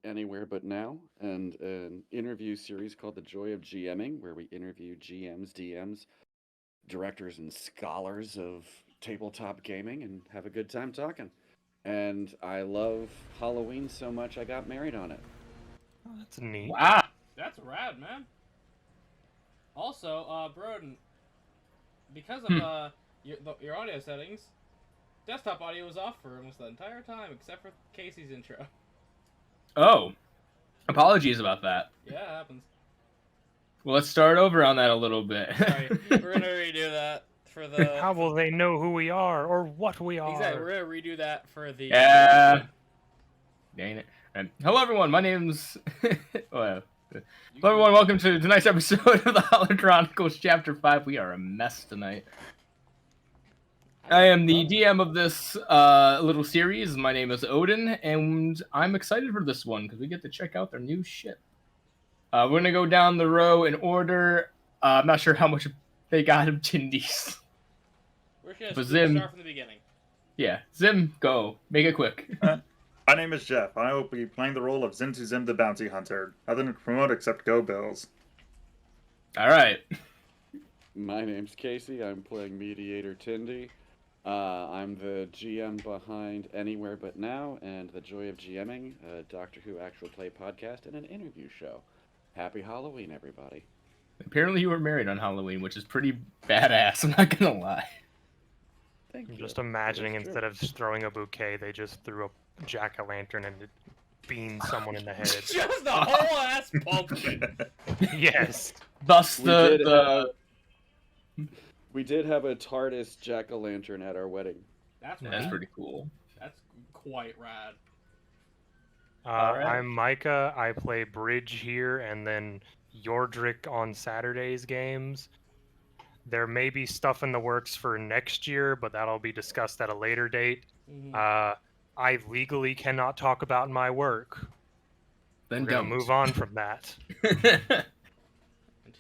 Anywhere But Now, and an interview series called The Joy of GMing, where we interview GMs, DMs, directors, and scholars of tabletop gaming and have a good time talking. And I love Halloween so much I got married on it. Oh, that's neat. Wow. That's rad, man. Also, Broden, because of your audio settings, desktop audio was off for almost the entire time, except for Casey's intro. Oh, apologies about that. Yeah, it happens. Well, let's start over on that a little bit. Sorry, we're gonna redo that for the. How will they know who we are or what we are? Exactly, we're gonna redo that for the. Yeah. Dang it. And hello, everyone. My name's. Hello, everyone. Welcome to tonight's episode of the Holochronicals Chapter 5. We are a mess tonight. I am the DM of this little series. My name is Odin, and I'm excited for this one because we get to check out their new ship. We're going to go down the row in order. I'm not sure how much they got of Tindies. We're just But gonna Zim- start from the beginning. Yeah, Zim, go. Make it quick. My name is Jeff. I will be playing the role of Zim to Zim the Bounty Hunter. Nothing to promote except Go Bills. All right. My name's Casey. I'm playing Mediator Tindy. I'm the GM behind Anywhere But Now and The Joy of GMing, a Doctor Who actual play podcast and an interview show. Happy Halloween, everybody. Apparently you were married on Halloween, which is pretty badass, I'm not going to lie. Thank I'm you. just imagining That's true. instead of just throwing a bouquet, they just threw a jack-o'-lantern and it beamed someone in the head. Just a whole ass pumpkin. Yes. Thus We did have a TARDIS jack-o'-lantern at our wedding. That's That's rad. pretty cool. That's quite rad. Alright. I'm Micah. I play Bridge here, and then Yordrick on Saturdays games. There may be stuff in the works for next year, but that'll be discussed at a later date. Mhm. I legally cannot talk about my work. Then We're gonna don't. move on from that. And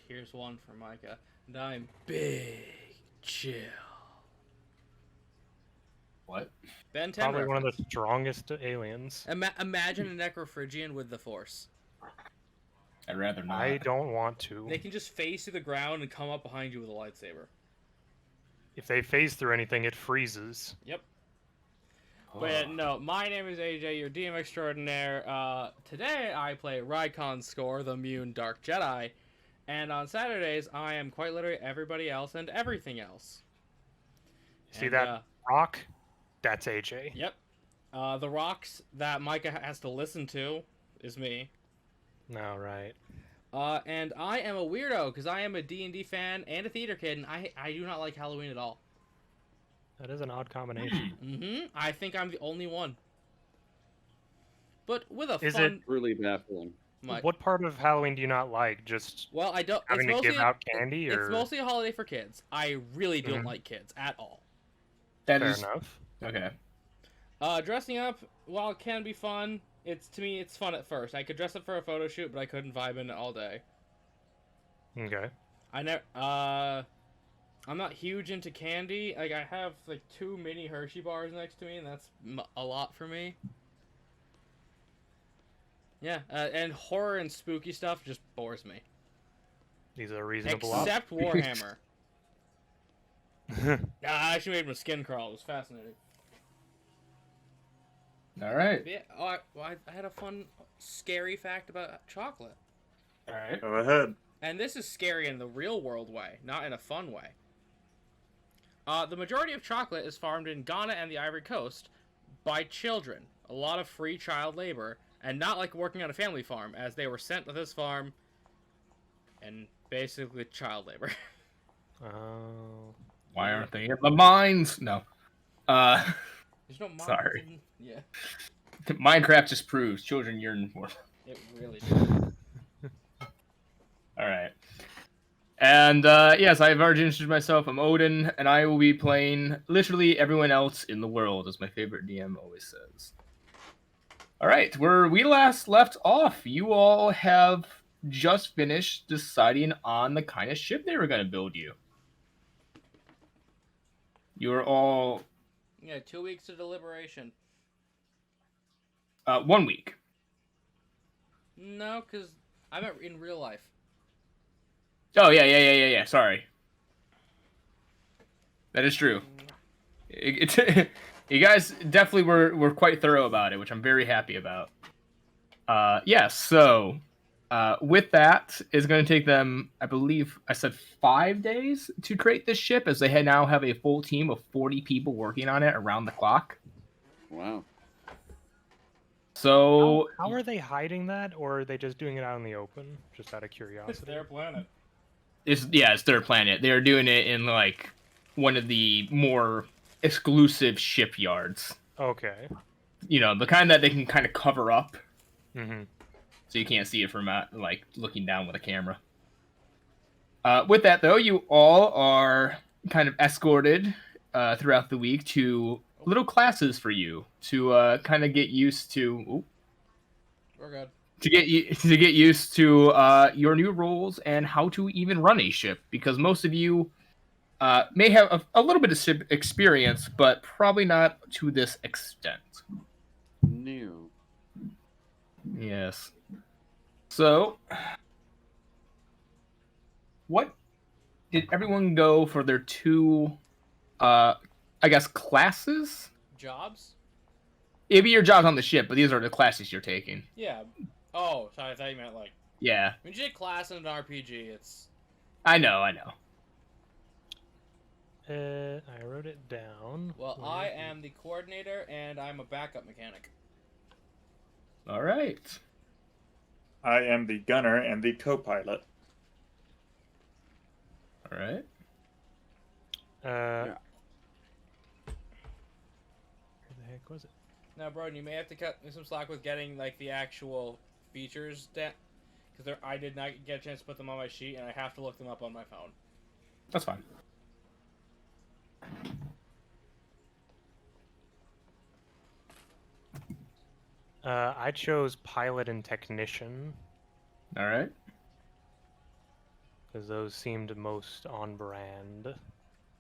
here's one for Micah. And I'm big chill. What? Ben 10 Probably one of reference. the strongest aliens. Imagine a Necrophrygian with the Force. I'd rather not. I don't want to. They can just phase through the ground and come up behind you with a lightsaber. If they phase through anything, it freezes. Yep. But no, my name is AJ, your DM extraordinaire. Today I play Rykon Score, the Immune Dark Jedi. And on Saturdays, I am quite literally everybody else and everything else. See And, that rock? That's AJ. Yep. The rocks that Micah has to listen to is me. No, right. And I am a weirdo because I am a D&D fan and a theater kid, and I do not like Halloween at all. That is an odd combination. I think I'm the only one. But with a Is fun... Really baffling. What part of Halloween do you not like? Just Well, I don't... having it's to give mostly out candy, or It's mostly a holiday for kids. I really don't Mhm. like kids at all. That fair is enough. okay. Dressing up, while it can be fun, to me it's fun at first. I could dress up for a photo shoot, but I couldn't vibe in it all day. Okay. I'm not huge into candy. Like, I have like 2 mini Hershey bars next to me, and that's a lot for me. Yeah, and horror and spooky stuff just bores me. These are reasonable Except Warhammer. I actually made my skin crawl. It was fascinating. All right. But yeah, I had a fun, scary fact about chocolate. All right. Go ahead. And this is scary in the real world way, not in a fun way. The majority of chocolate is farmed in Ghana and the Ivory Coast by children. A lot of free child labor, and not like working on a family farm, as they were sent to this farm and basically child labor. Oh. Why aren't they in the mines? No. There's no mines Sorry. in- Yeah, Minecraft just proves children yearn for. it really does. All right. And yes, I've already introduced myself. I'm Odin, and I will be playing literally everyone else in the world, as my favorite DM always says. All right, where we last left off, you all have just finished deciding on the kind of ship they were going to build you. You were all Yeah, 2 weeks of deliberation. 1 week. No, because I meant in real life. Oh yeah. Sorry. That is true. You guys definitely were quite thorough about it, which I'm very happy about. So with that, it's going to take them, I believe I said 5 days to create this ship, as they now have a full team of 40 people working on it around the clock. Wow. So How are they hiding that, or are they just doing it out in the open, just out of It's curiosity? their planet. it's their planet. They're doing it in like one of the more exclusive shipyards. Okay. You know, the kind that they can kind of cover up, Mm-hmm. so you can't see it from like looking down with a camera. With that though, you all are kind of escorted throughout the week to little classes for you to kind of get used to. Ooh, We're good. to get used to your new roles and how to even run a ship, because most of you may have a little bit of ship experience, but probably not to this extent. New. Yes. So, what did everyone go for their two, I guess, classes? Jobs? It'd be your jobs on the ship, but these are the classes you're taking. Yeah. Oh, sorry, I thought you meant like. Yeah, When you take class in an RPG, it's. I know. I wrote it down. Well, Where I is it? am the coordinator, and I'm a backup mechanic. All right. I am the gunner and the co-pilot. All right. Where the heck was it? Now, Broden, you may have to cut me some slack with getting like the actual features down, because I did not get a chance to put them on my sheet, and I have to look them up on my phone. That's fine. I chose pilot and technician All right. because those seemed most on brand.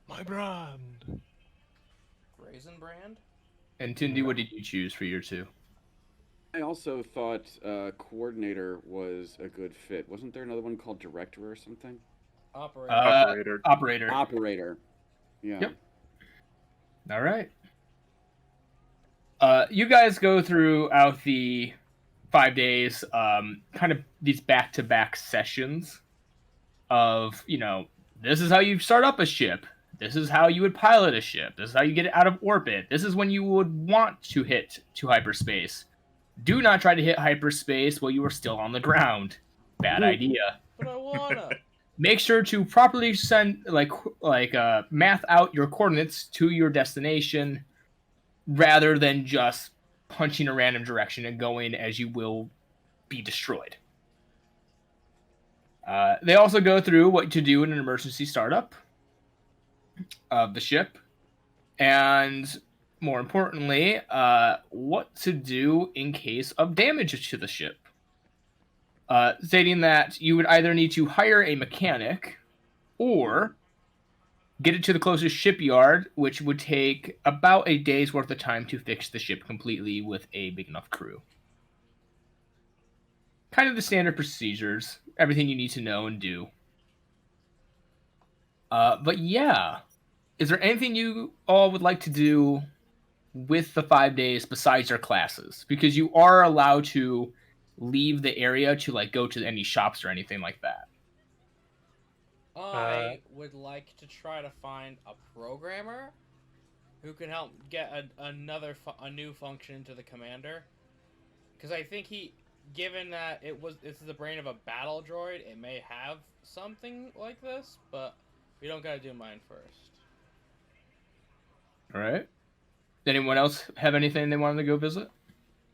My brand. Raisin brand? And Tindy, what did you choose for your two? I also thought coordinator was a good fit. Wasn't there another one called director or something? Operator. Operator. Operator. Operator. Yeah. Yep. All right. You guys go throughout the 5 days, kind of these back-to-back sessions of, this is how you start up a ship. This is how you would pilot a ship. This is how you get it out of orbit. This is when you would want to hit to hyperspace. Do not try to hit hyperspace while you are still on the ground. Bad idea. But I wanna. Make sure to properly send math out your coordinates to your destination, rather than just punching a random direction and going, as you will be destroyed. They also go through what to do in an emergency startup of the ship, and more importantly, what to do in case of damage to the ship. Stating that you would either need to hire a mechanic or get it to the closest shipyard, which would take about a day's worth of time to fix the ship completely with a big enough crew. Kind of the standard procedures, everything you need to know and do. But yeah, is there anything you all would like to do with the 5 days besides your classes? Because you are allowed to leave the area to go to any shops or anything like that. I would like to try to find a programmer who can help get a new function into the commander. Because I think given that this is the brain of a battle droid, it may have something like this, but we don't gotta do mine first. All right. Did anyone else have anything they wanted to go visit?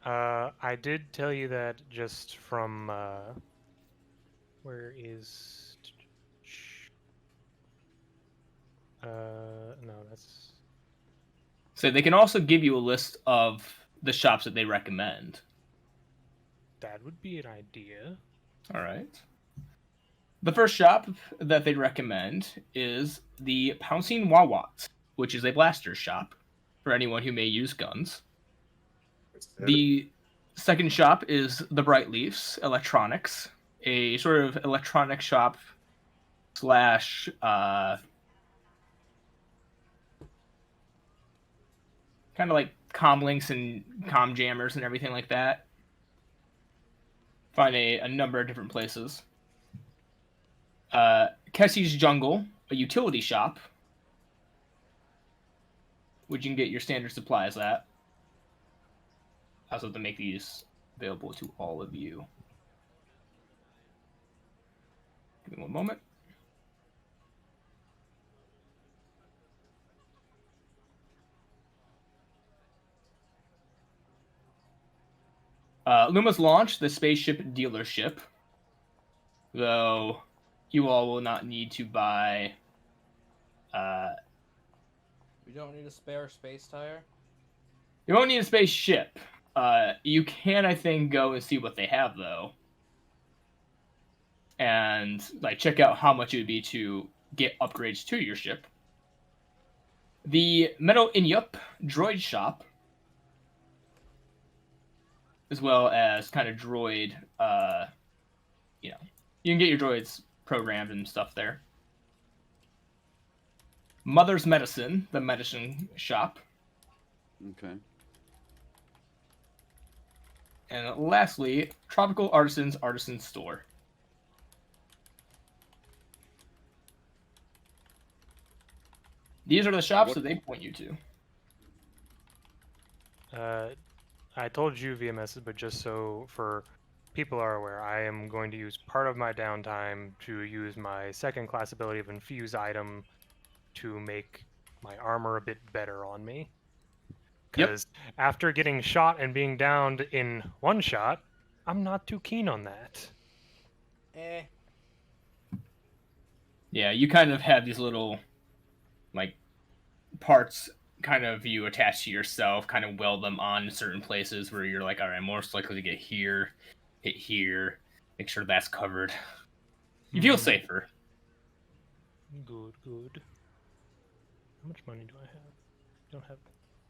I did tell you that just from where is no, that's So they can also give you a list of the shops that they recommend. that would be an idea. All right. The first shop that they recommend is the Pouncing Wawat, which is a blaster shop for anyone who may use guns. The second shop is the Bright Leafs Electronics, a sort of electronic shop slash kind of like comm links and comm jammers and everything like that. Find a number of different places. Kessie's Jungle, a utility shop, which you can get your standard supplies at. I also have to make these available to all of you. Give me one moment. Luma's Launch, the spaceship dealership. Though you all will not need to buy. We don't need a spare space tire. You won't need a spaceship. You can, I think, go and see what they have though, and like check out how much it would be to get upgrades to your ship. The Metal Inyup droid shop, as well as kind of droid, you know, you can get your droids programmed and stuff there. Mother's Medicine, the medicine shop. Okay. And lastly, Tropical Artisans Artisan Store. These are the shops that they point you to. I told you via message, but just so for people are aware, I am going to use part of my downtime to use my second class ability of Infuse Item to make my armor a bit better on me. Yep. Because after getting shot and being downed in one shot, I'm not too keen on that. Yeah, you kind of have these little, like, parts kind of you attach to yourself, kind of weld them on certain places where you're like, all right, I'm most likely to get here, hit here, make sure that's covered. You feel safer. Good, good. How much money do I have? Don't have.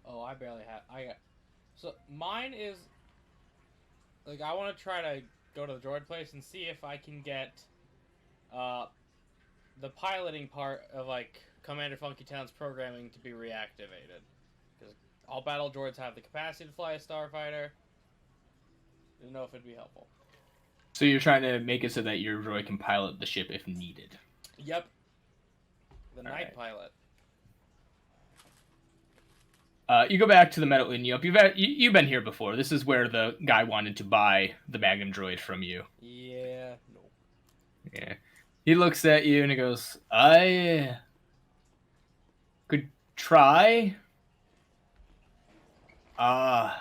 Oh, I barely have. I got. So mine is. Like, I want to try to go to the droid place and see if I can get, the piloting part of like Commander Funky Town's programming to be reactivated, because all battle droids have the capacity to fly a starfighter. Didn't know if it'd be helpful. So you're trying to make it so that your droid can pilot the ship if needed. Yep. The night right. pilot. You go back to the Metal Inyup. You've been here before. This is where the guy wanted to buy the Magnum droid from you. Yeah. No. Yeah. He looks at you and he goes, I could try. Not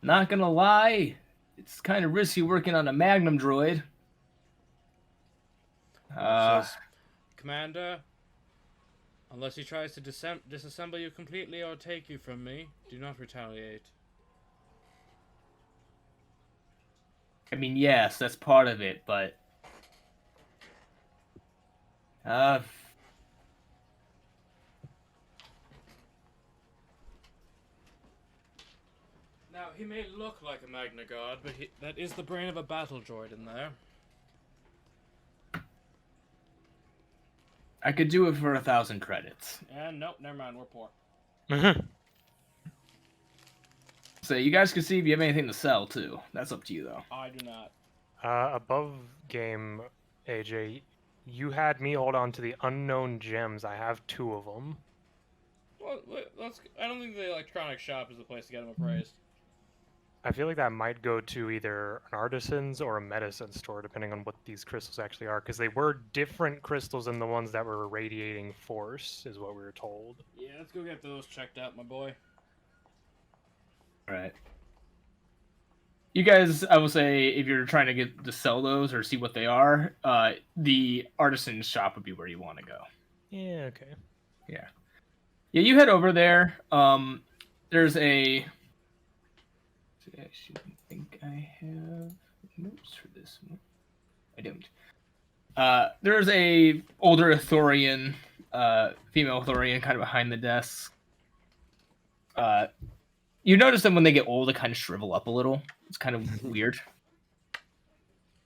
gonna lie, it's kind of risky working on a Magnum droid. Commander, unless he tries to disassemble you completely or take you from me, do not retaliate. I mean, yes, that's part of it, but Now, he may look like a Magna Guard, but that is the brain of a battle droid in there. I could do it for 1,000 credits. And nope, never mind, we're poor. So you guys can see if you have anything to sell too. That's up to you though. I do not. Above game, AJ, you had me hold on to the unknown gems. I have 2 of them. Well, I don't think the electronic shop is the place to get them appraised. I feel like that might go to either an artisan's or a medicine store, depending on what these crystals actually are, because they were different crystals than the ones that were radiating force, is what we were told. Yeah, let's go get those checked out, my boy. Right. You guys, I will say, if you're trying to get to sell those or see what they are, the artisan shop would be where you want to go. Yeah, okay. Yeah. Yeah, you head over there. There's a... I shouldn't think I have notes for this one. I don't. There's a older female Thorian kind of behind the desk. you notice that when they get old, they kind of shrivel up a little. It's kind of weird.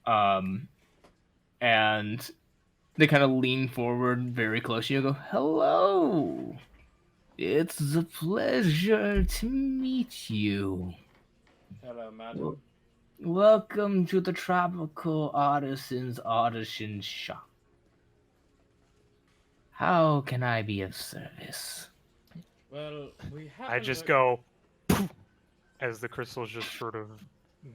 And they kind of lean forward very close. You go, hello. It's a pleasure to meet you. Hello, madam. Welcome to the Tropical Artisans Artisan Shop. How can I be of service? Well, we have. I just go poof, as the crystals just sort of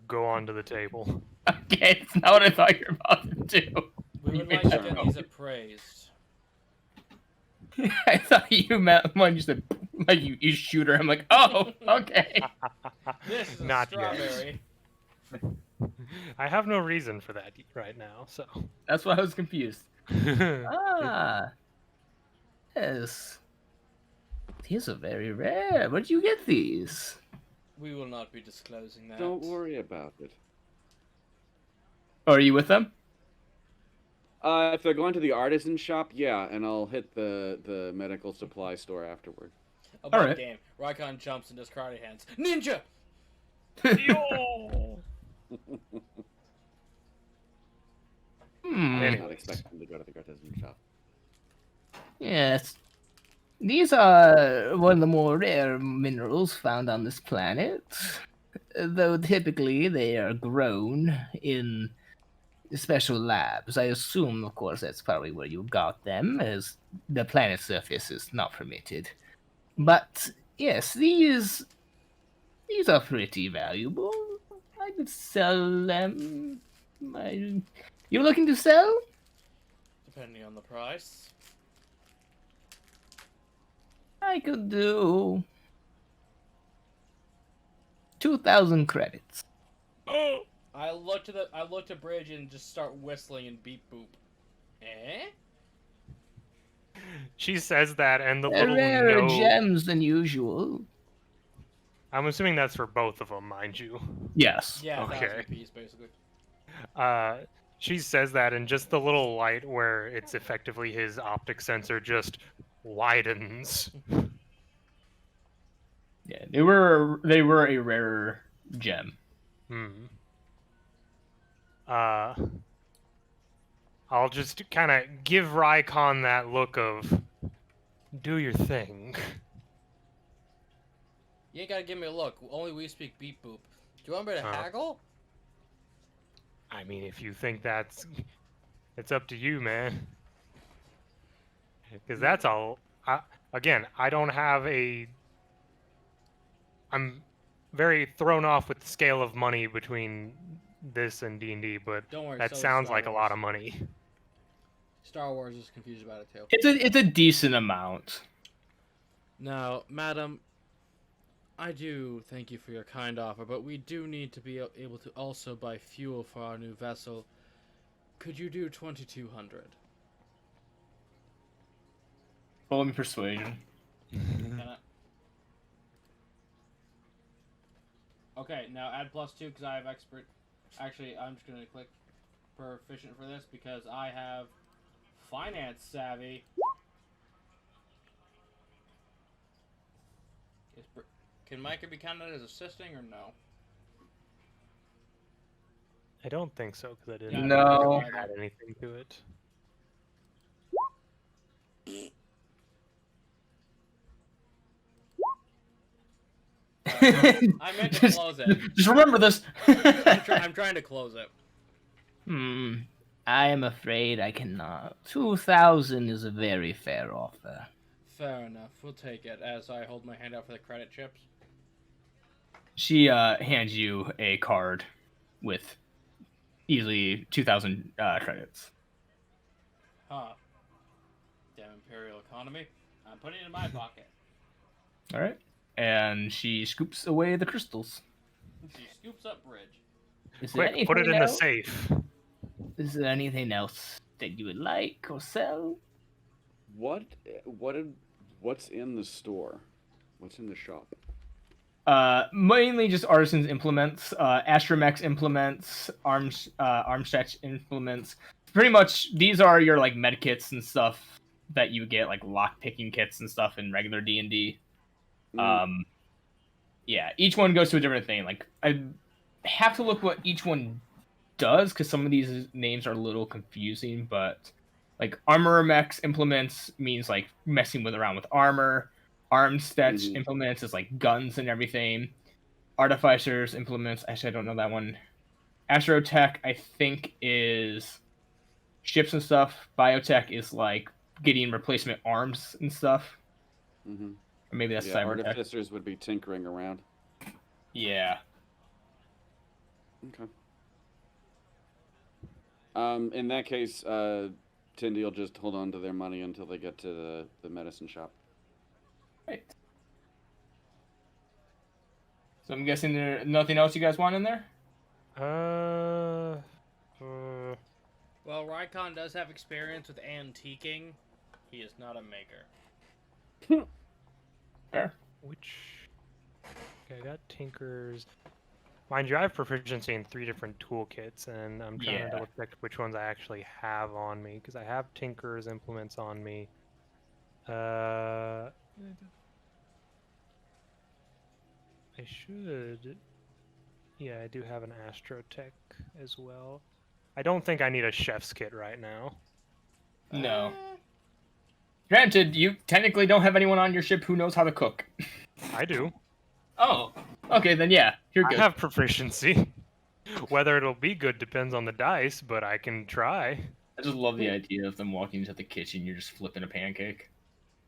go onto the table. Okay, it's not what I thought you were about to do. We would like to get these appraised. I thought you meant when you said like you shoot her. I'm like, oh, okay. This is a Not yet. strawberry. I have no reason for that right now, so. That's why I was confused. Ah, yes. These are very rare. Where'd you get these? We will not be disclosing that. Don't worry about it. Oh, are you with them? If they're going to the artisan shop, yeah, and I'll hit the medical supply store afterward. Above Alright. game, Raikon jumps and does karate hands. Ninja! Yo! Hmm. I did not expect them to go to the artisan shop. Yes. These are one of the more rare minerals found on this planet. Though typically they are grown in special labs. I assume, of course, that's probably where you got them, as the planet's surface is not permitted. But yes, these are pretty valuable. I could sell them. You looking to sell? Depending on the price. I could do 2,000 credits. Oh! I looked at Bridge and just start whistling and beep boop. Eh? She says that, and the They're little rarer no... gems than usual. I'm assuming that's for both of them, mind you. Yes. Yeah, Okay. 1,000 apiece, basically. She says that, and just the little light where it's effectively his optic sensor just widens. Yeah, they were a rarer gem. I'll just kind of give Raikon that look of, do your thing. You ain't gotta give me a look. Only we speak beep boop. Do you want me to Oh. haggle? I mean, if you think it's up to you, man. Because that's all. Again, I don't have a. I'm very thrown off with the scale of money between this and D&D, but Don't worry. that so is sounds Star like a Wars. lot of money. Star Wars is confused about it too. It's a decent amount. Now, madam, I do thank you for your kind offer, but we do need to be able to also buy fuel for our new vessel. Could you do 2,200? Roll me persuasion. Can I... Okay, now add +2 because I have expert. Actually, I'm just gonna click proficient for this because I have finance savvy. Can Micah be counted as assisting or no? I don't think so, because I didn't No. add anything to it. I meant to close it. Just remember this. I'm trying to close it. I am afraid I cannot. 2,000 is a very fair offer. Fair enough. We'll take it as I hold my hand out for the credit chips. She hands you a card with easily 2,000 credits. Huh. Damn imperial economy. I'm putting it in my pocket. All right. And she scoops away the crystals. She scoops up Bridge. Is there Quick, put it anything in the else? safe. Is there anything else that you would like or sell? What's in the store? What's in the shop? Mainly just artisans implements, astromechs implements, arm stretch implements. Pretty much, these are your like med kits and stuff that you get, like lock picking kits and stuff in regular D&D. Yeah, each one goes to a different thing. Like I have to look what each one does because some of these names are a little confusing. But like armor mechs implements means like messing around with armor. Armstetch Mhm. implements is like guns and everything. Artificers implements. Actually, I don't know that one. Astrotech, I think, is ships and stuff. Biotech is like getting replacement arms and stuff. Mhm. Or maybe that's Yeah, cybertech. artificers would be tinkering around. Yeah. Okay. In that case, Tindy will just hold on to their money until they get to the medicine shop. Right. So I'm guessing there's nothing else you guys want in there? Well, Rykon does have experience with antiquing. He is not a maker. Fair. Which... Okay, I got Tinkers. Mind you, I have proficiency in 3 different toolkits, and I'm trying to Yeah. double check which ones I actually have on me, because I have Tinker's implements on me. I should... Yeah, I do have an Astrotech as well. I don't think I need a chef's kit right now. No. Granted, you technically don't have anyone on your ship who knows how to cook. I do. Oh, okay, then yeah, you're I good. have proficiency. Whether it'll be good depends on the dice, but I can try. I just love the idea of them walking into the kitchen, you're just flipping a pancake.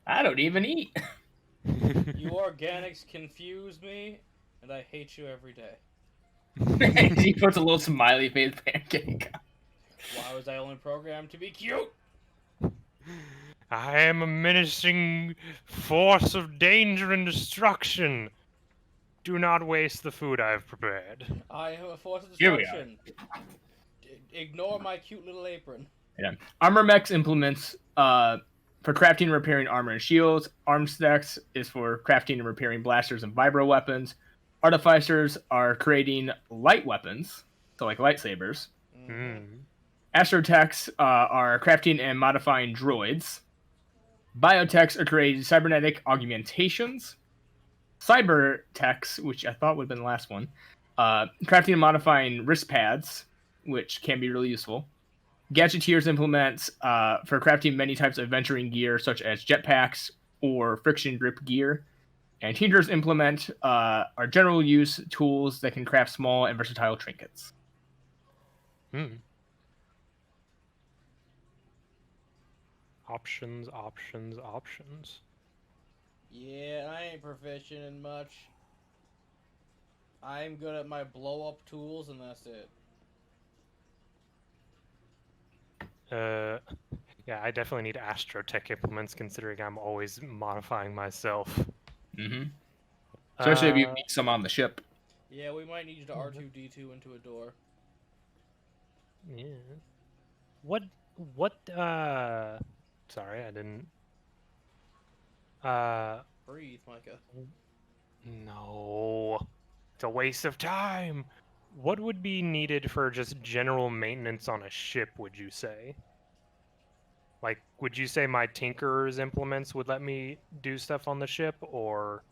I don't even eat. You organics confuse me, and I hate you every day. He puts a little smiley face pancake. Why was I only programmed to be cute? I am a menacing force of danger and destruction. Do not waste the food I have prepared. I am a force of Here we destruction. Ignore my cute little apron. Yeah. Armor mechs implements for crafting and repairing armor and shields. Armstechs is for crafting and repairing blasters and vibro weapons. Artificers are creating light weapons, so like lightsabers. Astrotechs are crafting and modifying droids. Biotechs are creating cybernetic augmentations. Cybertechs, which I thought would have been the last one, crafting and modifying wrist pads, which can be really useful. Gadgeteers implements for crafting many types of adventuring gear, such as jetpacks or friction grip gear. And Tinkers implement are general use tools that can craft small and versatile trinkets. Options, options, options. Yeah, I ain't proficient in much. I'm good at my blow-up tools, and that's it. Yeah, I definitely need Astrotech implements, considering I'm always modifying myself. Mm-hmm. Especially if you need some on the ship. Yeah, we might need you to R2-D2 into a door. Yeah. What, sorry, I didn't, Breathe, Micah. no. It's a waste of time. What would be needed for just general maintenance on a ship, would you say? Like, would you say my Tinker's implements would let me do stuff on the ship, or...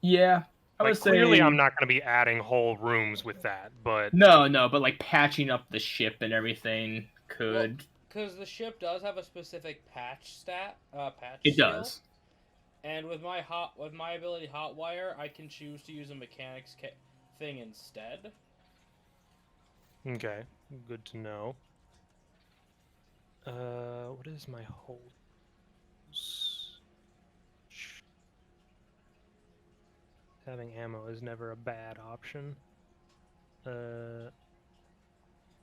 Yeah, I would say... Clearly I'm not going to be adding whole rooms with that, but... No, but like patching up the ship and everything could... Because the ship does have a specific patch stat, It skill. does. And with my ability Hotwire, I can choose to use a mechanics thing instead. Okay, good to know. What is my hold? Having ammo is never a bad option. I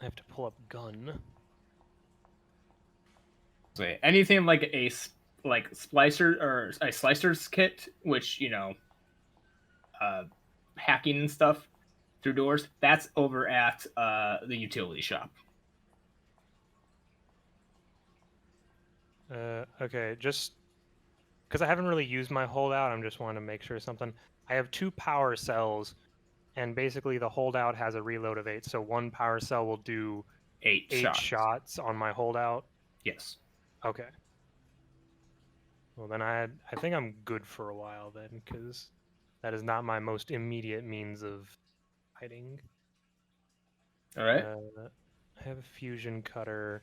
have to pull up gun. So anything like a splicer or a slicer's kit, which hacking and stuff through doors, that's over at the utility shop. Okay, just because I haven't really used my holdout, I'm just wanting to make sure something. I have 2 power cells, and basically the holdout has a reload of 8, so 1 power cell will do 8 shots on my holdout. Yes. Okay. Well, then I think I'm good for a while then, because That is not my most immediate means of hiding. All right. I have a fusion cutter.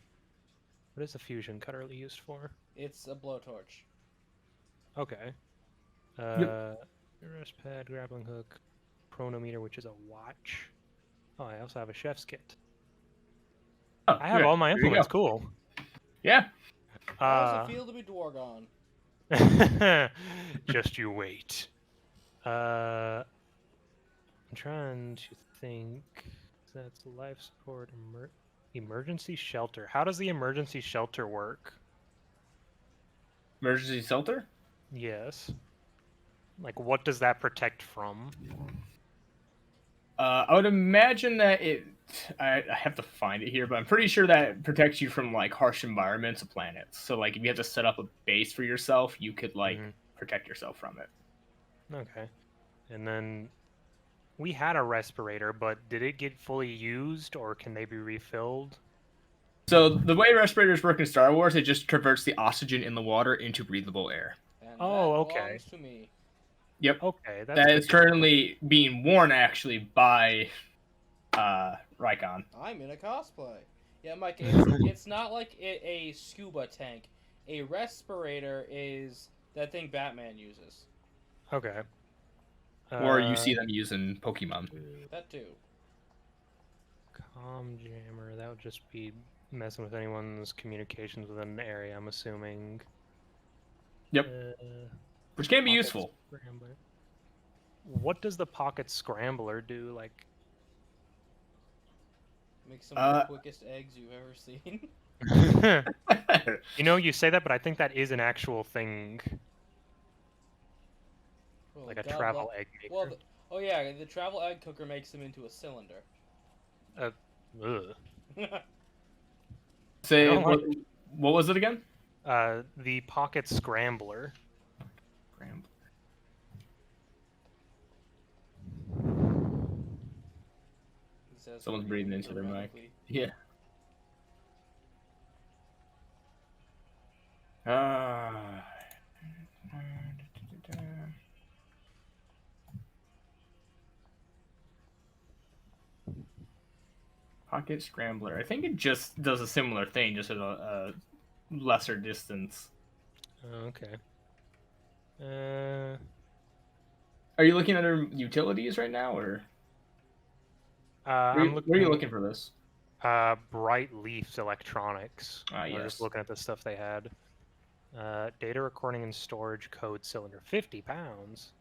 What is a fusion cutter used for? It's a blowtorch. Okay. Yep. Rest pad, grappling hook, chronometer, which is a watch. Oh, I also have a chef's kit. Oh, I have yeah, all my there you implements. go. Cool. Yeah. How does it feel to be Dwargon? Just you wait. I'm trying to think. That's life support, emergency shelter. How does the emergency shelter work? Emergency shelter. Yes. Like, what does that protect from? I would imagine that it. I have to find it here, but I'm pretty sure that it protects you from like harsh environments of planets. So like, if you have to set up a base for yourself, you could like protect yourself from it. Okay. And then we had a respirator, but did it get fully used, or can they be refilled? So the way respirators work in Star Wars, it just converts the oxygen in the water into breathable air. And Oh, that okay. belongs to me. Yep. Okay, that's That good is to know. currently being worn actually by Rykon. I'm in a cosplay. Yeah, Mike, it's not like a scuba tank. A respirator is that thing Batman uses. Okay. Or you see them using Pokemon. That too. Comm jammer. That would just be messing with anyone's communications within an area, I'm assuming. Yep. Which can be Pocket useful. Scrambler. What does the pocket scrambler do? Like, Make some of the quickest eggs you've ever seen. you know, you say that, but I think that is an actual thing, Well, like a God travel lo- egg maker. Well, oh yeah, the travel egg cooker makes them into a cylinder. Ugh. Say I don't what was it again? The pocket scrambler. Someone's breathing into their mic. Yeah. Pocket Scrambler. I think it just does a similar thing, just at a lesser distance. Okay. Are you looking under utilities right now, or where are you looking for this? Bright Leaf's Electronics. I was Yes. just looking at the stuff they had. Data recording and storage code cylinder, 50 pounds.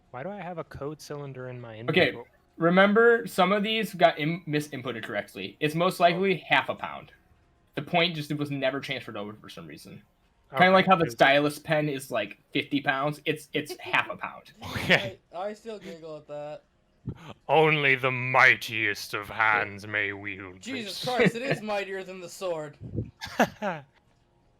Why do I have a code cylinder in my inventory? Okay, remember some of these got misinputted correctly. It's most likely half a pound. The point just was never transferred over for some reason. Kind of like how the stylus pen is like 50 pounds. It's half a pound. Okay. I still giggle at that. Only the mightiest of hands may wield Jesus this. Christ, it is mightier than the sword.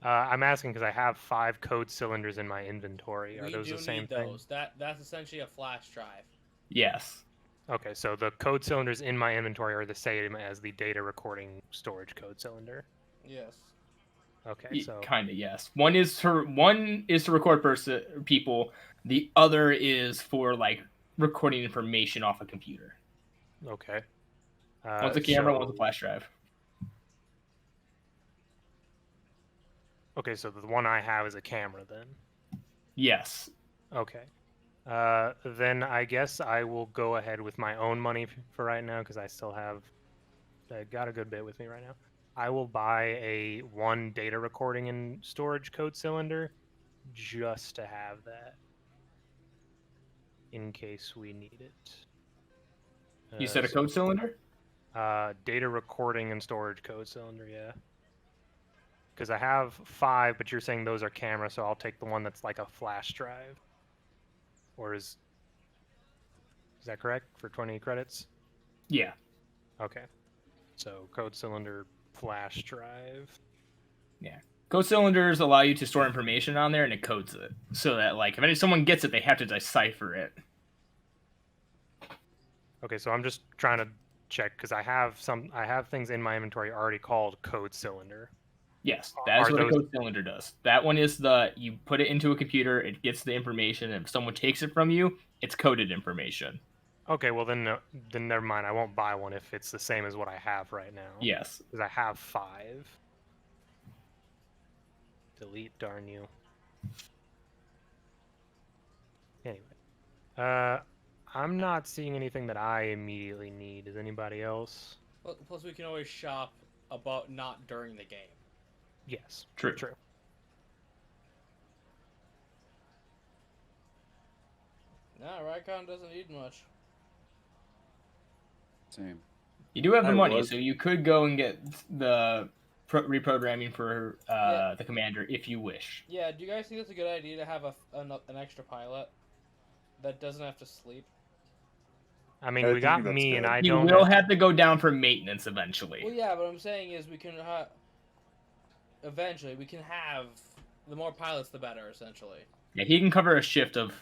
I'm asking because I have 5 code cylinders in my inventory. Are We those do the same need thing? those. That's essentially a flash drive. Yes. Okay, so the code cylinders in my inventory are the same as the data recording storage code cylinder. Yes. Okay, so kind of yes. One is to record people. The other is for like recording information off a computer. Okay. One's a camera, one's a flash drive. Okay, so the one I have is a camera then. Yes. Okay. Then I guess I will go ahead with my own money for right now because I got a good bit with me right now. I will buy one data recording and storage code cylinder just to have that in case we need it. You said a code cylinder? Data recording and storage code cylinder, yeah. Because I have 5, but you're saying those are cameras, so I'll take the one that's like a flash drive. Or is that correct for 20 credits? Yeah. Okay. So code cylinder, flash drive. Yeah. Code cylinders allow you to store information on there, and it codes it so that like if someone gets it, they have to decipher it. Okay, so I'm just trying to check because I have things in my inventory already called code cylinder. Yes, that is Are what a those- code cylinder does. That one is you put it into a computer, it gets the information, and if someone takes it from you, it's coded information. Okay, well then never mind. I won't buy one if it's the same as what I have right now. Yes. Because I have 5. Delete, darn you. Anyway, I'm not seeing anything that I immediately need. Is anybody else? Plus, we can always shop about not during the game. Yes. True. Nah, Rycon doesn't need much. Same. You do have the I money, was- so you could go and get the reprogramming for Yeah. the commander if you wish. Yeah, do you guys think it's a good idea to have an extra pilot that doesn't have to sleep? I mean, I we got think that's me, and good. I You don't. will have to go down for maintenance eventually. Well, yeah, but I'm saying is we can eventually we can have the more pilots the better, essentially. Yeah, he can cover a shift of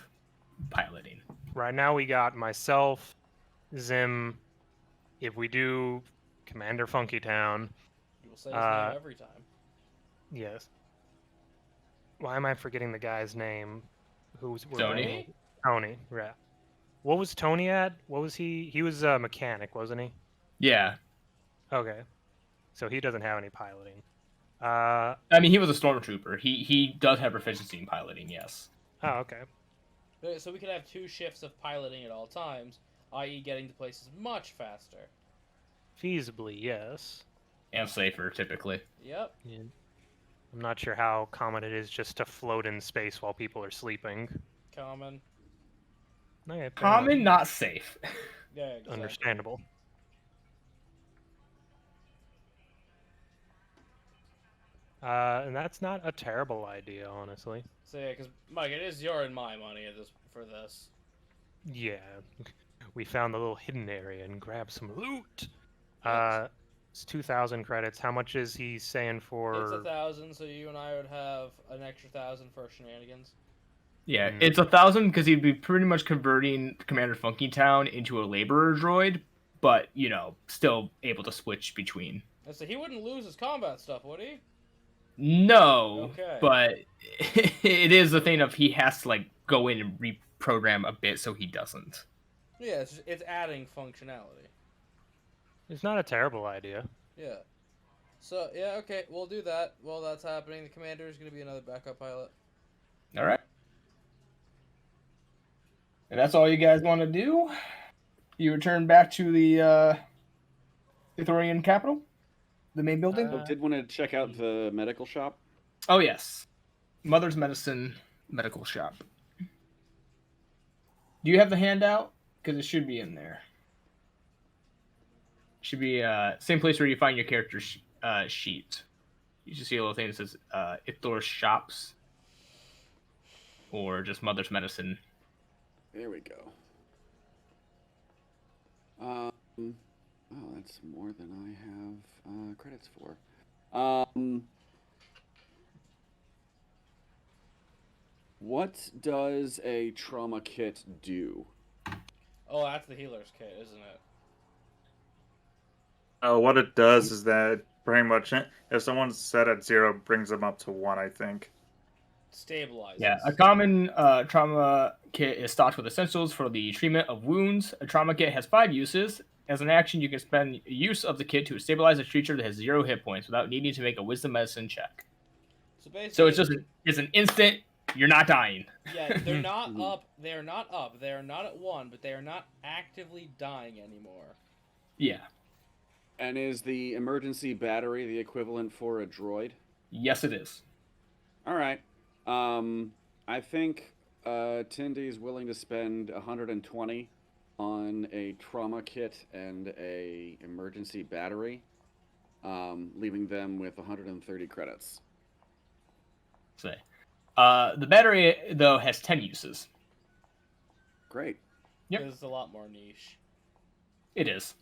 piloting. Right now, we got myself, Zim. If we do Commander Funky Town, You will say his name Uh, every time. yes. Why am I forgetting the guy's name? Who's we're Tony? running- Tony, yeah. What was Tony at? What was he? He was a mechanic, wasn't he? Yeah, Okay. So he doesn't have any piloting. I mean he was a stormtrooper. He does have proficiency in piloting. Yes. Oh, okay. So we could have 2 shifts of piloting at all times, i.e., getting to places much faster. Feasibly, yes. And safer typically. Yep. Yeah. I'm not sure how common it is just to float in space while people are sleeping. Common. Okay, fair enough. Common, not safe. Yeah, exactly. Understandable. And that's not a terrible idea, honestly. So yeah, because Mike, it is your and my money for this. Yeah, we found the little hidden area and grabbed some loot. Yes. It's 2,000 credits. How much is he saying It's for? 1,000, so you and I would have an extra 1,000 for shenanigans. Yeah, Mm. it's 1,000 because he'd be pretty much converting Commander Funky Town into a laborer droid, but still able to switch between. And so he wouldn't lose his combat stuff, would he? No, Okay. but it is the thing of he has to go in and reprogram a bit so he doesn't. Yeah, it's adding functionality. It's not a terrible idea. Yeah. So yeah, okay, we'll do that. While that's happening, the commander is going to be another backup pilot. All right. And that's all you guys want to do? You return back to the Ithorian capital? The main building? I did want to check out the medical shop. Oh, yes. Mother's Medicine Medical Shop. Do you have the handout? Because it should be in there. Should be same place where you find your character sheet. You should see a little thing that says Ithor Shops. Or just Mother's Medicine. There we go. Oh, that's more than I have credits for. What does a trauma kit do? Oh, that's the healer's kit, isn't it? What it does is that pretty much if someone's set at 0, brings them up to 1, I think. Stabilizes. Yeah, a common trauma kit is stocked with essentials for the treatment of wounds. A trauma kit has 5 uses. As an action, you can spend use of the kit to stabilize a creature that has 0 hit points without needing to make a wisdom medicine check. So basically, So it's an instant, you're not dying. yeah, they're not up. They are not up. They are not at 1, but they are not actively dying anymore. Yeah. And is the emergency battery the equivalent for a droid? Yes, it is. All right. I think Tindy's willing to spend 120 on a trauma kit and a emergency battery, leaving them with 130 credits. Say, the battery though has 10 uses. Great. Yep. This is a lot more niche. It is.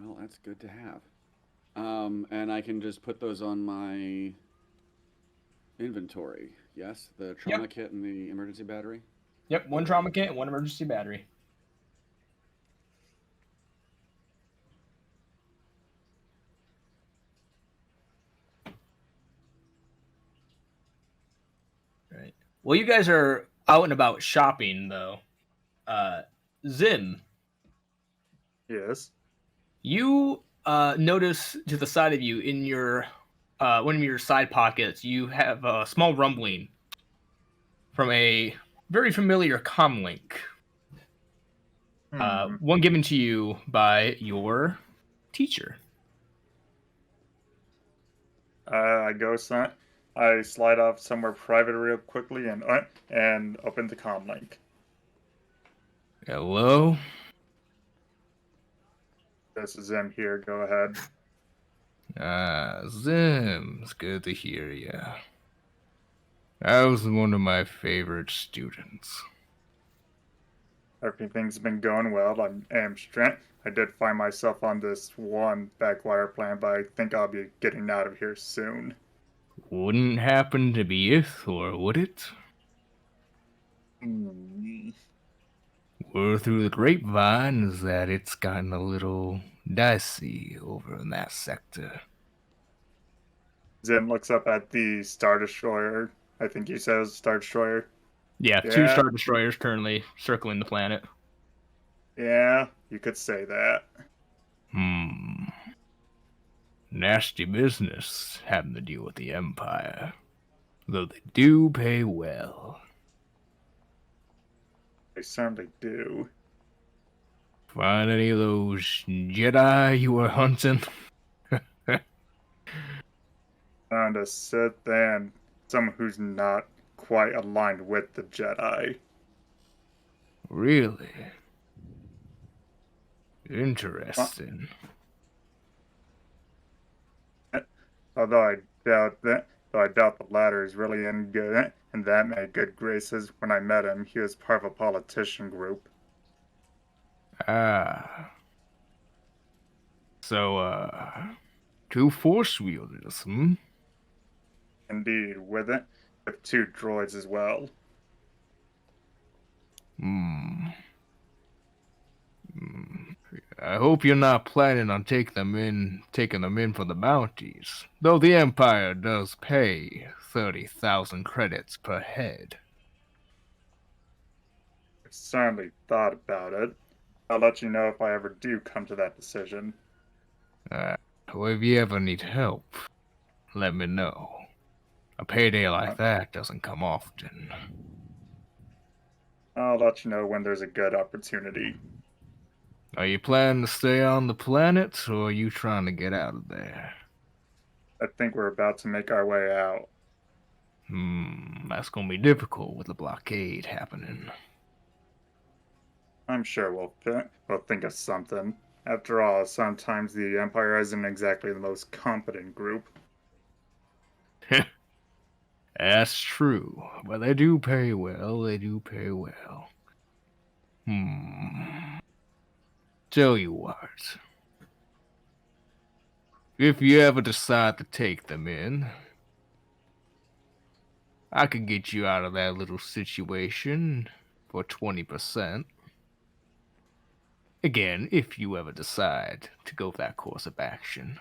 Well, that's good to have. And I can just put those on my inventory. Yes, the trauma kit and the emergency battery. Yep, 1 trauma kit and 1 emergency battery. While you guys are out and about shopping, though, Zim, Yes. you notice to the side of you in your one of your side pockets, you have a small rumbling from a very familiar comlink. One given to you by your teacher. I go I slide off somewhere private real quickly and open the comm link. Hello? This is Zim here. Go ahead. Zim, it's good to hear you. I was one of my favorite students. Everything's been going well. I did find myself on this one backwire plan, but I think I'll be getting out of here soon. Wouldn't happen to be Ithor, would it? Word through the grapevine is that it's gotten a little dicey over in that sector. Zim looks up at the Star Destroyer. I think he says Star Destroyer. Yeah, 2 Star Destroyers currently circling the planet. Yeah, you could say that. Nasty business having to deal with the Empire. Though they do pay well. They certainly do. Find any of those Jedi you were hunting? Trying to sit there and someone who's not quite aligned with the Jedi. Really? Interesting. Although I doubt the latter is really in that many good graces. When I met him, he was part of a politician group. So, 2 Force wielders, hmm? Indeed, with 2 droids as well. I hope you're not planning on taking them in for the bounties. Though the Empire does pay 30,000 credits per head. I've certainly thought about it. I'll let you know if I ever do come to that decision. Well, if you ever need help, let me know. A payday like that doesn't come often. I'll let you know when there's a good opportunity. Are you planning to stay on the planet, or are you trying to get out of there? I think we're about to make our way out. That's gonna be difficult with the blockade happening. I'm sure we'll think of something. After all, sometimes the Empire isn't exactly the most competent group. That's true, but they do pay well, Tell you what. If you ever decide to take them in, I could get you out of that little situation for 20%. Again, if you ever decide to go that course of action.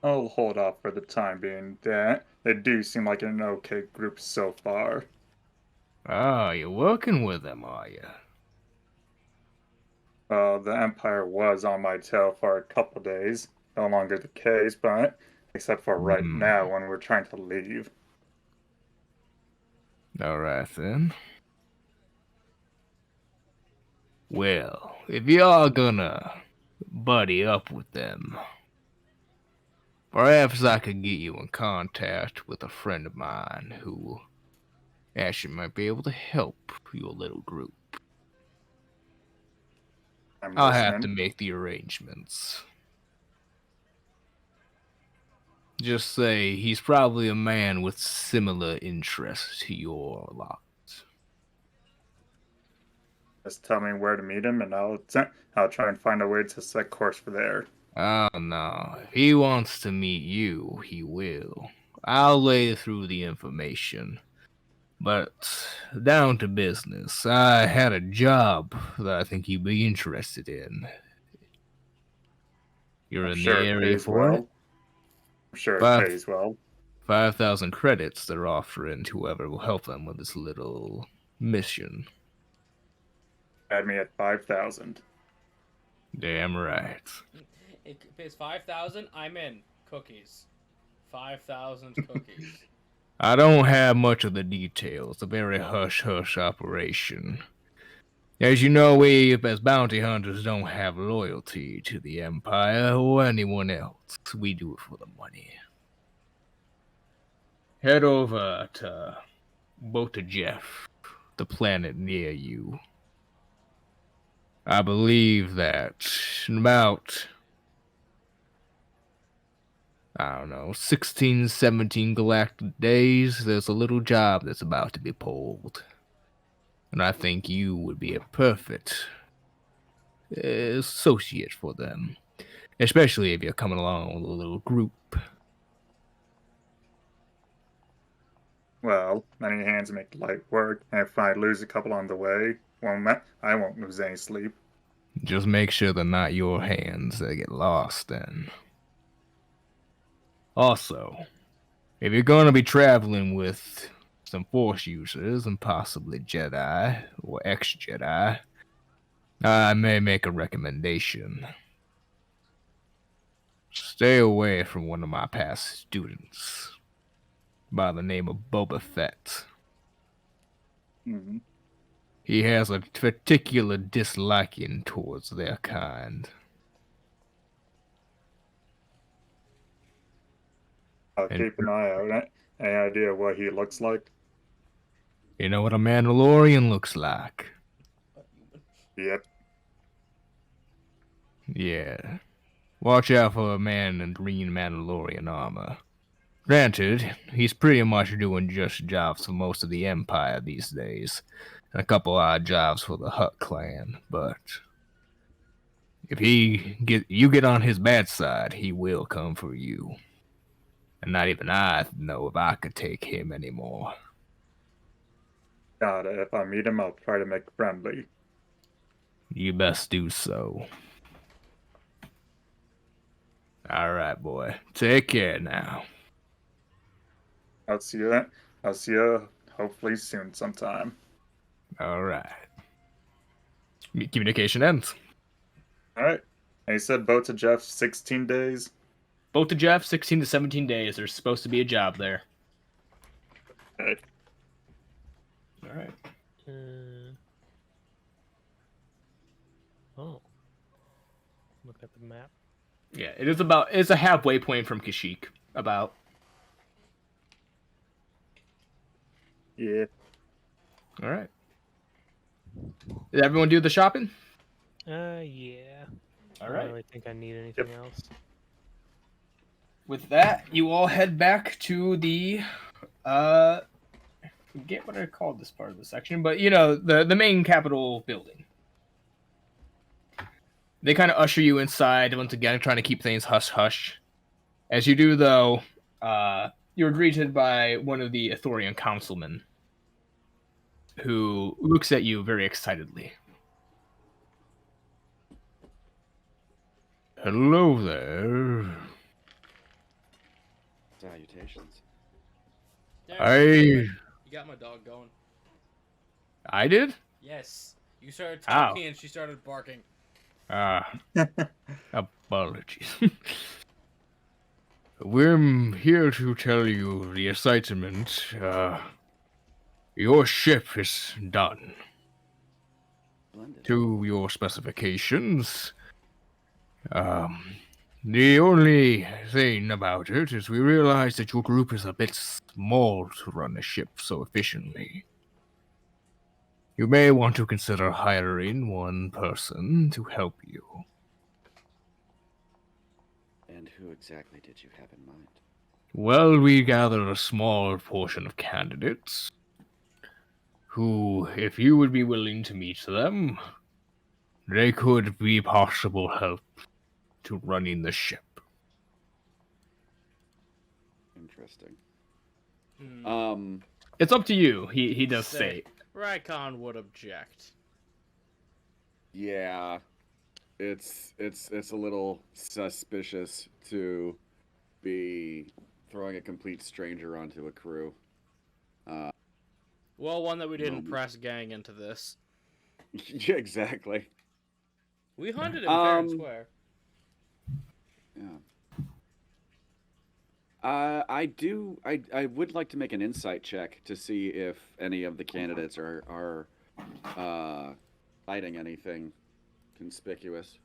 I'll hold off for the time being. They do seem like an okay group so far. You're working with them, are you? The Empire was on my tail for a couple days. No longer the case, but except for right now when we're trying to leave. Alright then. Well, if you are gonna buddy up with them, perhaps I could get you in contact with a friend of mine who actually might be able to help your little group. I'll have to make the arrangements. Just say he's probably a man with similar interests to your lot. Just tell me where to meet him, and I'll try and find a way to set course for there. Oh no, if he wants to meet you, he will. I'll lay through the information. But down to business. I had a job that I think you'd be interested in. You're in the area for it? I'm sure it pays well. 5,000 credits they're offering to whoever will help them with this little mission. Had me at 5,000. Damn right. It pays 5,000. I'm in. Cookies. 5,000 cookies. I don't have much of the details. It's a very hush-hush operation. As you know, we as bounty hunters don't have loyalty to the Empire or anyone else. We do it for the money. Head over to Bota Jeff, the planet near you. I believe that in about, I don't know, 16, 17 galactic days, there's a little job that's about to be pulled. And I think you would be a perfect associate for them. Especially if you're coming along with a little group. Well, many hands make light work, and if I lose a couple on the way, I won't lose any sleep. Just make sure they're not your hands that get lost then. Also, if you're going to be traveling with some Force users and possibly Jedi or ex-Jedi, I may make a recommendation. Stay away from one of my past students by the name of Boba Fett. Mm-hmm. He has a particular disliking towards their kind. I'll And- keep an eye out. Any idea what he looks like? You know what a Mandalorian looks like? Yep. Yeah. Watch out for a man in green Mandalorian armor. Granted, he's pretty much doing just jobs for most of the Empire these days, and a couple odd jobs for the Hutt clan, but if you get on his bad side, he will come for you. And not even I know if I could take him anymore. Got it. If I meet him, I'll try to make friendly. You best do so. Alright, boy. Take care now. I'll see you hopefully soon sometime. Alright. Communication ends. Alright. And he said boat to Jeff 16 days. Both to Jeff, 16 to 17 days. There's supposed to be a job there. Okay. Alright. Oh. Look at the map. Yeah, it's a halfway point from Kashyyyk. About. Yeah. Alright. Did everyone do the shopping? Yeah. I don't Alright. really think I need anything else. With that, you all head back to the forget what I called this part of the section, but you know, the main Capitol building. They kind of usher you inside, once again, trying to keep things hush-hush. As you do, though, you're greeted by one of the Ithorian councilmen, who looks at you very excitedly. Hello there. Salutations. There, you got my dog going. I did? Yes. You started Ow. talking and she started barking. Apologies. We're here to tell you the excitement. Your ship is done Splendid. to your specifications. The only thing about it is we realize that your group is a bit small to run a ship so efficiently. You may want to consider hiring one person to help you. And who exactly did you have in mind? Well, we gathered a small portion of candidates who, if you would be willing to meet them, they could be possible help to running the ship. Interesting. Hmm. It's up to you, he does say. Rykon would object. Yeah, it's a little suspicious to be throwing a complete stranger onto a crew. Well, one that we didn't Moment. press gang into this. Yeah, exactly. We hunted him fair and Um, square. Yeah. I would like to make an insight check to see if any of the candidates are hiding anything conspicuous.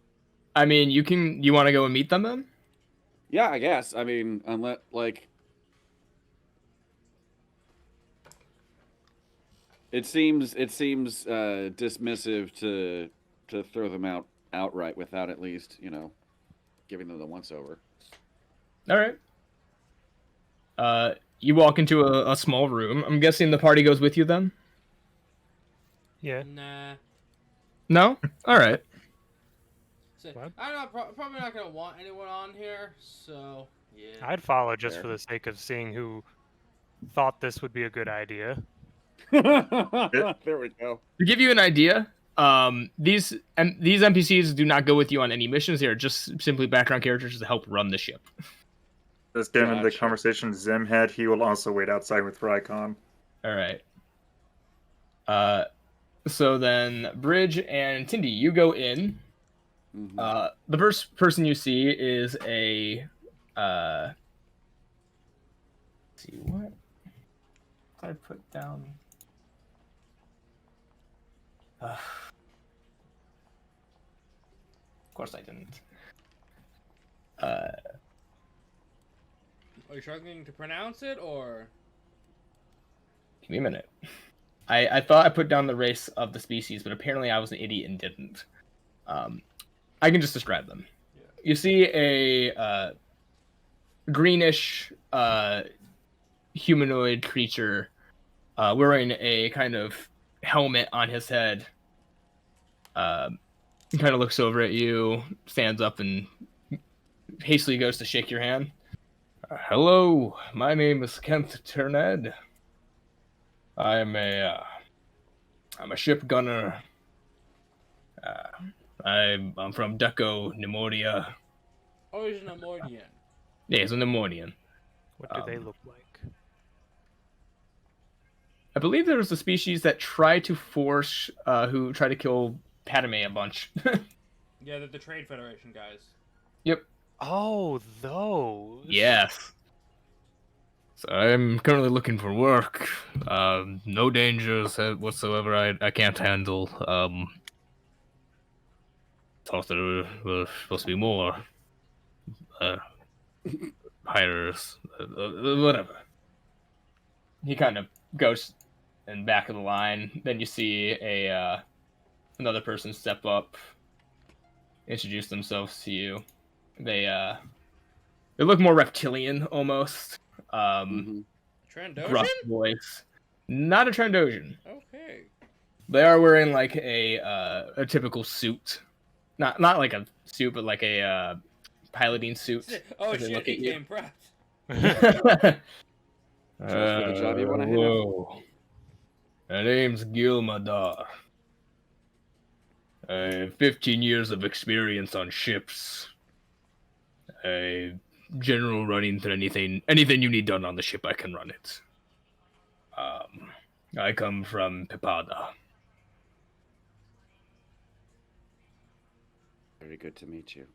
I mean, you want to go and meet them then? Yeah, I guess. I mean, unless like it seems dismissive to throw them out outright without at least, giving them the once over. All right. You walk into a small room. I'm guessing the party goes with you then? Yeah. Nah. No? All right. So, What? I'm not probably not gonna want anyone on here, so yeah. I'd follow just Fair. for the sake of seeing who thought this would be a good idea. There we go. To give you an idea, these NPCs do not go with you on any missions. They are just simply background characters to help run the ship. Just given the Gotcha. conversation Zim had, he will also wait outside with Rykon. All right. So then Bridge and Tindy, you go in. Mhm. The first person you see is a let's see what did I put down. Of course I didn't. Are you struggling to pronounce it, or? Give me a minute. I thought I put down the race of the species, but apparently I was an idiot and didn't. I can just describe them. Yeah. You see a greenish humanoid creature wearing a kind of helmet on his head. He kind of looks over at you, stands up, and hastily goes to shake your hand. Hello, my name is Kent Turned. I'm a ship gunner. I'm from Deco, Nemoria. Oh, he's an Amordian. Yeah, he's a Nemorian. What do they look like? I believe there was a species that tried to force, who tried to kill Padme a bunch. Yeah, the Trade Federation guys. Yep. Oh, those. Yes. So I'm currently looking for work. No dangers whatsoever. I can't handle. Thought there were supposed to be more. Hires. Whatever. He kind of goes in back of the line. Then you see another person step up, introduce themselves to you. They look more reptilian almost. Mhm. Trandoshan? Gruff voice. Not a Trandoshan. Okay. They are wearing like a typical suit. Not like a suit, but like a piloting suit. Oh as they shit, look he at you. came prepped. Just for the job you wanna have. Whoa. My name's Gil Madar. I have 15 years of experience on ships. A general running through anything you need done on the ship, I can run it. I come from Pipada. Very good to meet you.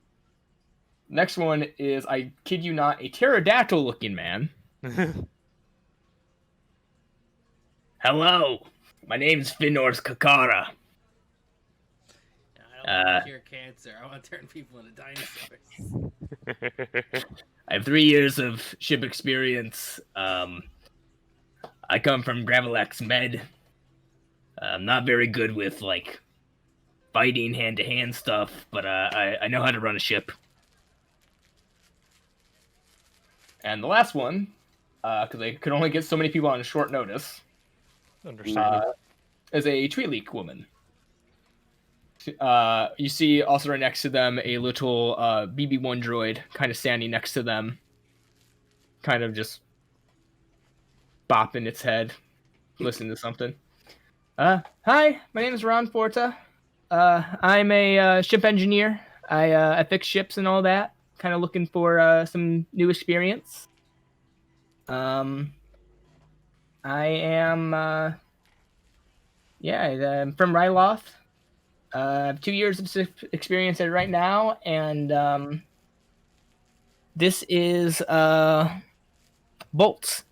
Next one is, I kid you not, a pterodactyl-looking man. Hello, my name's Finor's Kakara. I don't want to cure cancer. I want to turn people into dinosaurs. I have 3 years of ship experience. I come from Gravelex Med. I'm not very good with, like, fighting hand-to-hand stuff, but I know how to run a ship. And the last one, because they could only get so many people on short notice, Understandable. is a Twi'lek woman. You see also right next to them a little BB-1 droid kind of standing next to them, kind of just bopping its head, listening to something. Hi, my name is Ron Forta. I'm a ship engineer. I fix ships and all that. Kind of looking for some new experience. I am, I'm from Ryloth. I have 2 years of experience at it right now, and this is Bolts.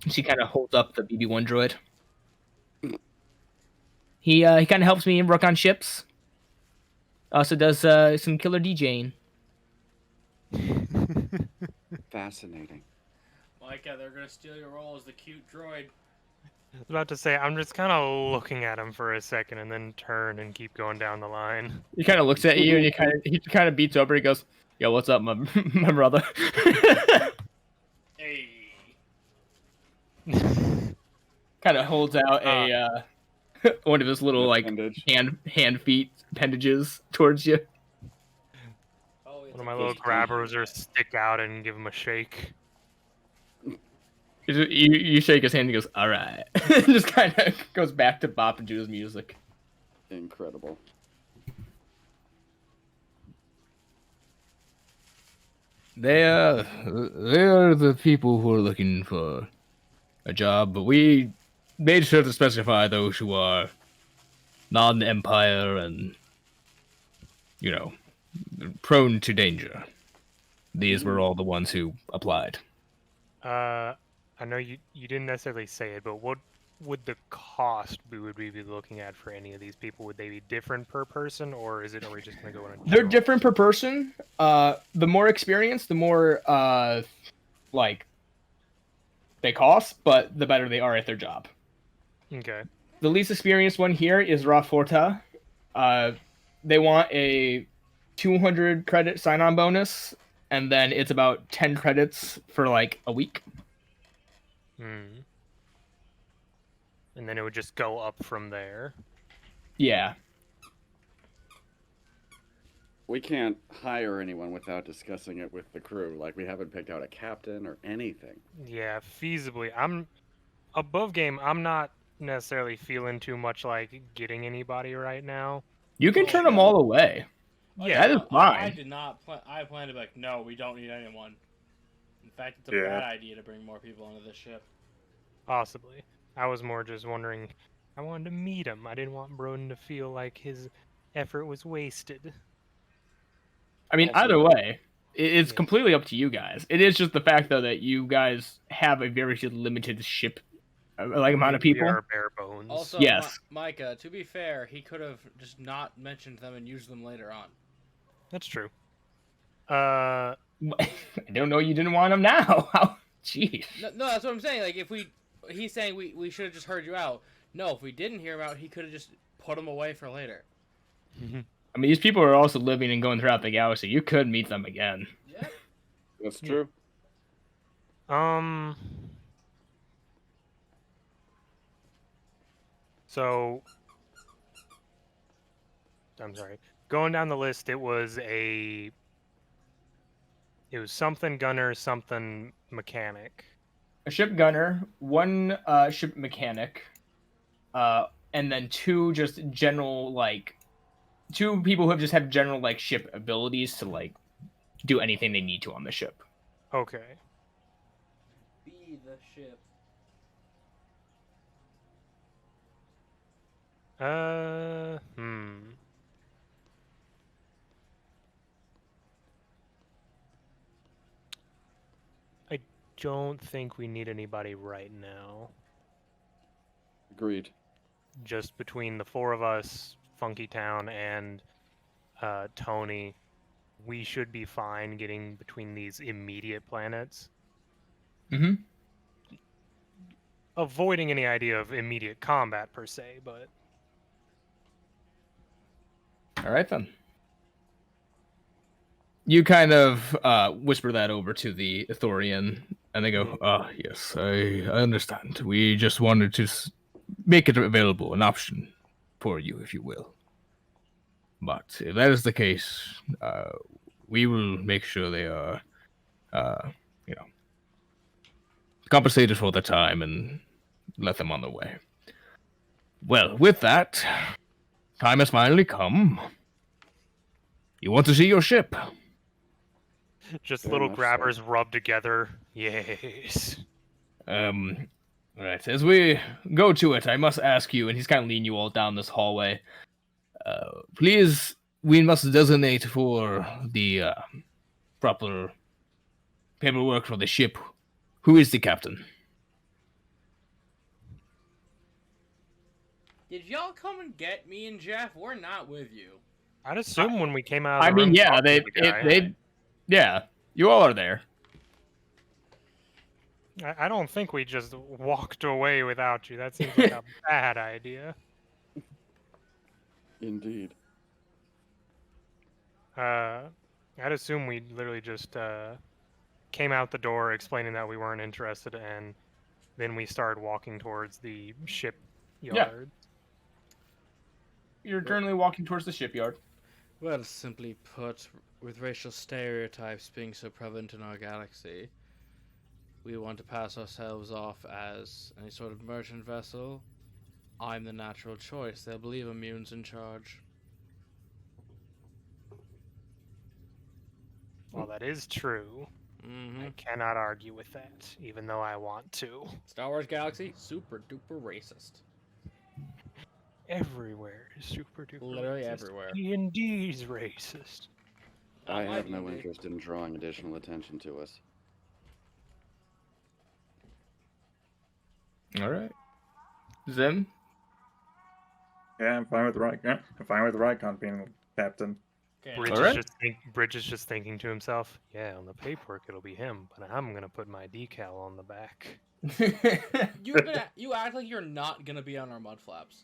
She kind of holds up the BB-1 droid. He kind of helps me work on ships. Also does some killer DJing. Fascinating. Micah, they're gonna steal your role as the cute droid. I was about to say, I'm just kind of looking at him for a second and then turn and keep going down the line. He kind of looks at you and he kind of beats over. He goes, "Yo, what's up, my my brother?" Hey. Kind of holds out a one of his little like Appendage. hand feet appendages towards you. Oh, it's One of a my little cute grabbers droid. are stick out and give him a shake. You shake his hand and he goes, "All right." Just kind of goes back to bop into his music. Incredible. They are the people who are looking for a job, but we made sure to specify those who are non-empire and, you know, prone to danger. These were all the ones who applied. I know you didn't necessarily say it, but what would the cost would we be looking at for any of these people? Would they be different per person, or are we just gonna go in a They're general? different per person. The more experience, the more like they cost, but the better they are at their job. Okay. The least experienced one here is Ra Forta. They want a 200 credit sign-on bonus, and then it's about 10 credits for like a week. Hmm. And then it would just go up from there. Yeah. We can't hire anyone without discussing it with the crew. Like, we haven't picked out a captain or anything. Yeah, feasibly. I'm above game. I'm not necessarily feeling too much like getting anybody right now. You can turn them all away. Yeah, that is no, fine. I did not plan. I planned to be like, no, we don't need anyone. In fact, it's a Yeah. bad idea to bring more people into this ship. possibly. I was more just wondering. I wanted to meet him. I didn't want Broden to feel like his effort was wasted. I mean, Also- either way, it's Yeah. completely up to you guys. It is just the fact, though, that you guys have a very limited ship, like amount of We people. are bare bones. Also, Yes. Micah, to be fair, he could have just not mentioned them and used them later on. That's true. I don't know. You didn't want them now. How? Jeez. No, that's what I'm saying. Like, he's saying we should have just heard you out. No, if we didn't hear him out, he could have just put them away for later. I mean, these people are also living and going throughout the galaxy. You could meet them again. Yep. That's Yeah. true. So, I'm sorry. Going down the list, it was something gunner, something mechanic. A ship gunner, one ship mechanic, and then two just general like, two people who have just have general like ship abilities to like do anything they need to on the ship. Okay. Be the ship. I don't think we need anybody right now. Agreed. Just between the four of us, Funky Town, and Tony, we should be fine getting between these immediate planets. Mm-hmm. Avoiding any idea of immediate combat per se, but All right then. You kind of whisper that over to the Ithorian, and they go, "Ah, yes, I understand. We just wanted to make it available, an option for you, if you will. But if that is the case, we will make sure they are, compensated for the time and let them on their way. Well, with that, time has finally come. You want to see your ship?" Just Very little much so. grabbers rubbed together. Yes. Right. As we go to it, I must ask you, and he's kind of leading you all down this hallway. Please, we must designate for the proper paperwork for the ship. Who is the captain? Did y'all come and get me and Jeff? We're not with you. I'd assume when we came out of I the mean, room yeah, talking to the guy, yeah, you all are there. I don't think we just walked away without you. That seems like a bad idea. Indeed. I'd assume we literally just came out the door explaining that we weren't interested, and then we started walking towards the shipyard. You're currently walking towards the shipyard. Well, simply put, with racial stereotypes being so prevalent in our galaxy, we want to pass ourselves off as any sort of merchant vessel. I'm the natural choice. They'll believe Immune's in charge. Well, that is true. Mm-hmm. I cannot argue with that, even though I want to. Star Wars Galaxy, super duper racist. Everywhere is super duper Literally racist. everywhere. D&D's racist. I Not have my no D&D. interest in drawing additional attention to us. All right. Zim? Yeah, I'm fine with Rykon being captain. Okay, Bridge, Alright. Bridge is just thinking to himself, yeah, on the paperwork it'll be him, but I'm going to put my decal on the back. you act like you're not gonna be on our mud flaps.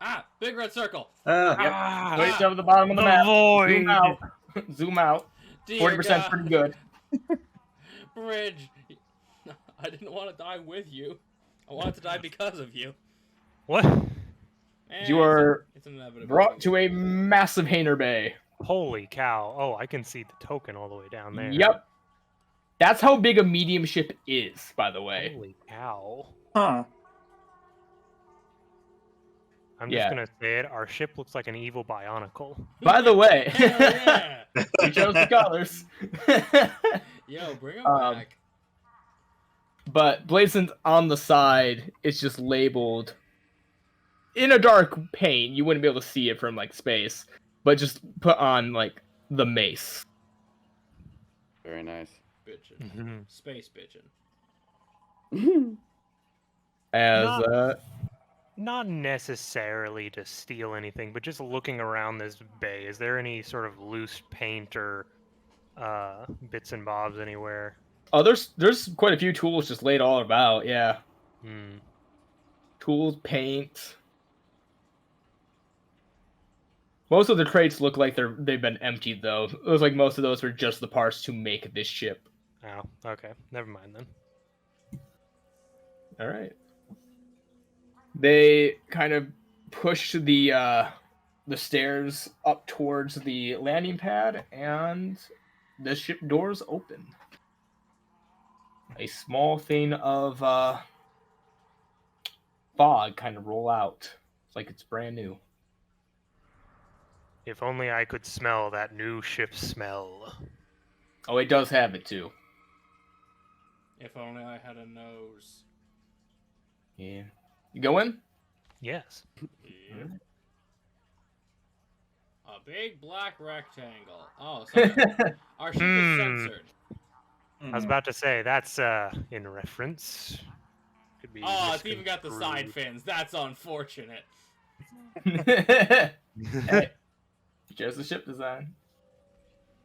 Ah, big red circle. Ah, Right down at the bottom of the the map. void. Zoom out. Zoom out. Dear 40% God. pretty good. Bridge, I didn't want to die with you. I wanted to die because of you. What? You are it's inevitable. brought to a massive Hainer Bay. Holy cow. Oh, I can see the token all the way down there. Yep. That's how big a medium ship is, by the way. Holy cow. Huh. I'm just Yeah. going to say it. Our ship looks like an evil bionicle. By the way, Hell yeah! we chose the colors. Yo, bring him Um, back. But blazoned on the side, it's just labeled in a dark paint. You wouldn't be able to see it from like space, but just put on like the mace. Very nice. Bitchin'. Mhm. Space bitchin'. As Not- Not necessarily to steal anything, but just looking around this bay, is there any sort of loose paint or bits and bobs anywhere? oh, there's quite a few tools just laid all about. Yeah, Hmm. tools, paint. Most of the crates look like they've been emptied though. It was like most of those were just the parts to make this ship. Oh, okay. Never mind then. All right. They kind of push the stairs up towards the landing pad, and the ship doors open. A small thing of fog kind of roll out. It's like it's brand new. If only I could smell that new ship smell. Oh, it does have it too. If only I had a nose. Yeah. You go in? Yes. Yeah. A big black rectangle. Oh, sorry. Our ship is censored. I was about to say, that's in reference. Could be Oh, it's even got the side misconstrued. fins. That's unfortunate. Hey, just the ship design.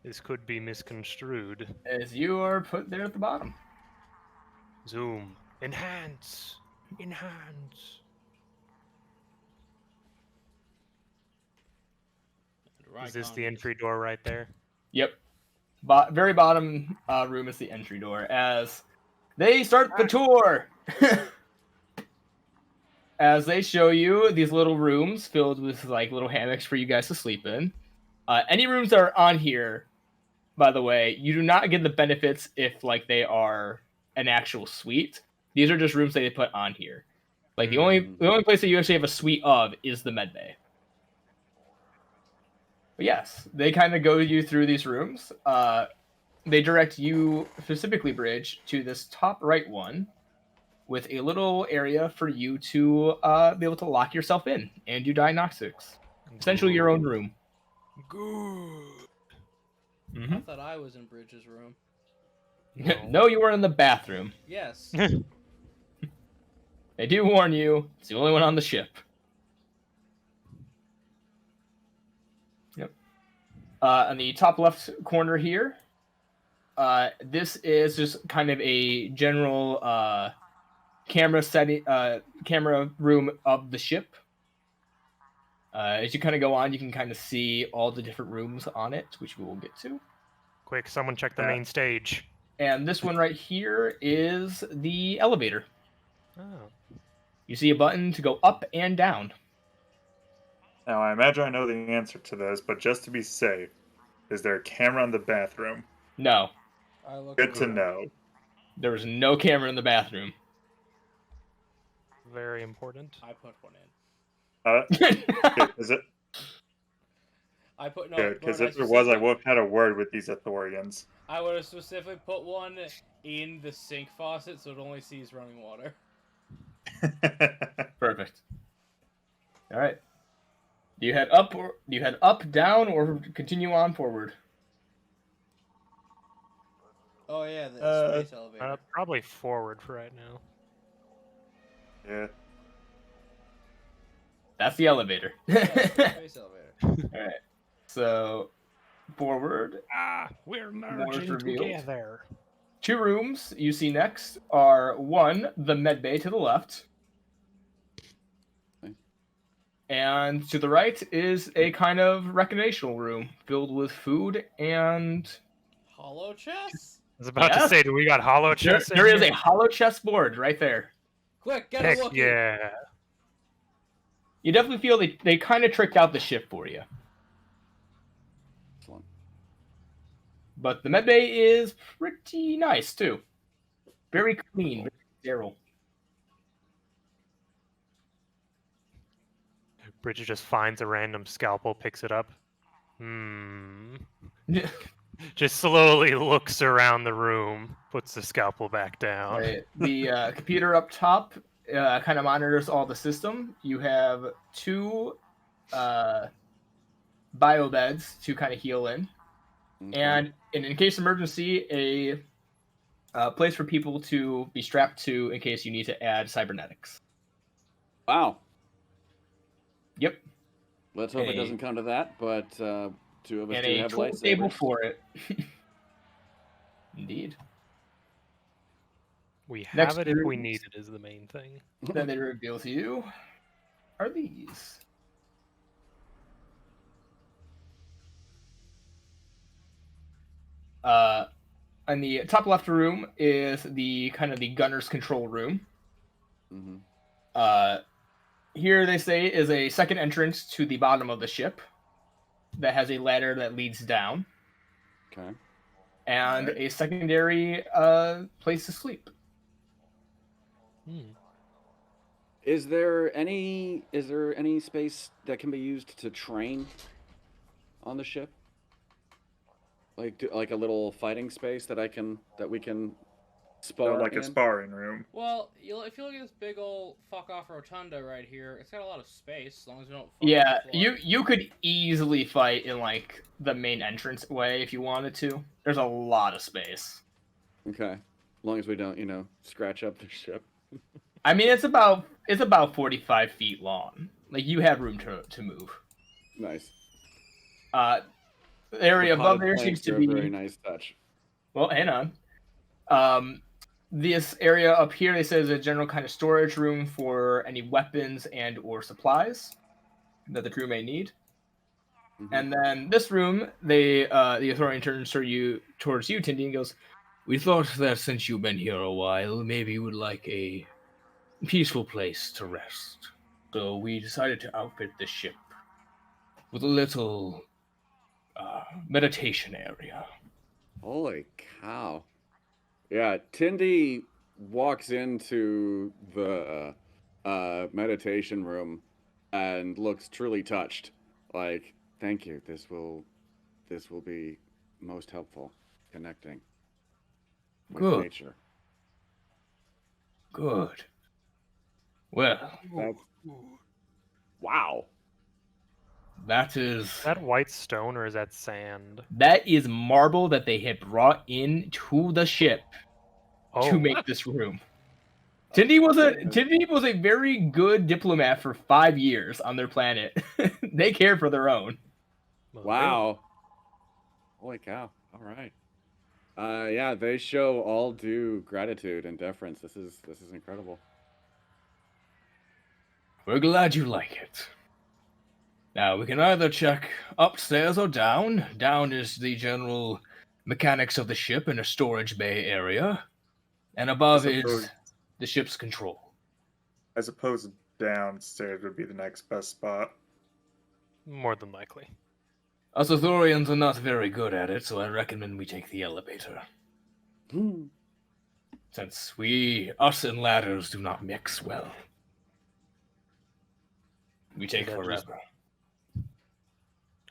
This could be misconstrued. As you are put there at the bottom. Zoom. Enhance. Enhance. Is this the entry door right there? Yep. Very bottom room is the entry door. As they start the tour. As they show you these little rooms filled with like little hammocks for you guys to sleep in. Any rooms that are on here, by the way, you do not get the benefits if like they are an actual suite. These are just rooms that they put on here. Like the only place that you actually have a suite of is the med bay. But But yes, they kind of go you through these rooms. They direct you specifically, Bridge, to this top right one with a little area for you to be able to lock yourself in and do diagnostics. Essentially your own room. Good. Mm-hmm. I thought I was in Bridges' room. No, you were in the bathroom. Yes. They do warn you, it's the only one on the ship. Yep. On the top left corner here, this is just kind of a general camera room of the ship. As you kind of go on, you can kind of see all the different rooms on it, which we will get to. Quick, someone check the main stage. And this one right here is the elevator. Oh. You see a button to go up and down. Now, I imagine I know the answer to this, but just to be safe, is there a camera in the bathroom? No, I look Good to know. there is no camera in the bathroom. Very important. I put one in. Good, is it? I put no. Good, because Bro, if there was, I would have had a word with these Ithorians. I would have specifically put one in the sink faucet so it only sees running water. Perfect. All right. Do you head up, down, or continue on forward? Oh yeah, the space elevator. Probably forward for right now. Yeah. That's the elevator. Yeah, space elevator. All right. So, forward. We're More merging revealed. together. 2 rooms you see next are one, the med bay to the left. Okay. And to the right is a kind of recreational room filled with food and Hollow chest? I was about to Yes. say, do we got hollow there, chests in there is here? a hollow chest board right there. Quick, get Heck a look. yeah. You definitely feel they kind of tricked out the ship for you. Excellent. But the med bay is pretty nice too. Very clean, very sterile. Bridget just finds a random scalpel, picks it up. Just slowly looks around the room, puts the scalpel back down. Right. The computer up top kind of monitors all the system. You have 2 bio beds to kind of heal in, Okay. and in case of emergency, a place for people to be strapped to in case you need to add cybernetics. Wow. Yep. Let's hope it doesn't come to that, but 2 of us And do a have tool table lightsabers. for it. Indeed. We Next have it if we rooms. need it is the main thing. Then they reveal to you are these. In the top left room is the kind of the gunner's control room. Mm-hmm. Here they say is a second entrance to the bottom of the ship that has a ladder that leads down, Okay. and Alright. a secondary place to sleep. Is there any space that can be used to train on the ship? Like a little fighting space that we can spar Like in? a sparring room. Well, if you look at this big old fuck off rotunda right here, it's got a lot of space as long as we don't. Fuck Yeah, up the floor. you could easily fight in like the main entrance way if you wanted to. There's a lot of space. Okay. As long as we don't, scratch up the ship. I mean, it's about 45 feet long. Like you have room to move. Nice. The area The above potted there planks seems to are be a very nice touch. well. Hang on. This area up here, they say, is a general kind of storage room for any weapons and or supplies that the crew may need. Mhm. And then this room, the authority turns towards you, Tindy, and goes, "We thought that since you've been here a while, maybe you would like a peaceful place to rest. So we decided to outfit the ship with a little meditation area." Holy cow. Yeah, Tindy walks into the meditation room and looks truly touched. Like, thank you. This will be most helpful connecting with Good. nature. Good. Well, That's, wow. that is Is that white stone or is that sand? marble that they had brought in to the ship to Oh, make this room. Tindy was a very good diplomat for 5 years on their planet. They care for their own. well, Wow. Holy cow. All right. Yeah, they show all due gratitude and deference. This is incredible. We're glad you like it. Now, we can either check upstairs or down. Down is the general mechanics of the ship in a storage bay area. And above is the ship's control. I suppose downstairs would be the next best spot. More than likely. Us Athorians are not very good at it, so I recommend we take the elevator. Since us and ladders do not mix well. We take Yeah, just- forever.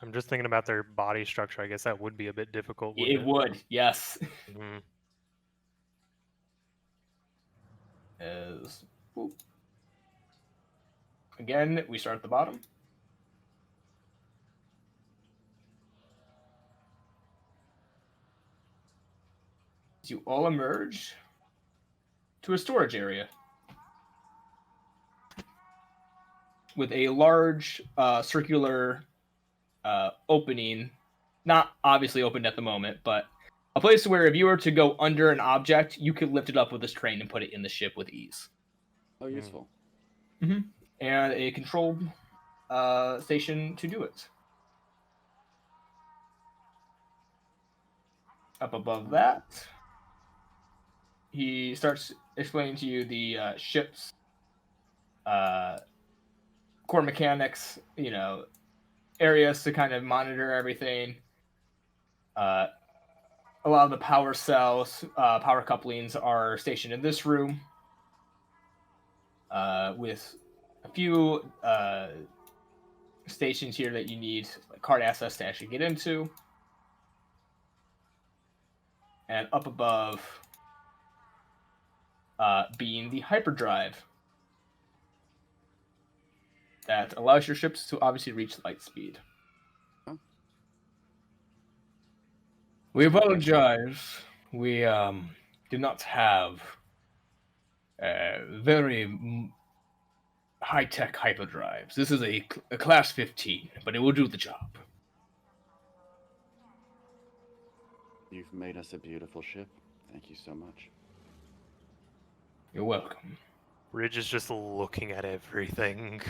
I'm just thinking about their body structure. I guess that would be a bit difficult. It Wouldn't would, yes. Mhm. Again, we start at the bottom. You all emerge to a storage area with a large circular opening, not obviously opened at the moment, but a place where if you were to go under an object, you could lift it up with this train and put it in the ship with ease. Oh, useful. And a control station to do it. Up above that, he starts explaining to you the ship's core mechanics, areas to kind of monitor everything. A lot of the power cells, power couplings are stationed in this room, with a few stations here that you need card access to actually get into. And up above being the hyperdrive that allows your ships to obviously reach light speed. Oh. We apologize. We do not have very high-tech hyperdrives. This is a class 15, but it will do the job. You've made us a beautiful ship. Thank you so much. You're welcome. Ridge is just looking at everything.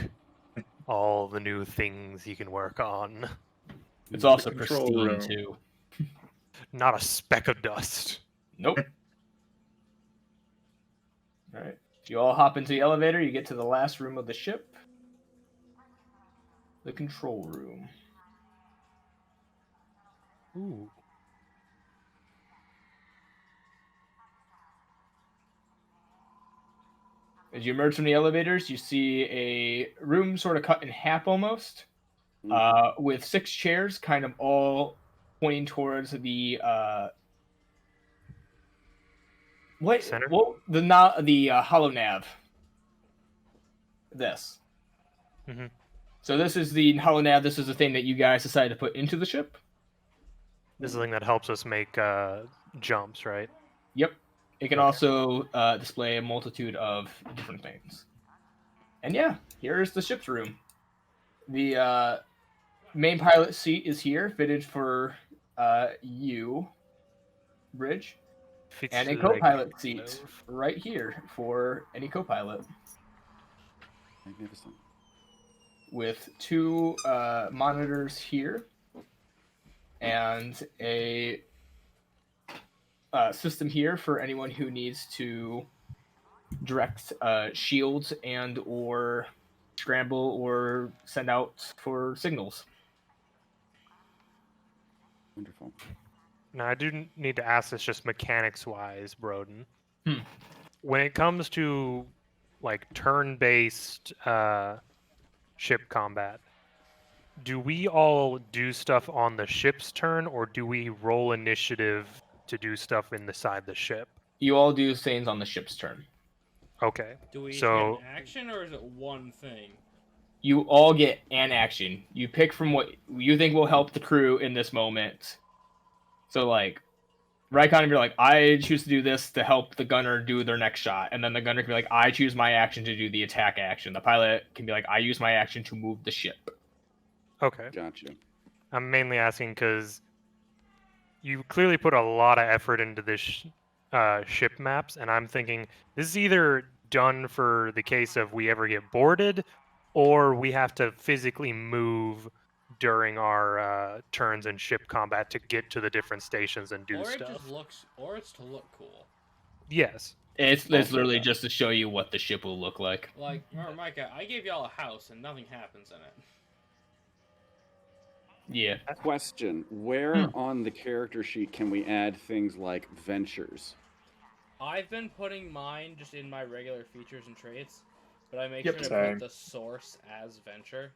All the new things he can work on. It's also control pristine, room. too. Not a speck of dust. Nope. All right. You all hop into the elevator. You get to the last room of the ship. The control room. Ooh. As you emerge from the elevators, you see a room sort of cut in half almost, with 6 chairs kind of all pointing towards the Center? the hollow nav. This. Mhm. So this is the hollow nav. This is the thing that you guys decided to put into the ship. This is the thing that helps us make jumps, right? Yep. It can Okay. also display a multitude of different things. And yeah, here's the ship's room. The main pilot seat is here, fitted for you, Bridge, Fits and a like co-pilot a seat glove. right here for any co-pilot, Magnificent. with 2 monitors here and a system here for anyone who needs to direct shields and or scramble or send out for signals. Wonderful. Now, I do need to ask this just mechanics-wise, Broden. Hmm. When it comes to, like, turn-based ship combat, do we all do stuff on the ship's turn, or do we roll initiative to do stuff inside the ship? You all do things on the ship's turn. Okay. Do we each So- get an action, or is it one thing? You all get an action. You pick from what you think will help the crew in this moment. So, like, Raikon would be like, I choose to do this to help the gunner do their next shot. And then the gunner can be like, I choose my action to do the attack action. The pilot can be like, I use my action to move the ship. Okay. Gotcha. I'm mainly asking because you clearly put a lot of effort into this ship maps, and I'm thinking this is either done for the case of we ever get boarded, or we have to physically move during our turns in ship combat to get to the different stations and do Or stuff. it just looks, or it's to look cool. Yes. It's Also literally that. just to show you what the ship will look like. Like, remember, Micah, I gave y'all a house and nothing happens in it. Yeah. Question: Where on the character sheet can we add things like ventures? I've been putting mine just in my regular features and traits, but I make Yep. sure to Same. put the source as venture.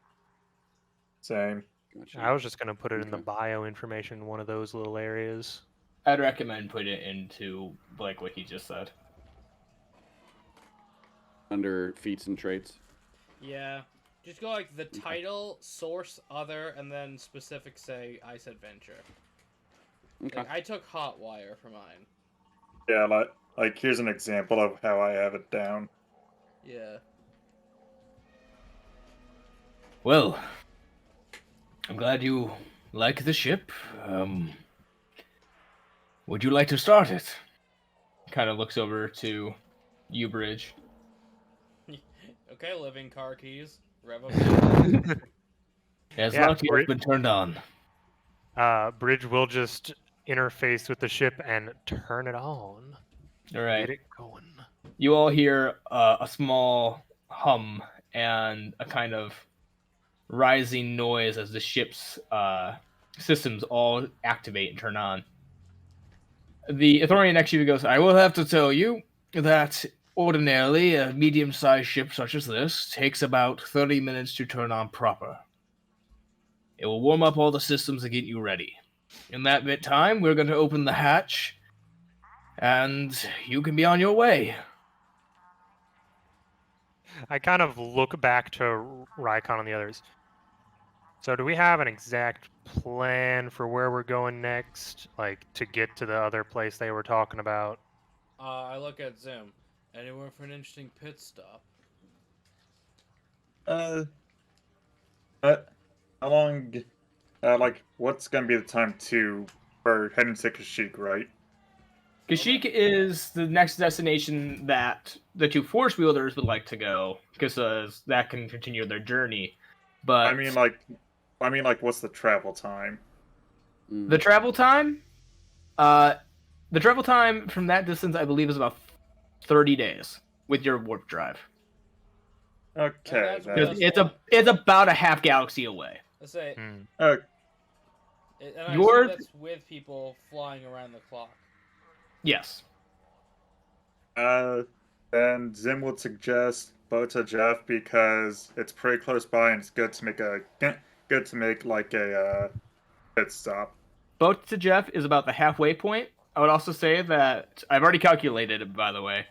Same. Gotcha. I was just going to put it in the Okay. bio information, one of those little areas. I'd recommend put it into, like, what he just said. Under feats and traits. Yeah. Just go like the title, source, other, and then specific say I said venture. Okay. Like, I took Hotwire for mine. Yeah, like here's an example of how I have it down. Yeah. Well, I'm glad you like the ship. Would you like to start it? Kind of looks over to you, Bridge. Okay, living car keys. Rev up. Has Yeah, not yet Brid- been turned on. Bridge will just interface with the ship and turn it on. All right. Get it going. You all hear a small hum and a kind of rising noise as the ship's systems all activate and turn on. The Ithorian next to you goes, I will have to tell you that ordinarily a medium-sized ship such as this takes about 30 minutes to turn on proper. It will warm up all the systems and get you ready. In that bit time, we're going to open the hatch, and you can be on your way. I kind of look back to Raikon and the others. So do we have an exact plan for where we're going next? Like, to get to the other place they were talking about? I look at Zim. Anywhere for an interesting pit stop? How long? Like, what's gonna be the time for heading to Kashyyyk, right? Kashyyyk is the next destination that the two force wielders would like to go, because that can continue their journey. But I mean, like, what's the travel time? Mm. the travel time from that distance, I believe, is about 30 days with your warp drive. Okay, that's then. what- It's about a half galaxy away. Let's say, Hmm. Uh, and I Your- assume that's with people flying around the clock. Yes. then Zim would suggest Bota Jeff because it's pretty close by and it's good to make like a pit stop. Boat to Jeff is about the halfway point. I would also say that I've already calculated it, by the way.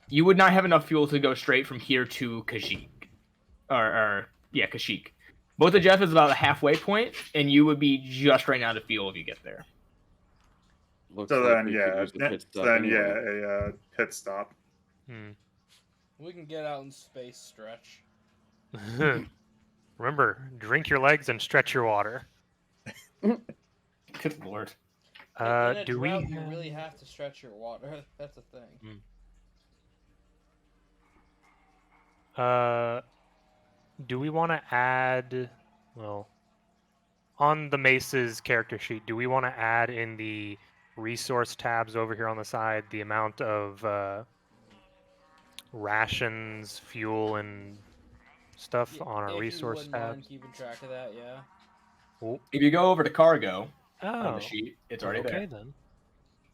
You would not have enough fuel to go straight from here to Kashyyyk. Kashyyyk. Boat to Jeff is about a halfway point, and you would be just right out of fuel if you get there. Looks So like then, we could yeah, use the pit stop then anyway. yeah, a pit stop. Hmm. We can get out in space, stretch. Remember, drink your legs and stretch your water. Good lord. In a Do we? drought, you really have to stretch your water. That's a thing. Do we want to add? Well, on the Mace's character sheet, do we want to add in the resource tabs over here on the side the amount of rations, fuel, and stuff Yeah, on our if resource you wouldn't mind tabs? keeping track of that, yeah. Oh, If you go over to cargo on oh, the sheet, it's already okay there. then.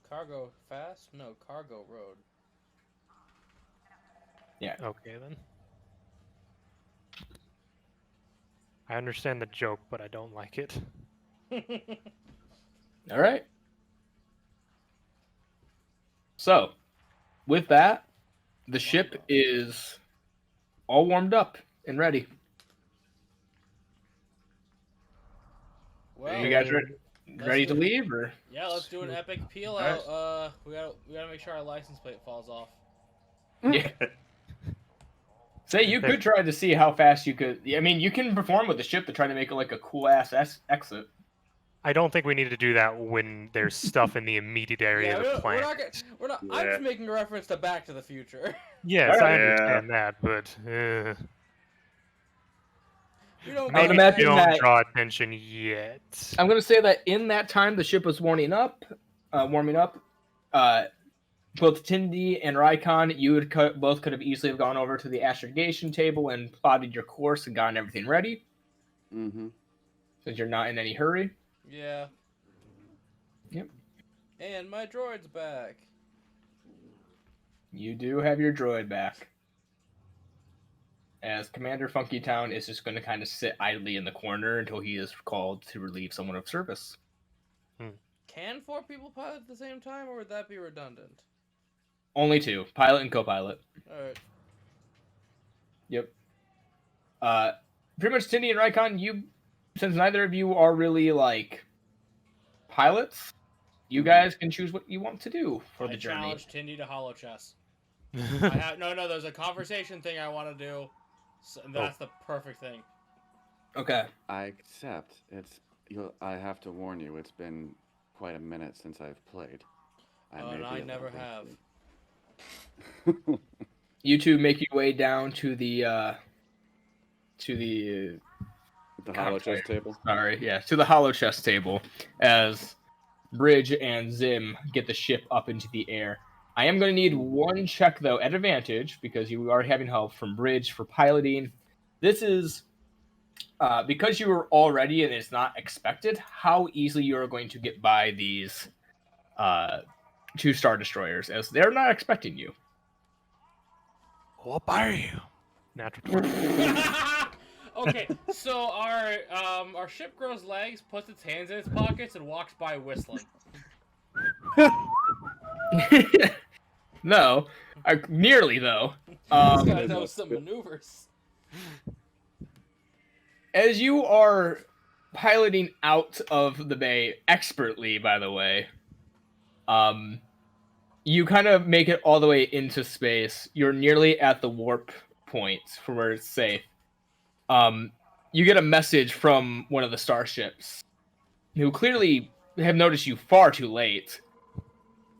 Cargo fast? No, cargo road. Okay then. I understand the joke, but I don't like it. All right. So, with that, the ship is all warmed up and ready. Well, you guys let's ready to do- leave, or? Yeah, let's do an epic peel Nice. out. We gotta make sure our license plate falls off. Yeah. Say you could try to see how fast you could. I mean, you can perform with the ship to try to make it like a cool ass exit. I don't think we need to do that when there's stuff in the immediate area of the we're planet. not gonna. We're not. I'm Yeah. just making a reference to Back to the Future. Yes, I Yeah. understand that, but We don't. I would maybe imagine don't that- draw attention yet. I'm gonna say that in that time the ship was warming up. Both Tindy and Rykon, you would both could have easily have gone over to the astrogation table and plotted your course and gotten everything ready, Mm-hmm. since you're not in any hurry. Yeah. Yep. And my droid's back. You do have your droid back. As Commander Funky Town is just going to kind of sit idly in the corner until he is called to relieve someone of service. Can 4 people pilot at the same time, or would that be redundant? Only 2, pilot and co-pilot. Alright. Yep. Pretty much Tindy and Rykon, you, since neither of you are really like pilots, you guys can choose what you want to do for the I journey. challenge Tindy to hollow chess. No, there's a conversation thing I want to do. So that's the perfect thing. Okay. I accept. I have to warn you. It's been quite a minute since I've played. And I never have. You two make your way down to the The hollow chest table. to the hollow chest table as Bridge and Zim get the ship up into the air. I am going to need one check though at advantage because you are having help from Bridge for piloting. This is because you were all ready and it's not expected how easily you are going to get by these 2 Star Destroyers as they're not expecting you. Oh, bam! Natural 20. Okay, so our ship grows legs, puts its hands in its pockets, and walks by whistling. No, nearly though. This guy knows some maneuvers. As you are piloting out of the bay expertly, by the way, you kind of make it all the way into space. You're nearly at the warp point for where it's safe. You get a message from one of the starships who clearly have noticed you far too late.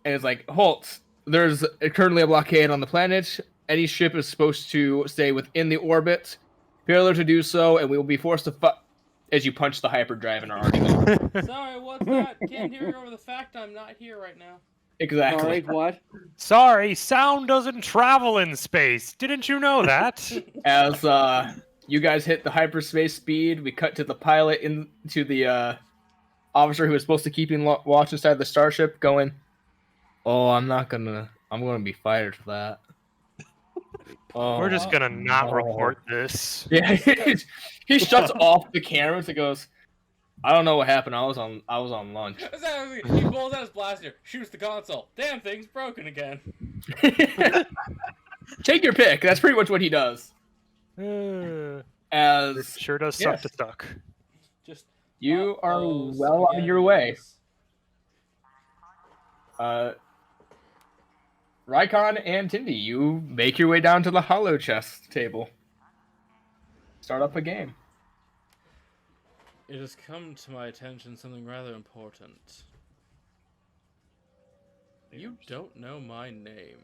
And it's like, Holt, there's currently a blockade on the planet. Any ship is supposed to stay within the orbit. Failure to do so, and we will be forced to as you punch the hyperdrive in our arsenal. Sorry, what's that? Can't hear you over the fact I'm not here right now. Exactly. Sorry, what? Sorry, sound doesn't travel in space. Didn't you know that? As you guys hit the hyperspace speed, we cut to the pilot into the officer who was supposed to keep watch inside the starship, going, "Oh, I'm gonna be fired for that." Oh, We're just gonna not no. report this. Yeah, he shuts off the cameras and goes, "I don't know what happened. I was on lunch." He pulls out his blaster, shoots the console. Damn thing's broken again. Take your pick. That's pretty much what he does. It As sure does suck Yes. to suck. Just you are uh-oh, well on your way. spaghettios. Rykon and Tindy, you make your way down to the hollow chest table. Start up a game. It has come to my attention something rather important. You don't know my name.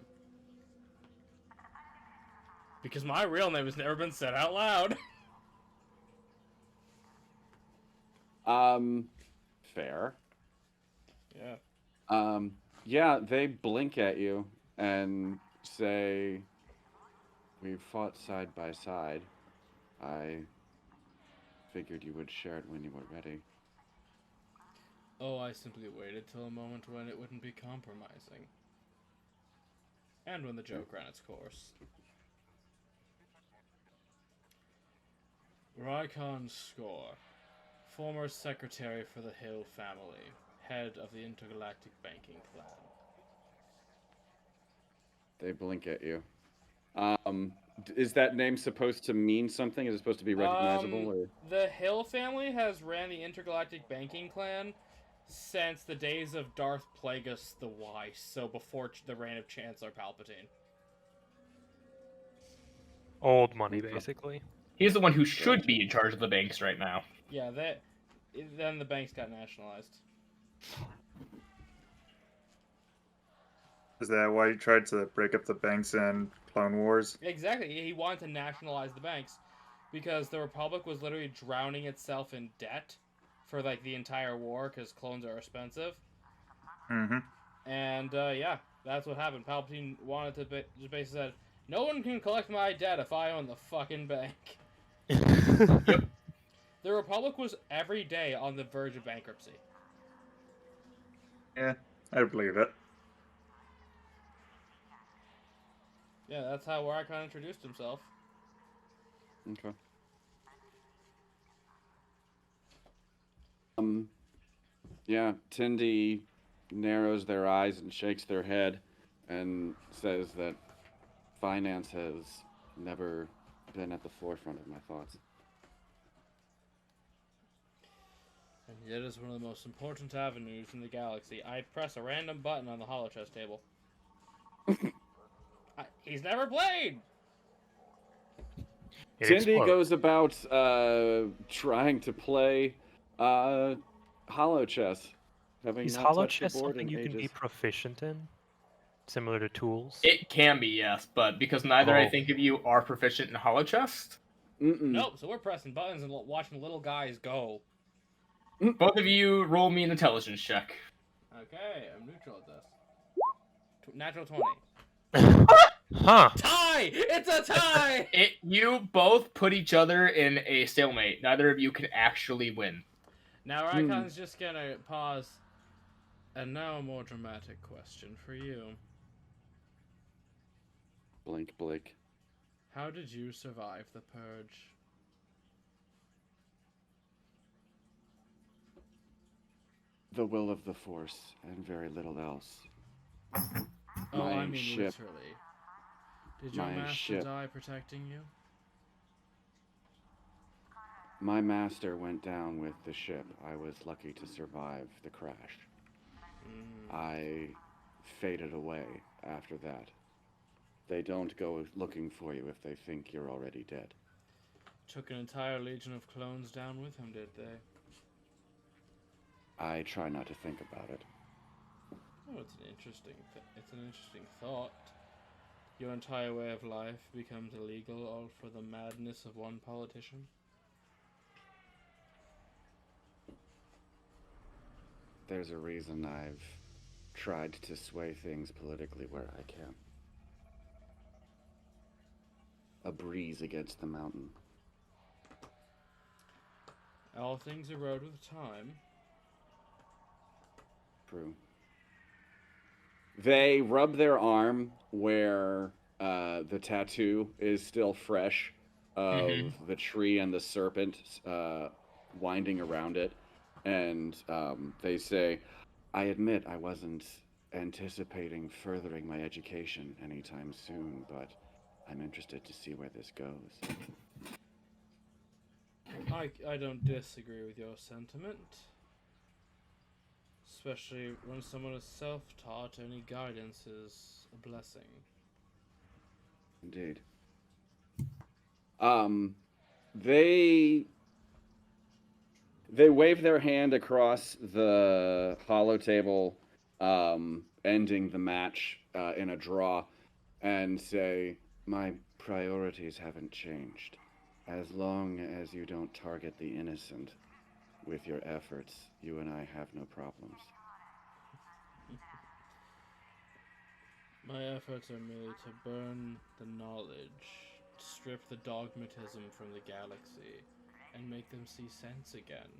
Because my real name has never been said out loud. Fair. Yeah. Yeah, they blink at you and say, "We've fought side by side. I figured you would share it when you were ready." Oh, I simply waited till a moment when it wouldn't be compromising. And when the joke ran its course. Raikon Score, former secretary for the Hill family, head of the intergalactic banking clan. They blink at you. Is that name supposed to mean something? Is it supposed to be recognizable? Or? The Hill family has ran the intergalactic banking clan since the days of Darth Plagueis the Wise, so before the reign of Chancellor Palpatine. Old money, basically. He's the one who should be in charge of the banks right now. Yeah, then the banks got nationalized. Is that why he tried to break up the banks in Clone Wars? Exactly. He wanted to nationalize the banks because the Republic was literally drowning itself in debt for like the entire war because clones are expensive. Mm-hmm. And yeah, that's what happened. Palpatine wanted to just basically said, "No one can collect my debt if I own the fucking bank." Yep. The Republic was every day on the verge of bankruptcy. Yeah, I believe it. Yeah, that's how Raikon introduced himself. Okay. Yeah, Tindy narrows their eyes and shakes their head and says that finance has never been at the forefront of my thoughts. And it is one of the most important avenues in the galaxy. I press a random button on the holochess table. He's never played! Tindy goes about trying to play holochess. Is not touched the holochess board something in you can be ages. proficient in? Similar to tools? It can be, yes, but because neither I Oh. think of you are proficient in holochess, Nope, so we're pressing buttons and watching little guys go. both of you roll me an intelligence check. Okay, I'm neutral at this. Natural 20. Huh. Tie! It's a tie! You both put each other in a stalemate. Neither of you can actually win. Now Raikon's just gonna pause. And now a more dramatic question for you. Blink, blink. How did you survive the purge? The will of the Force and very little else. Oh, My I mean ship. literally. Did your My master ship. die protecting you? My master went down with the ship. I was lucky to survive the crash. I faded away after that. They don't go looking for you if they think you're already dead. Took an entire legion of clones down with him, did they? I try not to think about it. Oh, it's an interesting thought. Your entire way of life becomes illegal all for the madness of one politician? There's a reason I've tried to sway things politically where I can. A breeze against the mountain. All things erode with time. True. They rub their arm where the tattoo is still fresh of the tree and the serpent winding around it. And they say, I admit I wasn't anticipating furthering my education anytime soon, but I'm interested to see where this goes. I don't disagree with your sentiment. Especially when someone is self-taught, any guidance is a blessing. Indeed. They wave their hand across the hollow table, ending the match in a draw, and say, my priorities haven't changed. As long as you don't target the innocent with your efforts, you and I have no problems. My efforts are merely to burn the knowledge, strip the dogmatism from the galaxy, and make them see sense again.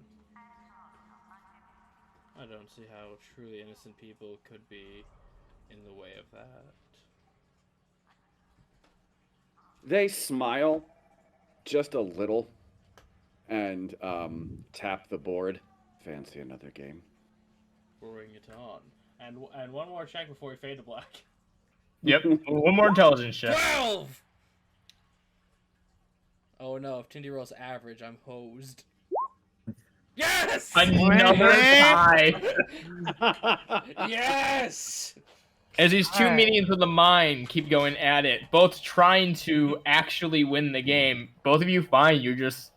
I don't see how truly innocent people could be in the way of that. They smile just a little and tap the board. Fancy another game? Bring it on. And one more check before we fade to black. Yep. One more intelligence check. 12! Oh no, if Tindy rolls average, I'm hosed. Yes! Another tie. Yes! As these two minions of the mind keep going at it, both trying to actually win the game, both of you find you're just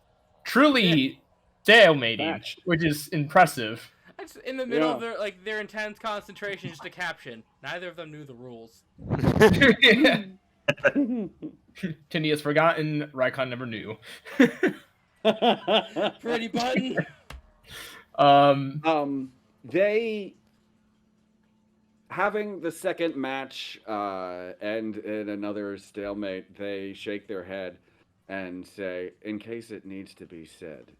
truly stalemating, Match. which is impressive. That's in the middle of their intense concentration, just a caption. Neither of them knew the rules. Tindy has forgotten, Raikon never knew. Pretty button. They having the second match end in another stalemate, they shake their head and say, in case it needs to be said,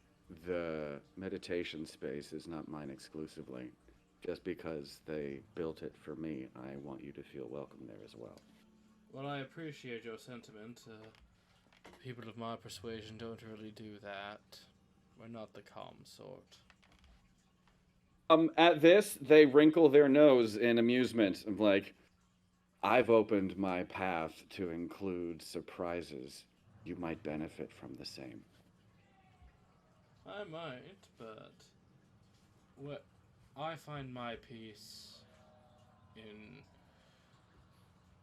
the meditation space is not mine exclusively. Just because they built it for me, I want you to feel welcome there as well. Well, I appreciate your sentiment. People of my persuasion don't really do that. We're not the calm sort. At this, they wrinkle their nose in amusement. I'm like, I've opened my path to include surprises. You might benefit from the same. I might, but what I find my peace in,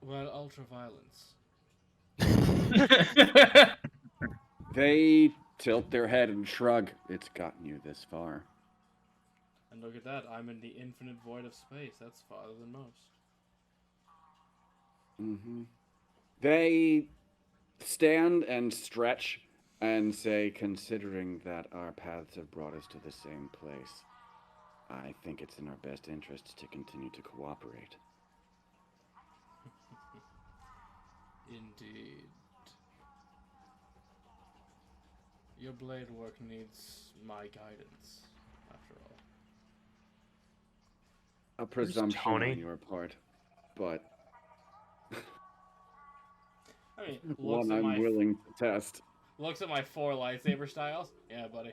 well, ultra-violence. They tilt their head and shrug. It's gotten you this far. And look at that, I'm in the infinite void of space. That's farther than most. Mm-hmm. They stand and stretch and say, considering that our paths have brought us to the same place, I think it's in our best interest to continue to cooperate. Indeed. Your blade work needs my guidance, after all. A presumption Tony? on your part, but I mean, one I'm willing to test. Looks at my 4 lightsaber styles. Yeah, buddy.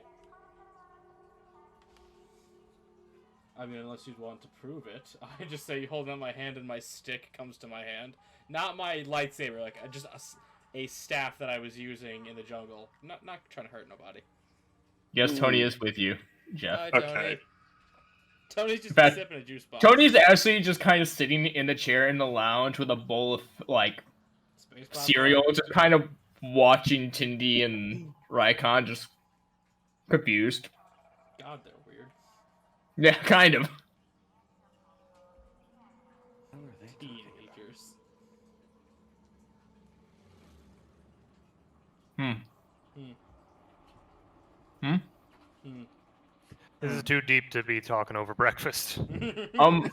I mean, unless you'd want to prove it. I just say you hold out my hand and my stick comes to my hand. Not my lightsaber, like just a staff that I was using in the jungle. Not trying to hurt nobody. Yes, Tony is with you, Jeff. Hi, Tony. Okay. Tony's just In fact, sipping a juice box. Tony's actually just kind of sitting in the chair in the lounge with a bowl of, like, Space popcorn. cereal, just kind of watching Tindy and Raikon just confused. God, they're weird. Yeah, kind of. How are they talking about? Teenagers. This is too deep to be talking over breakfast. I'm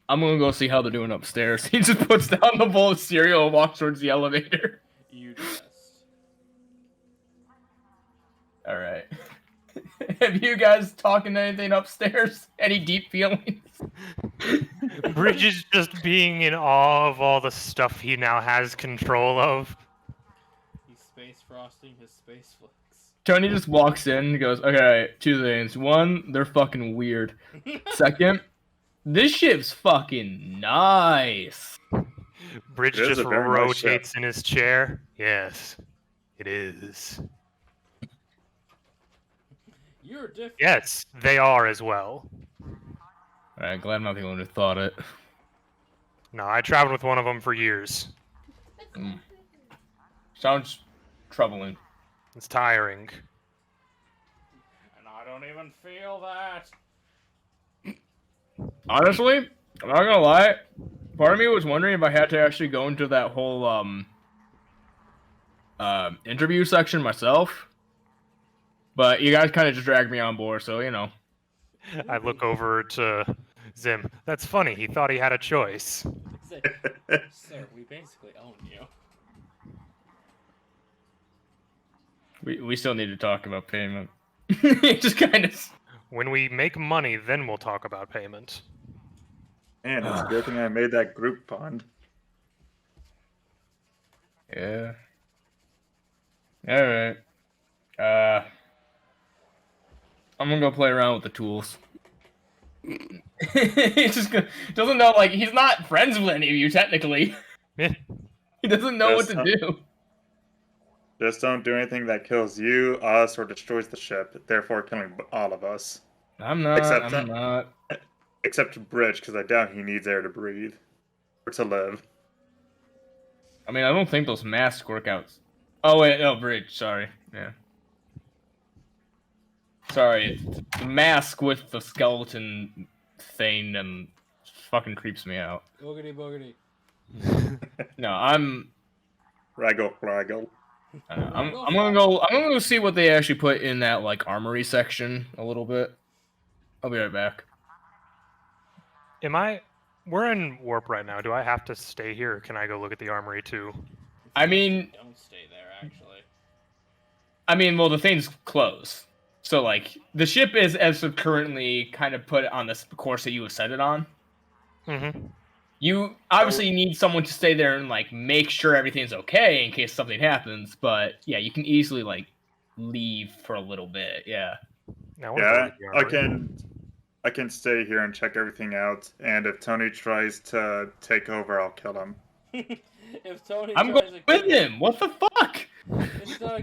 gonna go see how they're doing upstairs. He just puts down the bowl of cereal and walks towards the elevator. You just. All right. Have you guys talking anything upstairs? Any deep feelings? Bridge is just being in awe of all the stuff he now has control of. He's space frosting his space flakes. Tony just walks in and goes, okay, 2 things. 1, they're fucking weird. 2nd, this ship's fucking nice. Bridge It is just a very nice ship. rotates in his chair. Yes, it is. You're different. Yes, they are as well. Alright, glad I'm not the one who thought it. No, I traveled with one of them for years. Sounds troubling. It's tiring. And I don't even feel that. Honestly, I'm not gonna lie. Part of me was wondering if I had to actually go into that whole interview section myself. But you guys kind of just dragged me on board, so you know. I look over to Zim. That's funny. He thought he had a choice. Sir, we basically own you. We still need to talk about payment. Just kind of. When we make money, then we'll talk about payment. Man, it's a good thing I made that group bond. Yeah. All right. I'm gonna go play around with the tools. He's just doesn't know, like, he's not friends with any of you technically. Yeah. He doesn't know what Just to do. Just don't do anything that kills you, us, or destroys the ship, therefore killing all of us. I'm not. Except I'm not. Except Bridge, because I doubt he needs air to breathe. Or to live. I mean, I don't think those mask workouts. Oh wait, no, Bridge. Sorry. Yeah. Sorry, the mask with the skeleton thing and fucking creeps me out. Boogity boogity. No, I'm Fraggle. I'm gonna go. I'm gonna go see what they actually put in that like armory section a little bit. I'll be right back. We're in warp right now. Do I have to stay here, or can I go look at the armory too? I mean, Don't stay there, actually. well, the thing's closed, so like the ship is as of currently kind of put on this course that you have set it on. Mm-hmm. You obviously need someone to stay there and like make sure everything's okay in case something happens. But yeah, you can easily like leave for a little bit. Yeah. Now, I wanna go Yeah, look at the I can stay here and check everything out, and if Tony tries to take over, I'll kill him. If Tony I'm tries going to with him. What the fuck? It's not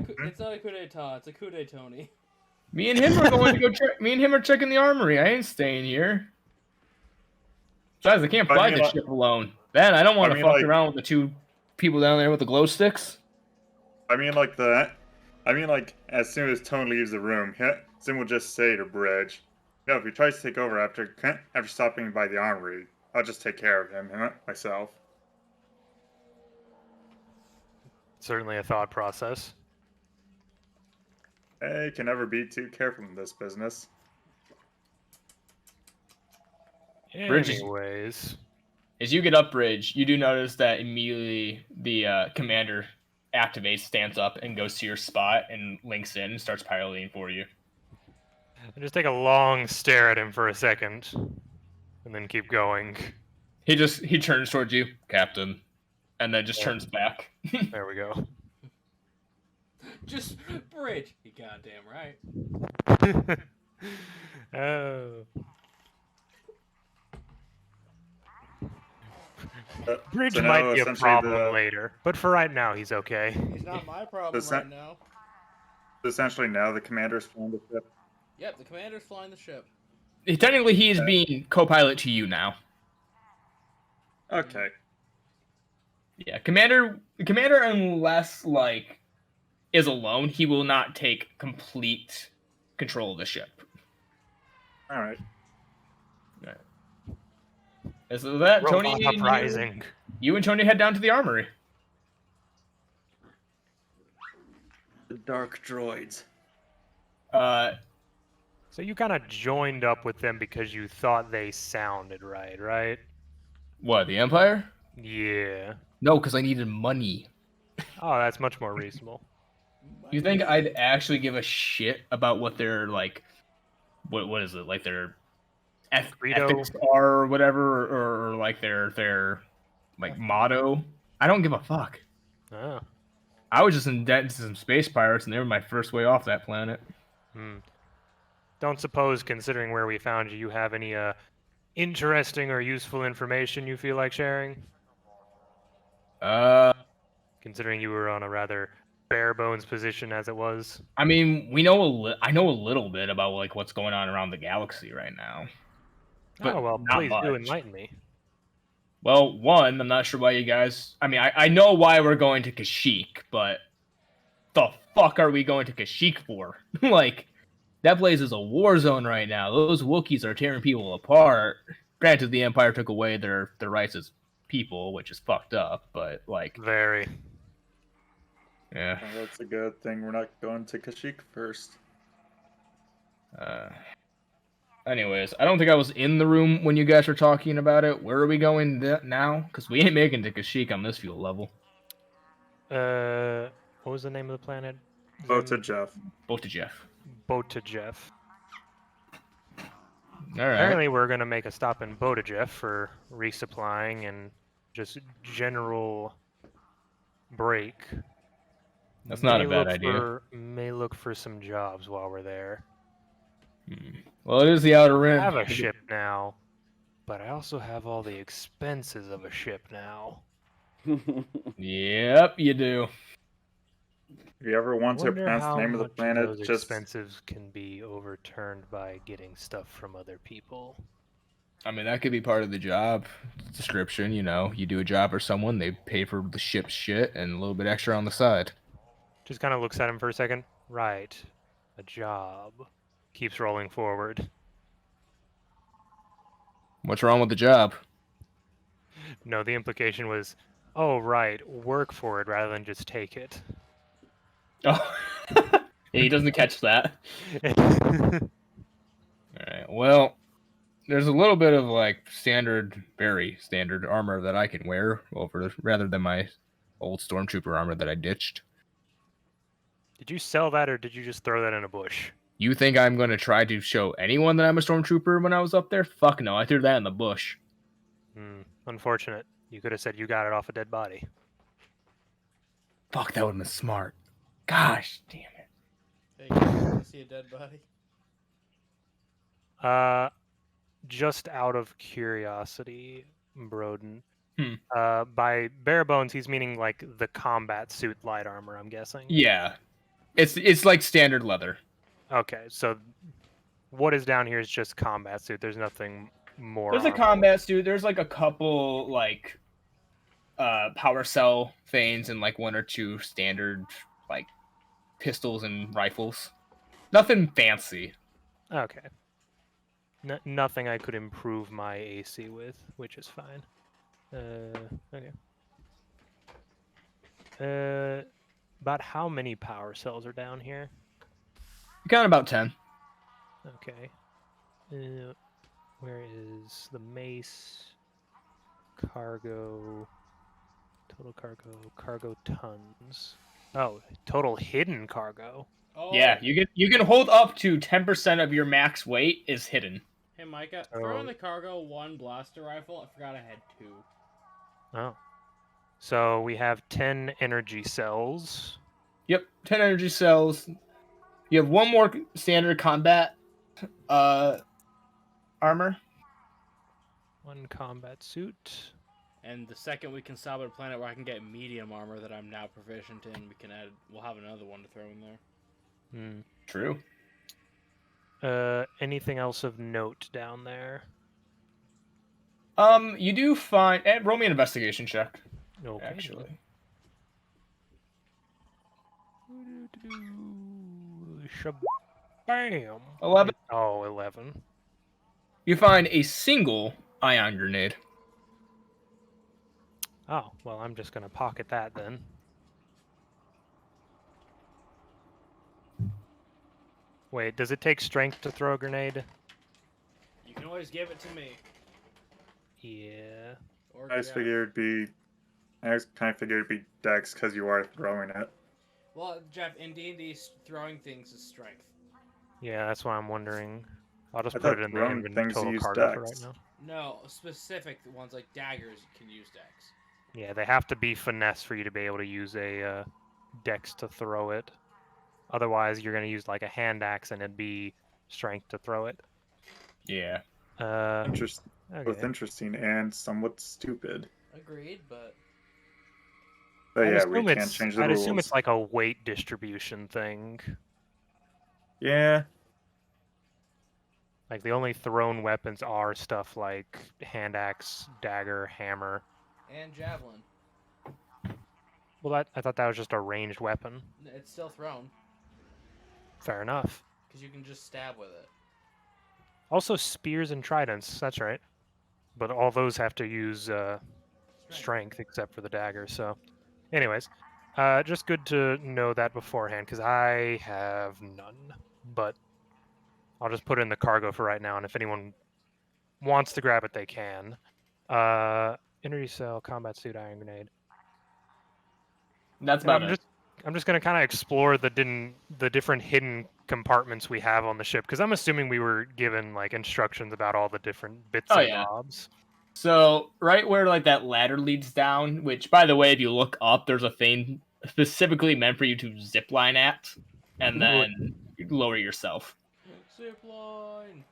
a coup d'etat, it's a coup de Tony. Me and him are going to go check. Me and him are checking the armory. I ain't staying here. Besides, I can't I fly mean, the like- ship alone. Ben, I don't want I to mean, fuck like- around with the two people down there with the glow sticks. I mean, as soon as Tony leaves the room, Sim will just say to Bridge, "No, if he tries to take over after stopping by the armory, I'll just take care of him myself." Certainly a thought process. Hey, can never be too careful in this business. Bridges- Anyways, As you get up bridge, you do notice that immediately the commander activates, stands up, and goes to your spot and links in and starts piloting for you. I just take a long stare at him for a second, and then keep going. He turns towards you, Captain, and then just turns back. There we go. Just Bridge. You goddamn right. Oh. Bridge So now might be a essentially problem later, but for right now, he's okay. He's not my problem Does right that- now. Essentially, now the commander's flying the ship. Yep, the commander's flying the ship. Technically, he is being co-pilot to you now. Okay. Yeah, commander, unless like is alone, he will not take complete control of the ship. All right. So that Robot Tony, uprising. you and Tony head down to the armory. The dark droids. So you kind of joined up with them because you thought they sounded right? What, the Empire? Yeah. No, because I needed money. Oh, that's much more reasonable. You think I'd actually give a shit about what their like, what is it, like their Credo? ethics are or whatever, or like their like motto? I don't give a fuck. Oh. I was just in debt to some space pirates, and they were my first way off that planet. Don't suppose, considering where we found you, you have any interesting or useful information you feel like sharing? Considering you were on a rather bare bones position as it was. I mean, I know a little bit about like what's going on around the galaxy right now. But Oh, well, not please do much. enlighten me. Well, one, I'm not sure why you guys. I mean, I know why we're going to Kashyyyk, but the fuck are we going to Kashyyyk for? Like, that place is a war zone right now. Those Wookiees are tearing people apart. Granted, the Empire took away their rights as people, which is fucked up, but like, Very. yeah. Well, that's a good thing we're not going to Kashyyyk first. Anyways, I don't think I was in the room when you guys were talking about it. Where are we going now? Because we ain't making it to Kashyyyk on this fuel level. What was the name of the planet? Oh, to Jeff. Both to Jeff. Botajeff. All right. Apparently, we're gonna make a stop in Botajeff for resupplying and just general break. That's not a May bad look idea. May look for some jobs while we're there. Well, it is the Outer I Rim. have a ship now, but I also have all the expenses of a ship now. Yep, you do. If you ever I want to wonder pronounce the how name of the much of planet, those just expenses can be overturned by getting stuff from other people. I mean, that could be part of the job description. You know, you do a job for someone, they pay for the ship's shit and a little bit extra on the side. Just kind of looks at him for a second. Right. A job. Keeps rolling forward. What's wrong with the job? No, the implication was, oh, right, work for it rather than just take it. Oh, yeah, he doesn't catch that. All right. Well, there's a little bit of like standard, very standard armor that I can wear over rather than my old stormtrooper armor that I ditched. Did you sell that or did you just throw that in a bush? You think I'm going to try to show anyone that I'm a stormtrooper when I was up there? Fuck no, I threw that in the bush. Unfortunate. You could have said you got it off a dead body. Fuck, that would have been smart. Gosh, damn it. Hey, you want to see a dead body? Just out of curiosity, Broden. Hmm. By bare bones, he's meaning like the combat suit light armor, I'm guessing. Yeah. It's like standard leather. Okay, so what is down here is just combat suit. There's nothing more. There's a armor. combat suit. There's like a couple like power cell things and like one or two standard like pistols and rifles. Nothing fancy. Okay. Nothing I could improve my AC with, which is fine. Okay. About how many power cells are down here? Got about 10. Okay. Where is the mace? Cargo. Total cargo tons. Oh, total hidden cargo. Oh, Yeah, you can hold up to 10% of your max weight is hidden. Hey, Micah, throw Oh. in the cargo 1 blaster rifle. I forgot I had 2. Oh. So we have 10 energy cells. Yep, 10 energy cells. You have one more standard combat armor. 1 combat suit. And the second we can stop at a planet where I can get medium armor that I'm now proficient in, we'll have another one to throw in there. True. Anything else of note down there? You do find roll me an investigation check. Okay. Actually. Shabam. 11. Oh, 11. You find a single ion grenade. Oh, well, I'm just going to pocket that then. Wait, does it take strength to throw a grenade? You can always give it to me. Yeah. Or I just figured it'd be. I just kind of figured it'd be Dex because you are throwing it. Well, Jeff, in D&D, throwing things is strength. Yeah, that's why I'm wondering. I'll just I put thought it in the throwing things total use cargo for dex. right now. No, specific ones like daggers can use dex. Yeah, they have to be finesse for you to be able to use a dex to throw it. Otherwise, you're going to use like a hand axe and it'd be strength to throw it. Yeah. Both Okay. interesting and somewhat stupid. Agreed, but But I'd yeah, we assume can't it's- change the I'd rules. assume it's like a weight distribution thing. Yeah, Like the only thrown weapons are stuff like hand axe, dagger, hammer. and javelin, Well, I thought that was just a ranged weapon. it's still thrown Fair enough. because you can just stab with it. Also, spears and tridents. That's right. But all those have to use strength, except for the dagger. So, anyways, just good to know that beforehand because I have none. But I'll just put it in the cargo for right now, and if anyone wants to grab it, they can. Energy cell, combat suit, iron grenade. That's And about it. I'm just gonna kind of explore the different hidden compartments we have on the ship because I'm assuming we were given like instructions about all the different bits Oh, and yeah. bobs. So right where like that ladder leads down, which by the way, if you look up, there's a thing specifically meant for you to zip line at, and then lower yourself. Zip line.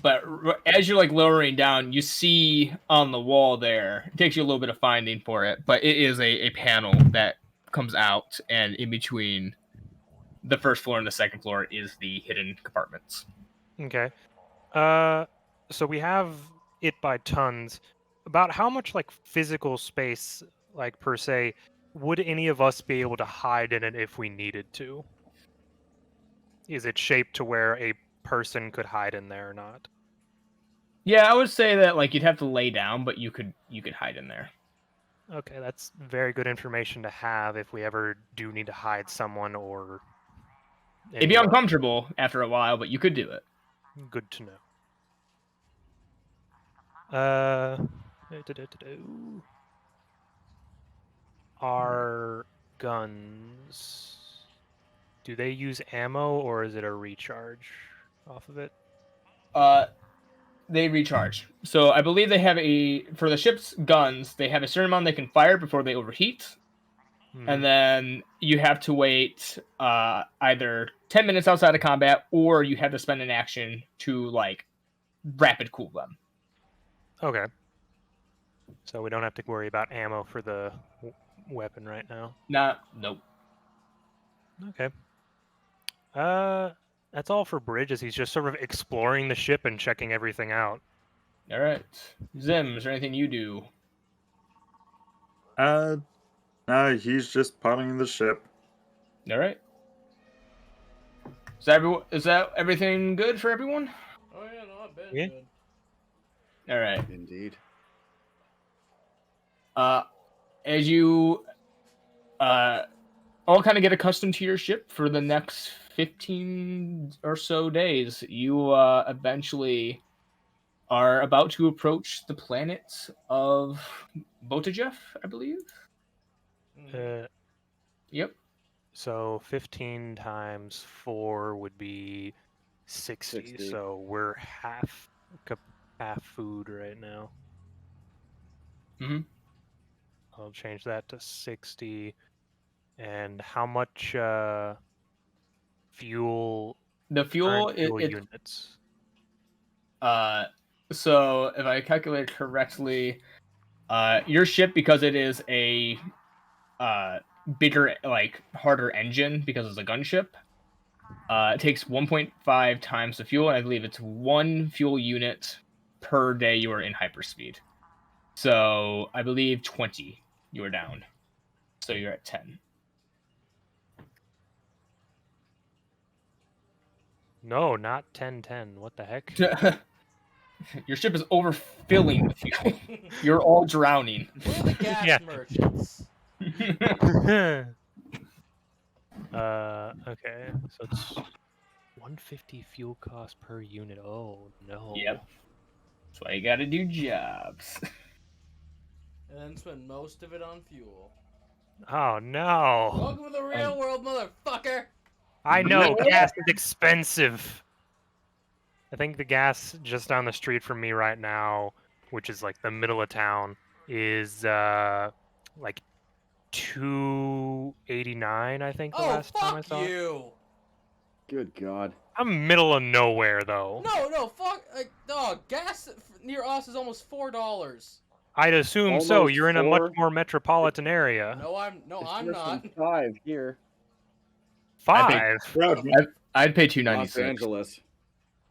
But as you're like lowering down, you see on the wall there. It takes you a little bit of finding for it, but it is a panel that comes out, and in between the first floor and the second floor is the hidden compartments. Okay. So we have it by tons. About how much like physical space, like per se, would any of us be able to hide in it if we needed to? Is it shaped to where a person could hide in there or not? Yeah, I would say that like you'd have to lay down, but you could hide in there. Okay, that's very good information to have if we ever do need to hide someone or. It'd be uncomfortable after a while, but you could do it. Good to know. Our guns, do they use ammo or is it a recharge off of it? They recharge. So I believe they have for the ship's guns, they have a certain amount they can fire before they overheat. And then you have to wait either 10 minutes outside of combat, or you have to spend an action to like rapid cool them. Okay. So we don't have to worry about ammo for the weapon right now. Nope. Okay. That's all for Bridges. He's just sort of exploring the ship and checking everything out. All right, Zim, is there anything you do? No, he's just piloting the ship. All right. Is that everything good for everyone? Oh yeah, no, I've been Yeah. good. All right. Indeed. As you all kind of get accustomed to your ship for the next 15 or so days, you eventually are about to approach the planet of Botajef, I believe. Yep. So 15 times 4 would be 60. 60. So we're half food right now. Mhm. I'll change that to 60. And how much fuel? The fuel current fuel is units. so if I calculate correctly, your ship, because it is a bigger, like harder engine because it's a gunship, it takes 1.5 times the fuel, and I believe it's 1 fuel unit per day you are in hyperspeed. So I believe 20 you are down. So you're at 10. No, not 10-10. What the heck? Your ship is overfilling with fuel. You're all drowning. We're the gas Yeah. merchants. Okay. So it's 150 fuel cost per unit. Oh no. Yep. That's why you gotta do jobs. And then spend most of it on fuel. Oh no. Welcome to the real world, motherfucker! I know gas is expensive. I think the gas just down the street from me right now, which is like the middle of town, is like $2.89. I think the Oh, last time I fuck saw it. you! Good God. I'm middle of nowhere though. No, fuck. Gas near us is almost $4. I'd assume so. Almost You're in a much 4? more metropolitan area. No, I'm It's worse not. than 5 here. 5. I'd pay Los $2.96. Angeles.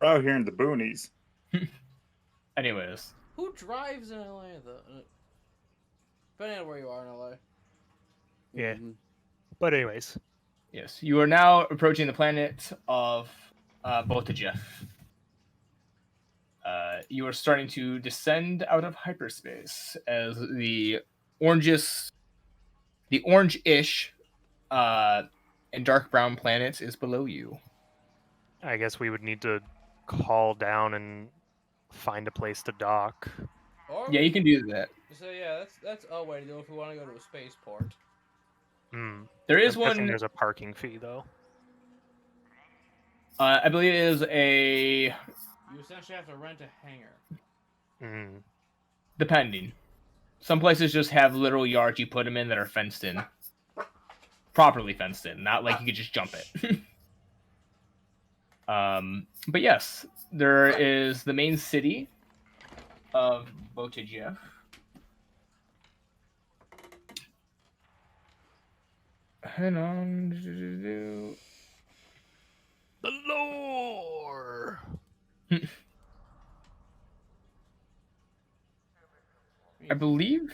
We're out here in the boonies. Anyways, Who drives in LA though? Depending on where you are in LA. Yeah. Mhm. But anyways, yes, you are now approaching the planet of Botajef. You are starting to descend out of hyperspace as the orange-ish and dark brown planet is below you. I guess we would need to call down and find a place to dock. Or Yeah, you can do that. So yeah, that's a way to do it if we want to go to a spaceport. Hmm. There is I'm guessing one. There's a parking fee though. I believe it is a You essentially have to rent a hangar. Hmm. depending. Some places just have literal yards you put them in that are fenced in. properly fenced in, not like you could just jump it. But yes, there is the main city of Botejev. Hang on. The lore. I believe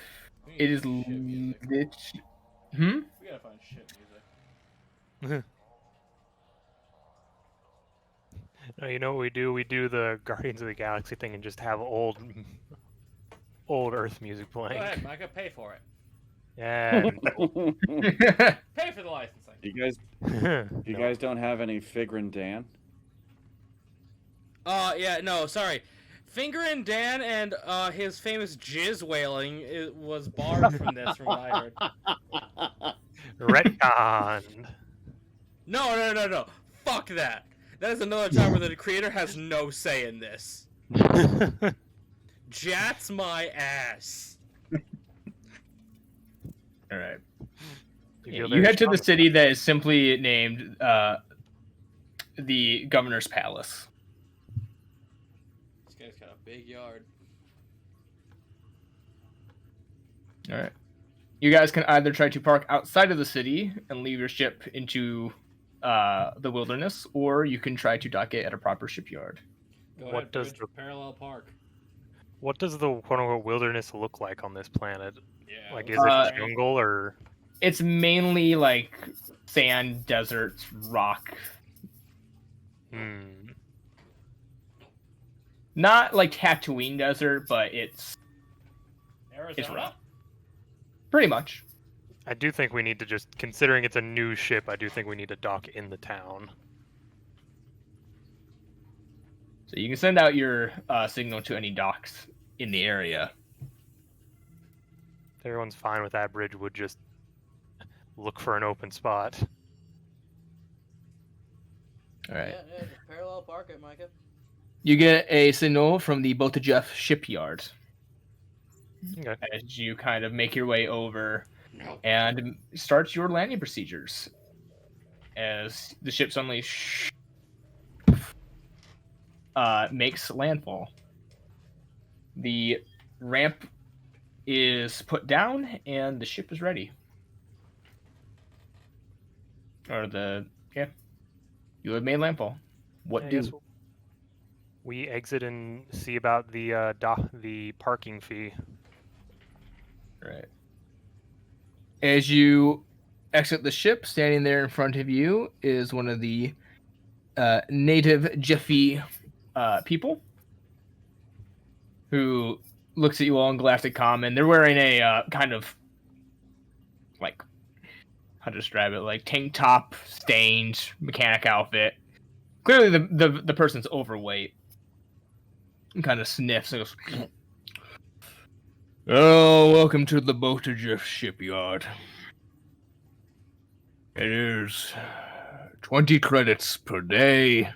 it is Ship music. Hmm? We gotta find ship music. No, you know what we do? We do the Guardians of the Galaxy thing and just have old Earth music Go playing. ahead, Micah, pay for it. Yeah. Pay for the licensing. You guys don't have any Figrin Dan? Yeah, no, sorry. Finger and Dan and his famous jizz wailing was barred from this, from what I heard. Retcon. No. Fuck that. That is another time where the creator has no say in this. Jats my ass. All right. feel You very head to the strong city that is simply named the Governor's Palace. This guy's got a big yard. All right. You guys can either try to park outside of the city and leave your ship into the wilderness, or you can try to dock it at a proper shipyard. Go What ahead, does Bridge, parallel park? What does the quote-unquote wilderness look like on this planet? Yeah. Like, is Uh, it jungle or? It's mainly like sand, deserts, rock. Not like Tatooine desert, but it's Arizona? rough. Pretty much. I do think we need to just, considering it's a new ship, I do think we need to dock in the town. So you can send out your signal to any docks in the area. If everyone's fine with that, Bridge would just look for an open spot. All right. Yeah, just parallel park it, Micah. You get a signal from the Botejev shipyard Okay. as you kind of make your way over and start your landing procedures. As the ship suddenly makes landfall. The ramp is put down and the ship is ready. You have made landfall. What I do? guess we exit and see about the parking fee. Right. As you exit the ship, standing there in front of you is one of the native Jeffy people who looks at you all in Galactic Common. They're wearing a kind of like, how to describe it, like tank top, stained mechanic outfit. Clearly the person's overweight. And kind of sniffs and goes, "Oh, welcome to the Botejev shipyard. It is 20 credits per day.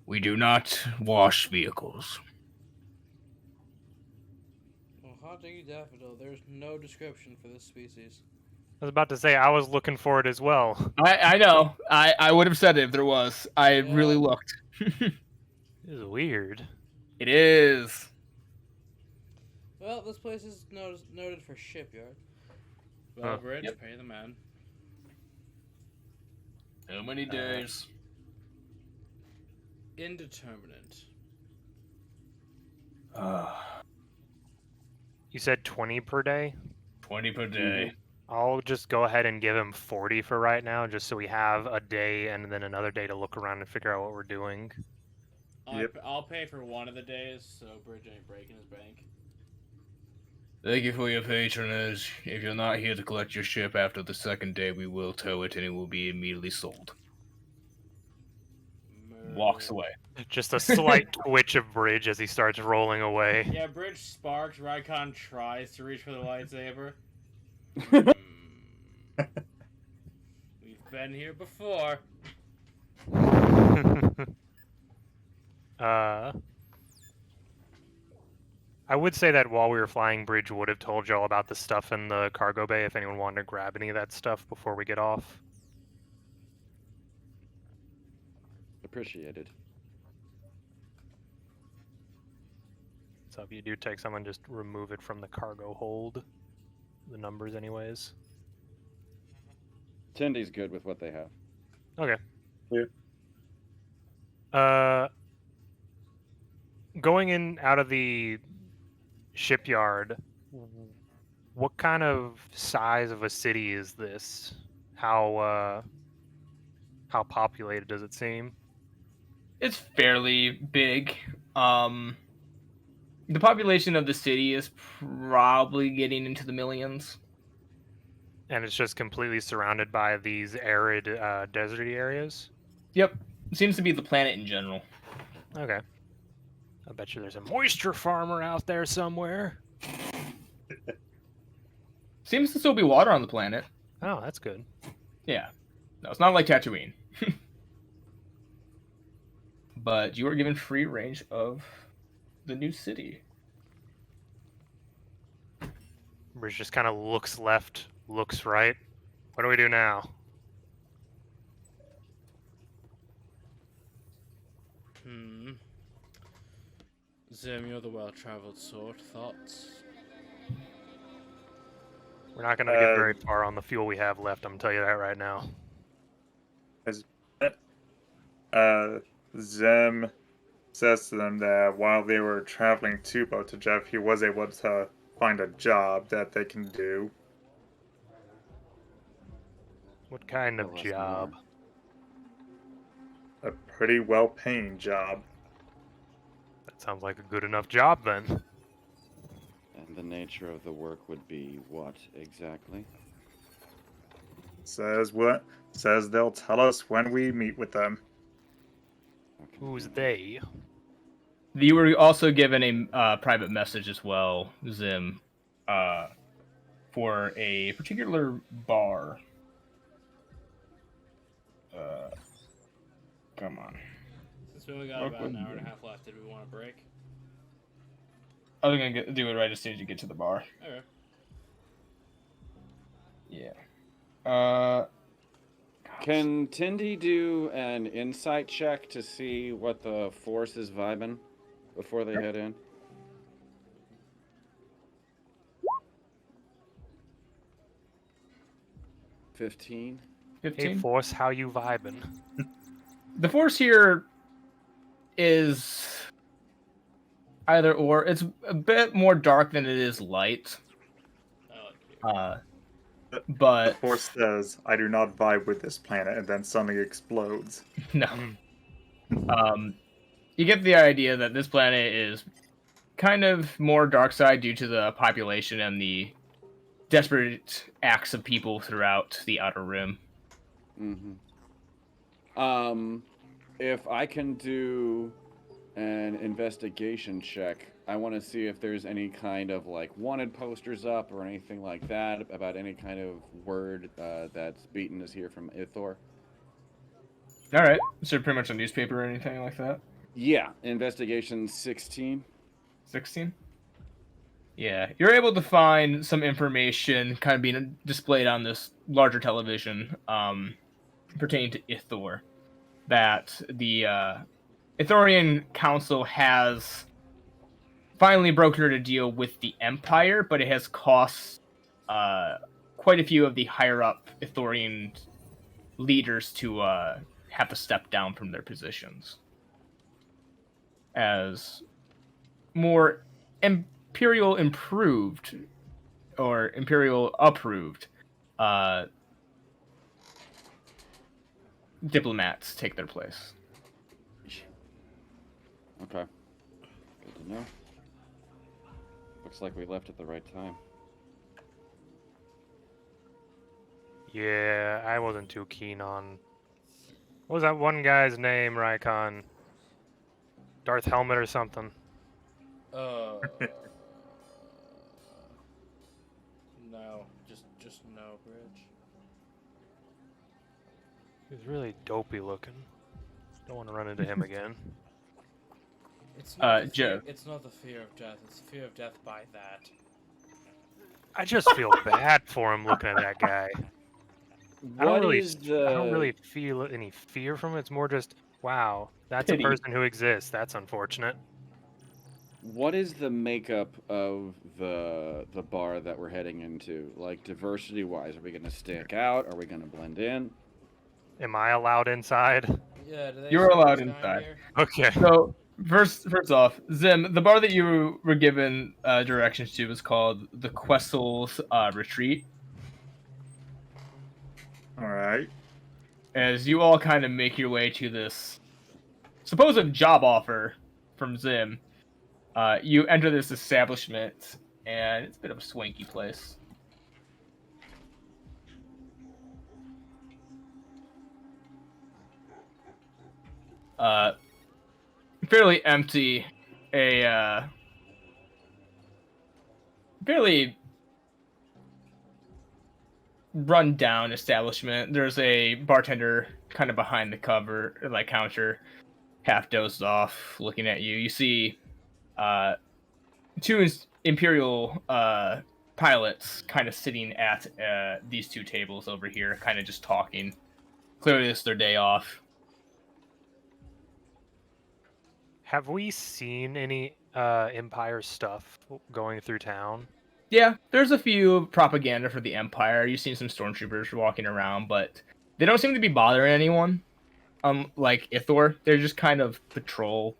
We do not wash vehicles." Well, hot diggity daffodil, there's no description for this species. I was about to say, I was looking for it as well. I know. I would have said it if there was. I really looked. This is weird. It is. Well, this place is noted for shipyard. Well, Bridge, Yep. pay the man. How many days? Indeterminate. You said 20 per day? 20 per day. I'll just go ahead and give him 40 for right now, just so we have a day and then another day to look around and figure out what we're doing. Yep. I'll pay for one of the days, so Bridge ain't breaking his bank. Thank you for your patronage. If you're not here to collect your ship after the second day, we will tow it and it will be immediately sold. Walks away. Just a slight twitch of Bridge as he starts rolling away. Yeah, Bridge sparks. Rykon tries to reach for the lightsaber. We've been here before. I would say that while we were flying, Bridge would have told y'all about the stuff in the cargo bay if anyone wanted to grab any of that stuff before we get off. Appreciated. So if you do take someone, just remove it from the cargo hold. The numbers anyways. Tendy's good with what they have. Okay. Yeah. Going in out of the shipyard, what kind of size of a city is this? How populated does it seem? It's fairly big. The population of the city is probably getting into the millions. And it's just completely surrounded by these arid, deserty areas? Yep. Seems to be the planet in general. Okay. I bet you there's a moisture farmer out there somewhere. Seems to still be water on the planet. Oh, that's good. Yeah. No, it's not like Tatooine. But you are given free range of the new city. Bridge just kind of looks left, looks right. What do we do now? Zim, you're the well-traveled sort. Thoughts? We're not going to get very far on the fuel we have left, I'm going to tell you that right now. Zem says to them that while they were traveling to Jeff, he was able to find a job that they can do. What kind of Tell us job? A pretty well-paying job. That sounds like a good enough job then. And the nature of the work would be what exactly? Says what? Says they'll tell us when we meet with them. Okay. Who's they? You were also given a private message as well, Zim, for a particular bar. Come on. Since we only got about an hour and a half left, did we want a break? I was gonna do it right as soon as you get to the bar. Okay. Yeah. Can Tindy do an insight check to see what the force is vibing before they head in? $15. 15. Hey, Force, how you vibing? The force here is either or. It's a bit more dark than it is light. I like you. The But Force says, I do not vibe with this planet, and then suddenly explodes. no. You get the idea that this planet is kind of more dark side due to the population and the desperate acts of people throughout the Outer Rim. Mm-hmm. If I can do an investigation check, I want to see if there's any kind of like wanted posters up or anything like that about any kind of word that's beaten us here from Ithor. All right. Is there pretty much a newspaper or anything like that? Yeah, investigation 16. 16? Yeah, you're able to find some information kind of being displayed on this larger television pertaining to Ithor. That the Ithorian Council has finally brokered a deal with the Empire, but it has cost quite a few of the higher-up Ithorian leaders to have to step down from their positions. As more Imperial improved or Imperial approved diplomats take their place. Okay. Good to know. Looks like we left at the right time. Yeah, I wasn't too keen on... What was that one guy's name, Rykon? Darth Helmet or something? No, just no, Bridge. He was really dopey looking. Don't want to run into him again. It's not, Joe. it's not the fear of death, it's the fear of death by that. I just feel bad for him looking at that guy. I don't really feel any fear from it. It's more just, wow, that's Pity. a person who exists. That's unfortunate. What is the makeup of the bar that we're heading into? Like diversity wise, are we gonna stick out? Are we gonna blend in? Am I allowed inside? Yeah, do they You're serve allowed this guy inside. here? Okay. So first off, Zim, the bar that you were given directions to was called the Questel's Retreat. All right. As you all kind of make your way to this supposed job offer from Zim, you enter this establishment, and it's a bit of a swanky place. Fairly empty, a fairly run down establishment. There's a bartender kind of behind the counter, half dozed off, looking at you. You see two Imperial pilots kind of sitting at these two tables over here, kind of just talking. Clearly, it's their day off. Have we seen any Empire stuff going through town? Yeah, there's a few propaganda for the Empire. You've seen some stormtroopers walking around, but they don't seem to be bothering anyone. Like Ithor, they're just kind of patrol.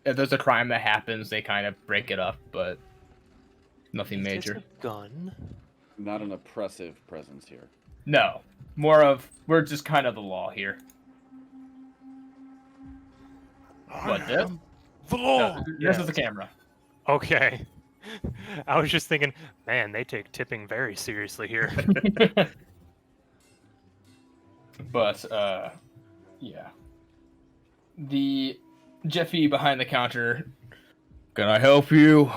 If there's a crime that happens, they kind of break it up, but nothing Is major. this a gun? Not an oppressive presence here. No, more of we're just kind of the law here. What this? The law. This is the camera. Okay. I was just thinking, man, they take tipping very seriously here. But yeah. The Jeffy behind the counter. Can I help you?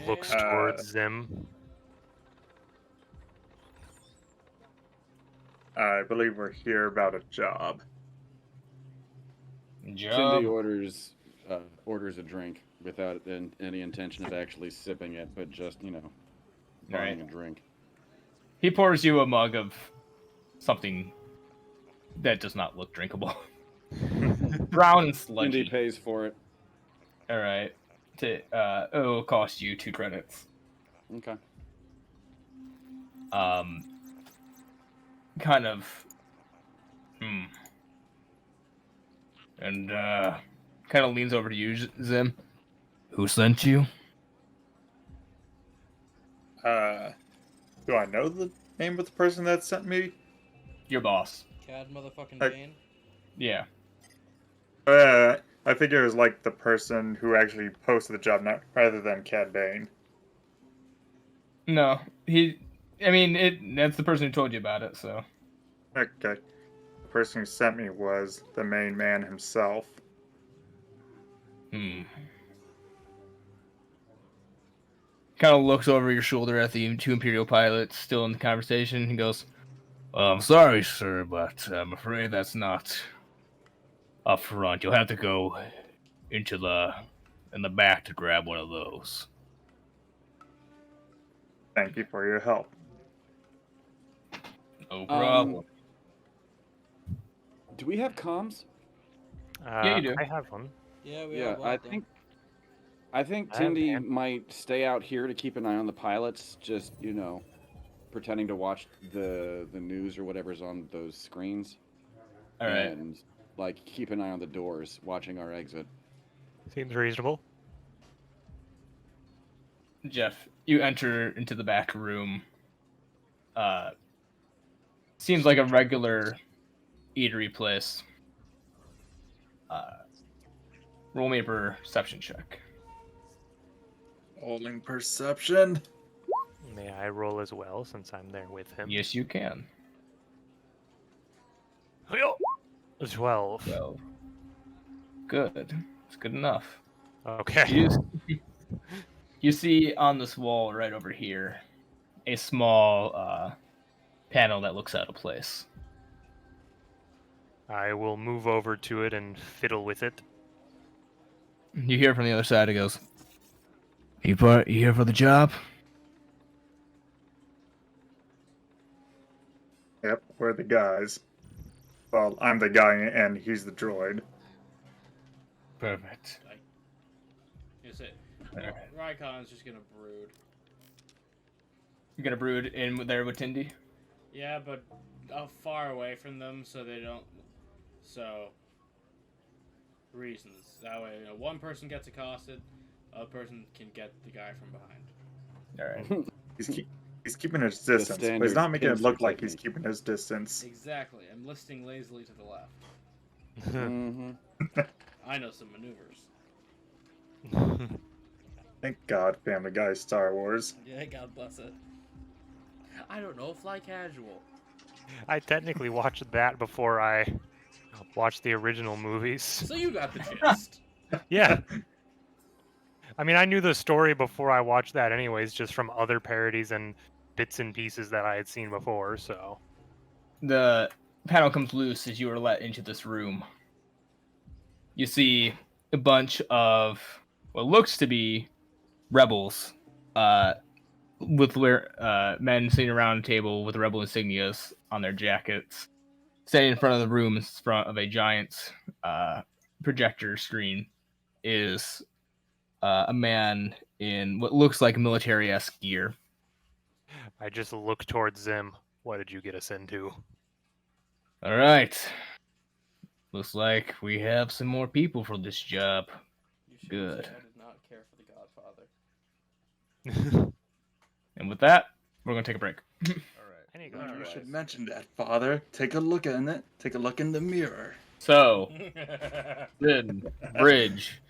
Looks towards them. I believe we're here about a job. Cindy orders a drink without any intention of actually sipping it, but just buying a drink. He pours you a mug of something that does not look drinkable. Brown and sludgy. Cindy pays for it. All right. It'll cost you 2 credits. Okay. Kind of. And kind of leans over to you, Zim. Who sent you? Do I know the name of the person that sent me? Your boss. Cad motherfucking Hey. Bane. Yeah. I figure it was like the person who actually posted the job, rather than Cad Bane. No, that's the person who told you about it, so. Okay. The person who sent me was the main man himself. Kind of looks over your shoulder at the 2 Imperial pilots still in the conversation. He goes, I'm sorry, sir, but I'm afraid that's not up front. You'll have to go in the back to grab one of those. Thank you for your help. No problem. Do we have comms? Yeah, you do. I have one. Yeah, we Yeah, have one I of them. think I have Tindy hand- might stay out here to keep an eye on the pilots, just pretending to watch the news or whatever's on those screens. All right. And keep an eye on the doors, watching our exit. Seems reasonable. Jeff, you enter into the back room. Seems like a regular eatery place. Roll me a perception check. Holding perception. May I roll as well since I'm there with him? Yes, you can. 12. Well, good. It's good enough. Okay. You see on this wall right over here a small panel that looks out of place. I will move over to it and fiddle with it. You hear from the other side. He goes, You here for the job? Yep, we're the guys. Well, I'm the guy and he's the droid. Perfect. Is it? Rykon's just gonna brood. You gonna brood in there with Tindy? Yeah, but far away from them so they don't. So. Reasons. That way, one person gets accosted, a person can get the guy from behind. All right. He's keeping his distance, but he's standard not making it look pincer like he's technique. keeping his distance. Exactly. I'm listing lazily to the left. Mm-hmm. I know some maneuvers. Thank God, Family Guy Star Wars. Yeah, God bless it. I don't know, fly casual. I technically watched that before I watched the original movies. So you got the gist. Yeah. I mean, I knew the story before I watched that anyways, just from other parodies and bits and pieces that I had seen before, so... The panel comes loose as you are let into this room. You see a bunch of what looks to be rebels, with men sitting around a table with rebel insignias on their jackets, standing in front of the room in front of a giant projector screen is a man in what looks like military-esque gear. I just look towards Zim. What did you get us into? All right. Looks like we have some more people for this job. You should Good. say I did not care for the Godfather. And with that, we're going to take a break. I need to go You try should this. mention that, Father. Take a look in it. Take a look in the mirror. So, then, Bridge.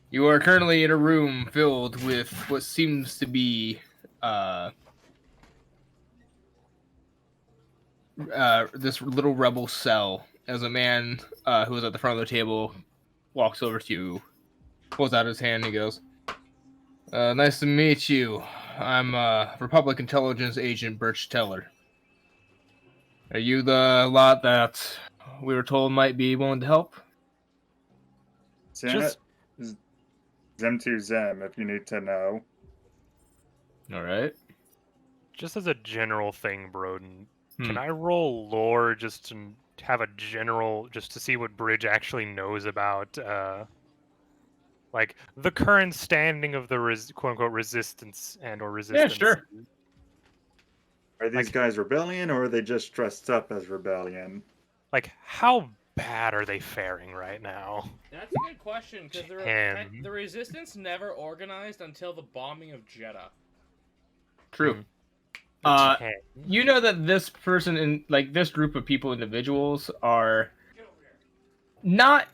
You are currently in a room filled with what seems to be this little rebel cell as a man who is at the front of the table walks over to you, pulls out his hand, and he goes, nice to meet you. I'm Republic Intelligence Agent Birch Teller. Are you the lot that we were told might be willing to help? Just- Zem to Zem, if you need to know. All right. Just as a general thing, Broden, can I roll lore just to have a general, just to see what Bridge actually knows about, like, the current standing of the quote-unquote resistance and or resistance? sure. Are these Like- guys rebellion, or are they just dressed up as rebellion? Like, how bad are they faring right now? That's a good question, because Ten. the Resistance never organized until the bombing of Jeddah. True. 10. You know that this person in this group of people, individuals, are not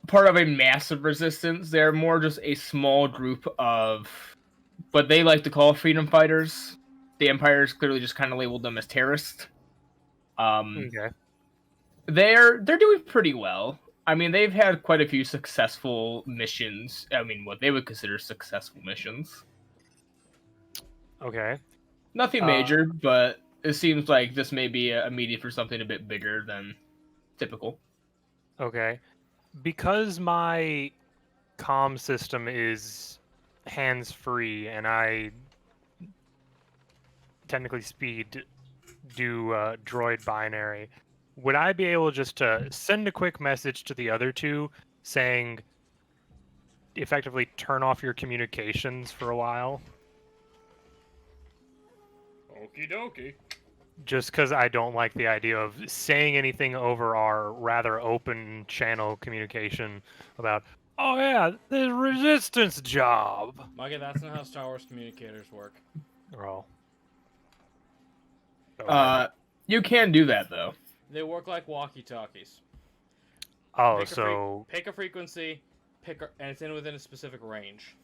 part of a massive resistance. They're more just a small group of what they like to call freedom fighters. The Empire's clearly just kind of labeled them as terrorists. Okay. They're doing pretty well. I mean, they've had quite a few successful missions. I mean, what they would consider successful missions. Okay. Nothing major, but it seems like this may be a media for something a bit bigger than typical. Okay. Because my comm system is hands-free and I technically do droid binary, would I be able just to send a quick message to the other two saying effectively turn off your communications for a while? Okie dokie. Just because I don't like the idea of saying anything over our rather open channel communication about, oh yeah, the resistance job. Muggy, that's not how Star Wars communicators work. Oh. Okay. You can do that though. They work like walkie-talkies. Oh, Pick a frequency, and it's within a specific range.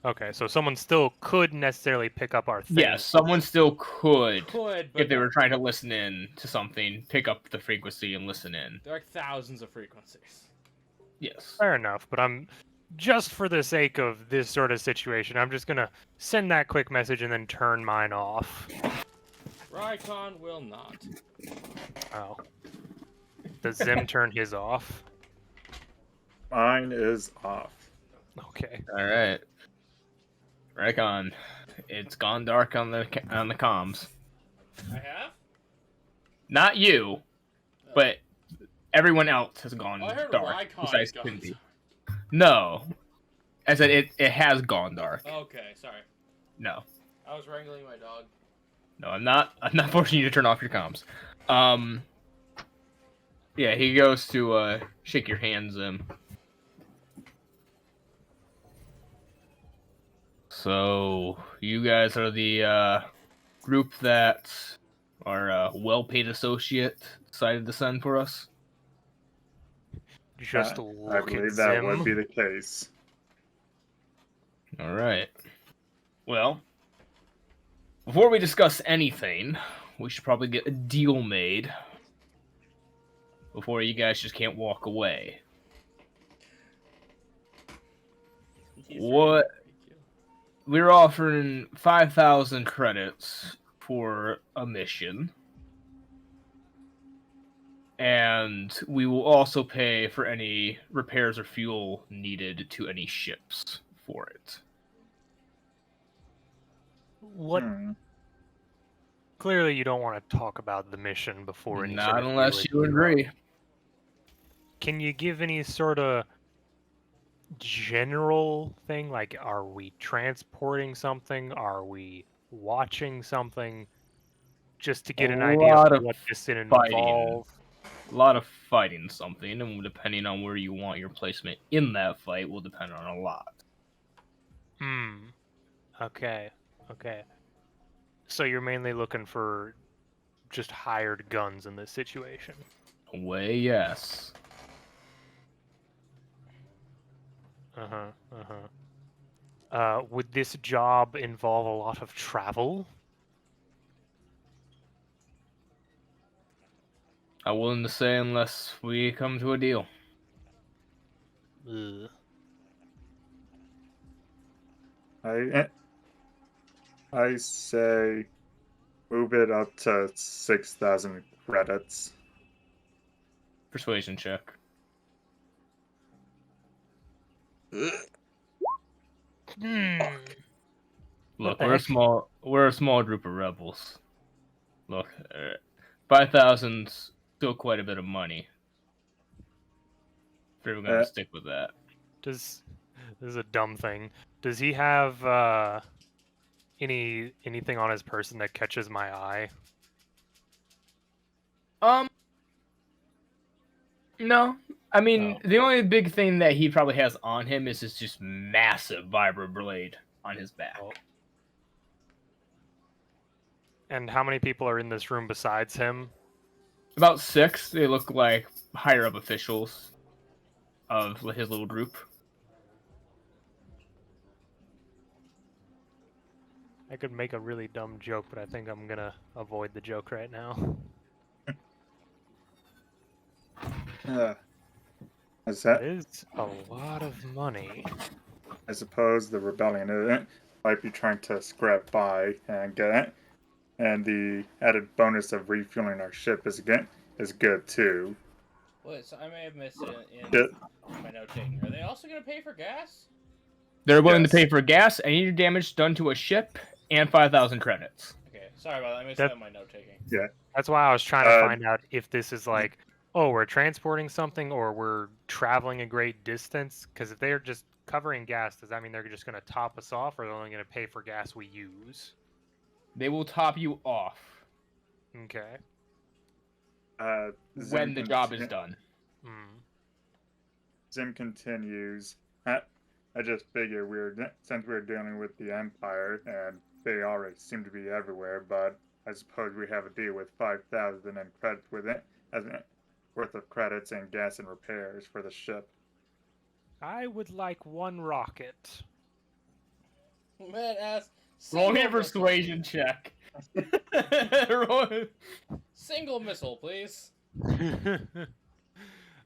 okay, so someone still could necessarily pick up our thing. Yes, someone still could, Could, but if they were trying to listen in to something, pick up the frequency and listen in. there are like thousands of frequencies. Yes. Fair enough, but I'm just for the sake of this sort of situation, I'm just gonna send that quick message and then turn mine off. Rykon will not. Oh. Does Zim turn his off? Mine is off. Okay. All right. Recon. It's gone dark on the comms. I have? Not you, but everyone else has gone Oh, I heard dark. Rycon Besides gone Cindy. No. I said it has gone dark. Okay, sorry. No. I was wrangling my dog. No, I'm not forcing you to turn off your comms. Yeah, he goes to shake your hands in. So you guys are the group that our well-paid associate decided to send for us. Just I look at believe that would Zim. be the case. All right. Well, before we discuss anything, we should probably get a deal made before you guys just can't walk away. What? We're offering 5,000 credits for a mission. And we will also pay for any repairs or fuel needed to any ships for it. What? Hmm. Clearly, you don't want to talk about the mission before any sort Not of unless deal you is agree. Can you give any sort of general thing? Like, are we transporting something? Are we watching something? Just to get an idea lot of of what this would fighting. involve. A lot of fighting something, and depending on where you want your placement in that fight will depend on a lot. Okay. Okay. So you're mainly looking for just hired guns in this situation. Way, yes. Would this job involve a lot of travel? I'm willing to say unless we come to a deal. Ugh. I say move it up to 6,000 credits. Persuasion check. Look, the we're heck? a small group of rebels. Look, 5,000's still quite a bit of money. If we're gonna stick with that. This is a dumb thing. Does he have anything on his person that catches my eye? No. I mean, Oh. the only big thing that he probably has on him is his just massive vibroblade on his back. Oh. And how many people are in this room besides him? About 6. They look like higher up officials of his little group. I could make a really dumb joke, but I think I'm gonna avoid the joke right now. Is That that? is a lot of money. I suppose the rebellion might be trying to scrap by and get it, and the added bonus of refueling our ship is good too. Wait, so I may have missed it in Yeah. my note taking. Are they also going to pay for gas? They're willing Yes. to pay for gas, any damage done to a ship, and 5,000 credits. Okay, sorry about that. I missed That- that in my note taking. That's why I was trying to find out if this is like, oh, we're transporting something or we're traveling a great distance. Because if they're just covering gas, does that mean they're just going to top us off, or they're only going to pay for gas we use? They will top you off Okay. when the job is done. Zim continues. I just figure since we're dealing with the Empire and they already seem to be everywhere, but I suppose we have a deal with 5,000 and credits with it as worth of credits and gas and repairs for the ship. I would like 1 rocket. Man, ass. Roll me a Single persuasion check. Single missile, please.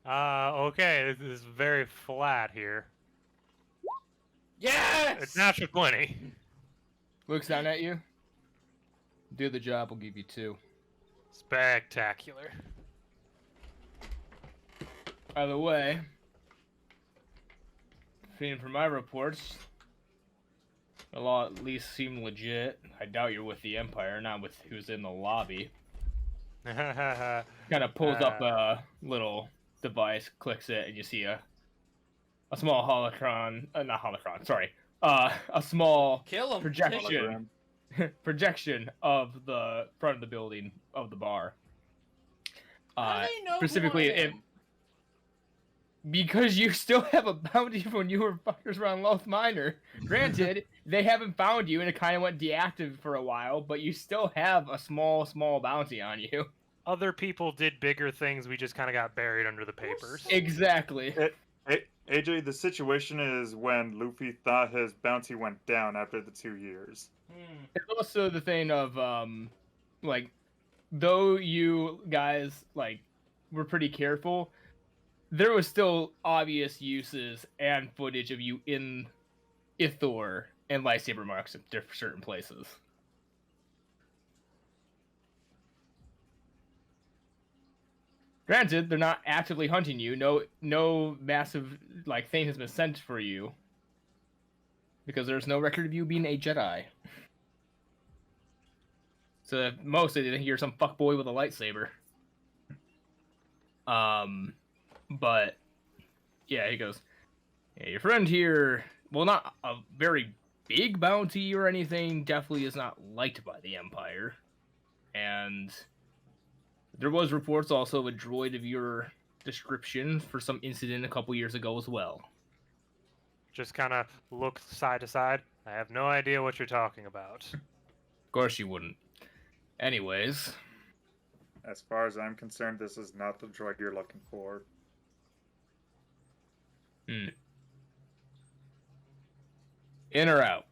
Okay, this is very flat here. Yes! It's natural 20. Looks down at you. Do the job, we'll give you 2. Spectacular. By the way, from my reports, the law at least seem legit. I doubt you're with the Empire, not with who's in the lobby. Kind of pulls up a little device, clicks it, and you see a small holocron, not holocron, sorry, a small Kill him. projection, projection of the front of the building of the bar. How do they know Specifically, who I am? because you still have a bounty from when you were fuckers around Loth Minor. Granted, they haven't found you, and it kind of went deactive for a while, but you still have a small bounty on you. Other people did bigger things. We just kind of got buried under the papers. Exactly. AJ, the situation is when Luffy thought his bounty went down after the 2 years. It's also the thing of, like, though you guys, like, were pretty careful, there was still obvious uses and footage of you in Ithor and lightsaber marks at certain places. Granted, they're not actively hunting you. No massive like thing has been sent for you because there's no record of you being a Jedi. So mostly they think you're some fuckboy with a lightsaber. But yeah, he goes, yeah, your friend here, well, not a very big bounty or anything, definitely is not liked by the Empire. And there was reports also of a droid of your description for some incident a couple years ago as well. Just kind of look side to side. I have no idea what you're talking about. Of course you wouldn't. Anyways. As far as I'm concerned, this is not the droid you're looking for. In or out?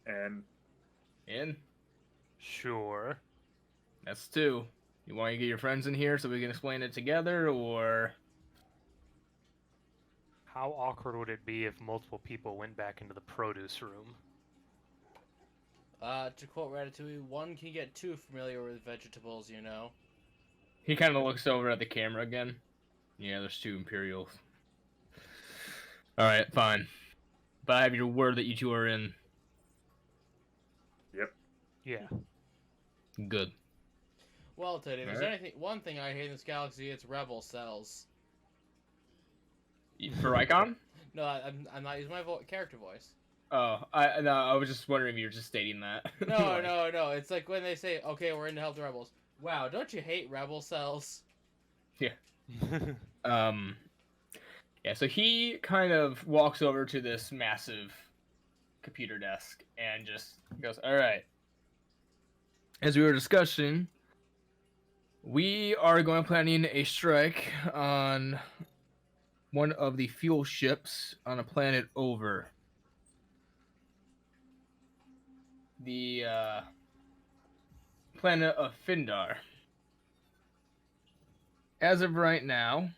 And In? Sure. That's two. You want to get your friends in here so we can explain it together, or... How awkward would it be if multiple people went back into the produce room? To quote Ratatouille, one can get too familiar with vegetables, you know. He kind of looks over at the camera again. Yeah, there's two Imperials. Alright, fine. But I have your word that you two are in. yep. Yeah. Good. Well, Teddy, if there's one thing I hate in this galaxy, it's rebel cells. For Icon? No, I'm not using my character voice. Oh, I was just wondering if you were just stating that. No. It's like when they say, okay, we're in to help the rebels. Wow, don't you hate rebel cells? Yeah. Yeah, so he kind of walks over to this massive computer desk and just goes, alright. As we were discussing, we are going planning a strike on one of the fuel ships on a planet over. The planet of Findar. As of right now,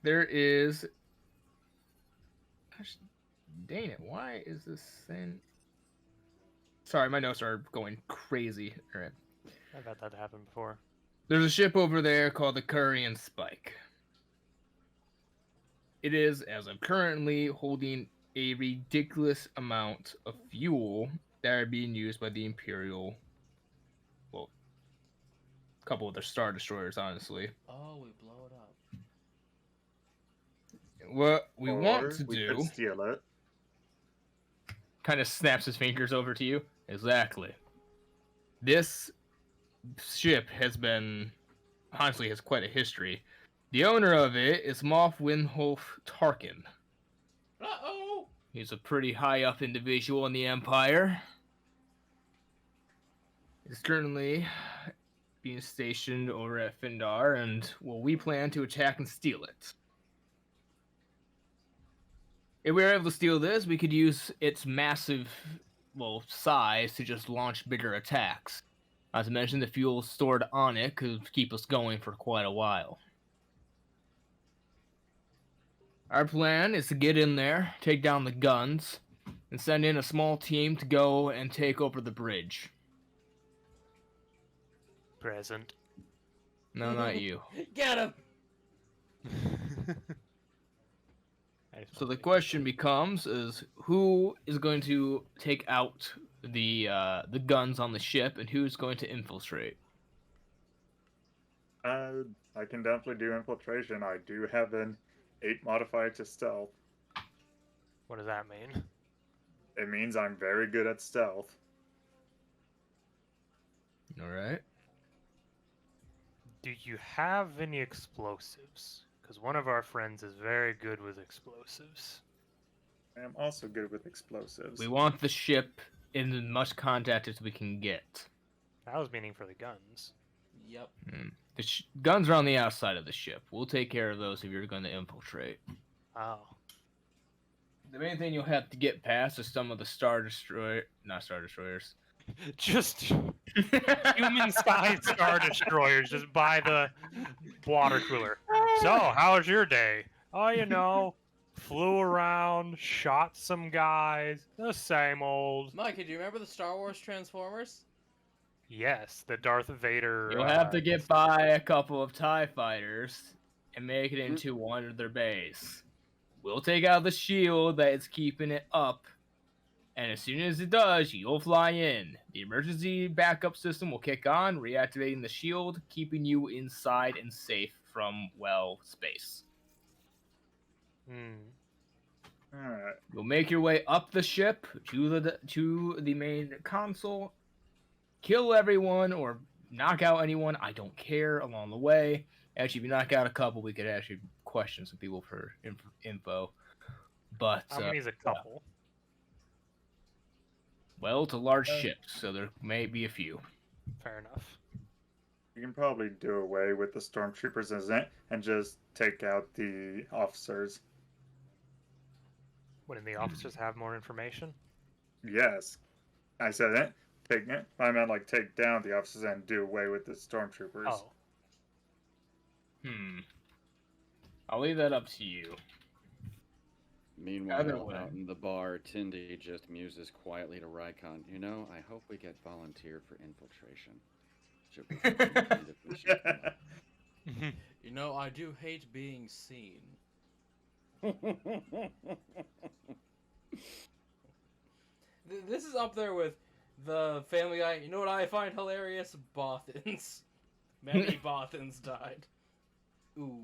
there is... Gosh, dang it, why is this thing... Sorry, my notes are going crazy. All right. I've had that happen before. There's a ship over there called the Currian Spike. It is, as of currently, holding a ridiculous amount of fuel that are being used by the Imperial, well, a couple of their Star Destroyers, honestly. Oh, we blow it up. What we want Or to we do, could steal it. kind of snaps his fingers over to you. Exactly. This ship has been, honestly, has quite a history. The owner of it is Moff Winhof Tarkin. Uh-oh! He's a pretty high up individual in the Empire. He's currently being stationed over at Findar, and well, we plan to attack and steal it. If we were able to steal this, we could use its massive, well, size to just launch bigger attacks. As I mentioned, the fuel stored on it could keep us going for quite a while. Our plan is to get in there, take down the guns, and send in a small team to go and take over the bridge. Present. No, not you. Get him! I just So wanna the make question sure. becomes: is who is going to take out the guns on the ship, and who's going to infiltrate? I can definitely do infiltration. I do have an 8 modifier to stealth. What does that mean? It means I'm very good at stealth. All right. Do you have any explosives? Because one of our friends is very good with explosives. I am also good with explosives. We want the ship in as much contact as we can get. I was meaning for the guns. Yep. The guns are on the outside of the ship. We'll take care of those if you're going to infiltrate. Oh. The main thing you'll have to get past is some of the not Star Destroyers. Just human-sized Star Destroyers just by the water cooler. So, how was your day? Oh, you know, flew around, shot some guys, the same old. Mike, do you remember the Star Wars Transformers? Yes, the Darth Vader. You'll have to get by a couple of TIE fighters and make it into one of their base. We'll take out the shield that is keeping it up, and as soon as it does, you'll fly in. The emergency backup system will kick on, reactivating the shield, keeping you inside and safe from, well, space. Alright. You'll make your way up the ship to the main console, kill everyone or knock out anyone, I don't care, along the way. Actually, if you knock out a couple, we could actually question some people for info. But How many's a couple? well, it's a large ship, so there may be a few. Fair enough. You can probably do away with the stormtroopers and just take out the officers. Wouldn't the officers have more information? Yes. I said it. Take it. I meant like take down the officers and do away with the stormtroopers. Oh. I'll leave that up to you. Meanwhile, Either way. out in the bar, Tindy just muses quietly to Rykon. You know, I hope we get volunteered for infiltration. Should we if we should come up?" You know, I do hate being seen. This is up there with the Family Guy. You know what I find hilarious? Bothans. Many Bothans died. Ooh.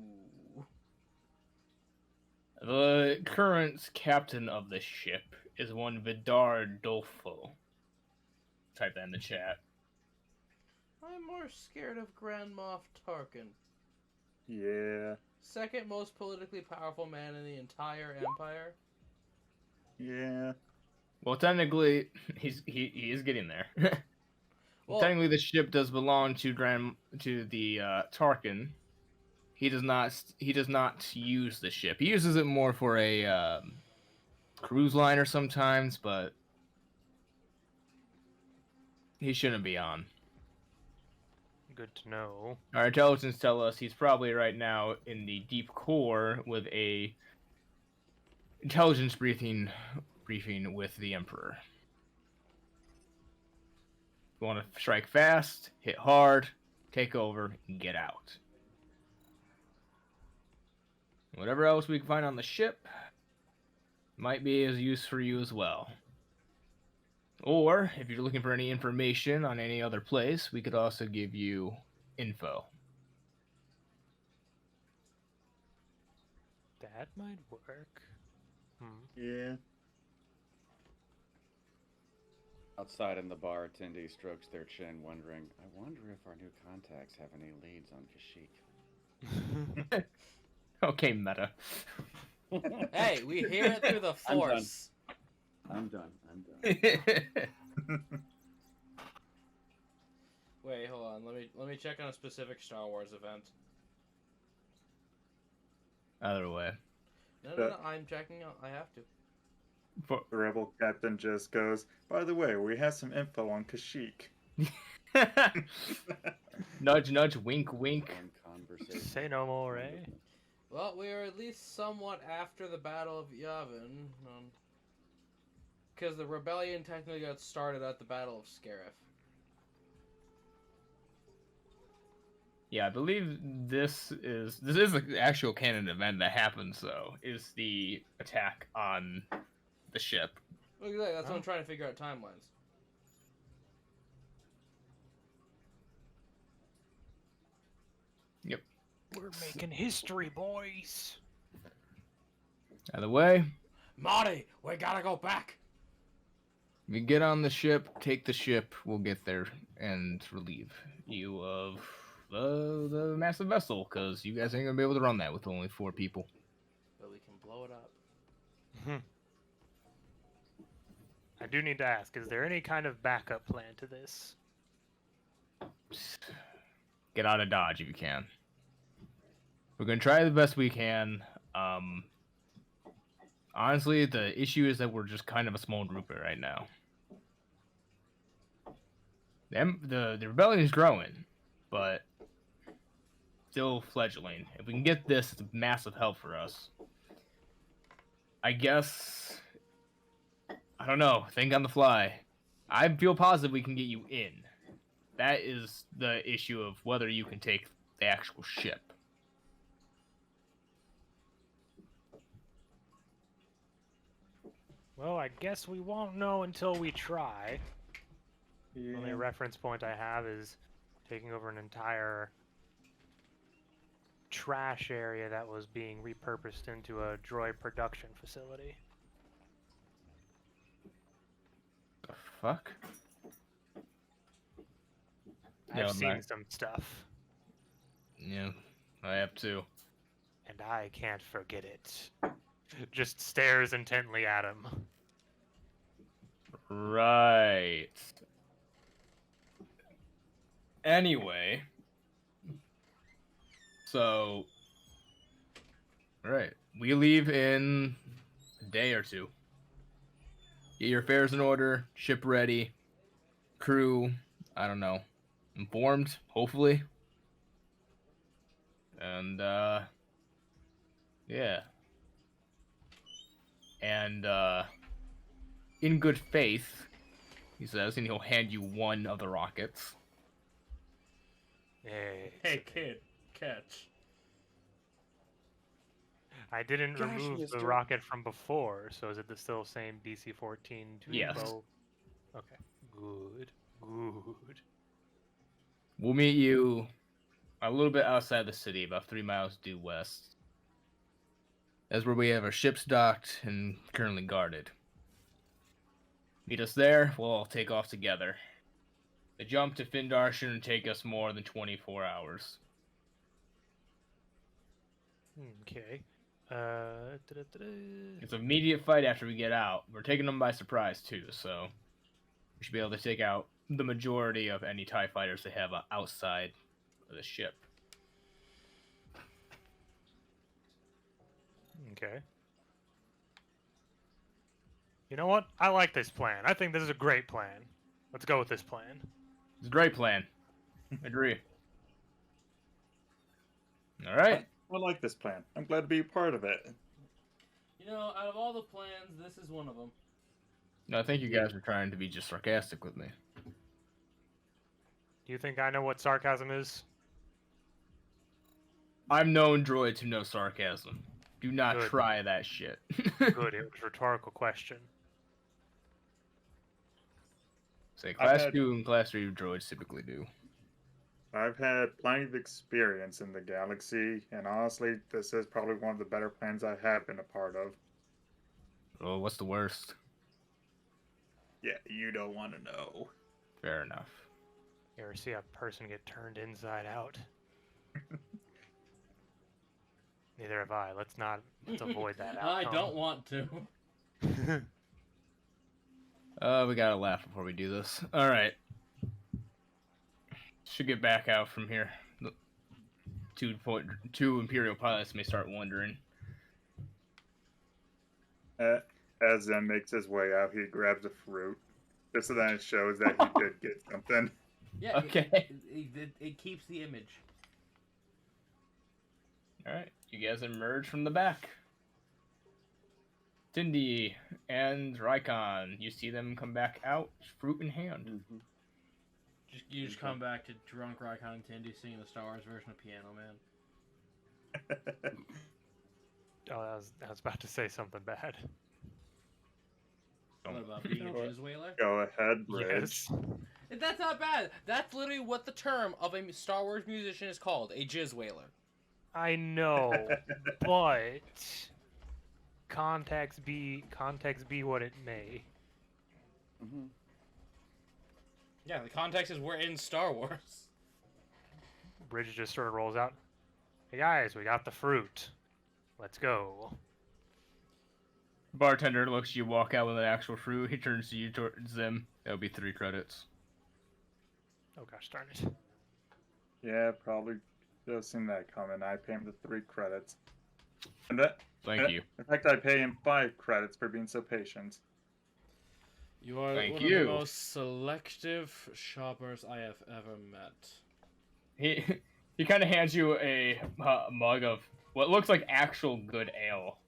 The current captain of the ship is one Vidar Dolfo. Type that in the chat. I'm more scared of Grand Moff Tarkin. Yeah. Second most politically powerful man in the entire Empire. Yeah. Well, technically, he is getting there. Well, Technically, the ship does belong to the Tarkin. He does not use the ship. He uses it more for a cruise liner sometimes, but he shouldn't be on. Good to know. Our intelligence tell us he's probably right now in the deep core with a intelligence briefing with the Emperor. You want to strike fast, hit hard, take over, and get out. Whatever else we can find on the ship might be as use for you as well. Or, if you're looking for any information on any other place, we could also give you info. That might work. Yeah. Outside in the bar, Tindy strokes their chin, wondering, I wonder if our new contacts have any leads on Kashyyyk. Okay, meta. hey, we hear it through the I'm done. Force. I'm done. Wait, hold on. Let me check on a specific Star Wars event. Either way. No. I'm checking out. I have to. The rebel captain just goes, by the way, we have some info on Kashyyyk. Nudge, nudge, wink, wink. Fun conversation. Say no more, eh? Well, we are at least somewhat after the Battle of Yavin. Because the rebellion technically got started at the Battle of Scarif. Yeah, I believe this is the actual canon event that happens. Though is the attack on the ship. Exactly. That's what Oh. I'm trying to figure out timelines. Yep. We're making history, boys. Out of the way. Marty, we gotta go back. We get on the ship, take the ship. We'll get there and relieve you of the massive vessel, because you guys ain't gonna be able to run that with only 4 people. But we can blow it up. I do need to ask, is there any kind of backup plan to this? Get out of Dodge if you can. We're gonna try the best we can. Honestly, the issue is that we're just kind of a small group right now. The rebellion is growing, but still fledgling. If we can get this, it's a massive help for us. I guess, I don't know, think on the fly. I feel positive we can get you in. That is the issue of whether you can take the actual ship. Well, I guess we won't know until we try. The only Yeah. reference point I have is taking over an entire trash area that was being repurposed into a droid production facility. The fuck? I've Yeah, seen Mac. some stuff, Yeah, I have too. and I can't forget it. Just stares intently at him. Right. Anyway. So. Right. We leave in a day or 2. Get your affairs in order, ship ready, crew, I don't know, informed, hopefully. And, yeah. And, in good faith, he says, and he'll hand you one of the rockets. Hey, Hey, kid, catch. I didn't Gosh, remove the mister. rocket from before, so is it the still same DC-14 turbo? Yes. Okay. Good. Good. We'll meet you a little bit outside the city, about 3 miles due west. That's where we have our ships docked and currently guarded. Meet us there, we'll all take off together. The jump to Findar shouldn't take us more than 24 hours. Okay. It's an immediate fight after we get out. We're taking them by surprise too, so we should be able to take out the majority of any TIE fighters they have outside of the ship. Okay. You know what? I like this plan. I think this is a great plan. Let's go with this plan. It's a great plan. Agree. All right. I like this plan. I'm glad to be a part of it. You know, out of all the plans, this is one of them. No, I think you guys are trying to be just sarcastic with me. Do you think I know what sarcasm is? I've known droids who know sarcasm. Do not Good. try that shit. Good. It was a rhetorical question. Say I've class had- 2 and class 3 droids typically do. I've had plenty of experience in the galaxy, and honestly, this is probably one of the better plans I have been a part of. Oh, what's the worst? Yeah, you don't want to know. Fair enough. You ever see a person get turned inside out? Neither have I. Let's avoid that I outcome. don't want to. We gotta laugh before we do this. Alright. Should get back out from here. Two Imperial pilots may start wondering. As Zen makes his way out, he grabs a fruit, just so that it shows that he did get something. Yeah. Okay. It keeps the image. Alright, you guys emerge from the back. Cindy and Rykon, you see them come back out, fruit in hand. You just come back to drunk Raikon and Tindy singing the Star Wars version of Piano Man. Oh, I was about to say something bad. What about being a jizz whaler? Go ahead, Bridge. Yes. That's not bad. That's literally what the term of a Star Wars musician is called, a jizz whaler. I know, but context be what it may. Mm-hmm. Yeah, the context is we're in Star Wars. Bridget just sort of rolls out. Hey guys, we got the fruit. Let's go. Bartender looks at you walk out with an actual fruit. He turns to you towards them. That'll be 3 credits. Oh gosh darn it. Yeah, probably just seen that coming. I pay him the 3 credits. And that, Thank you. in fact, I pay him 5 credits for being so patient. You are Thank one you. of the most selective shoppers I have ever met. He kind of hands you a mug of what looks like actual good ale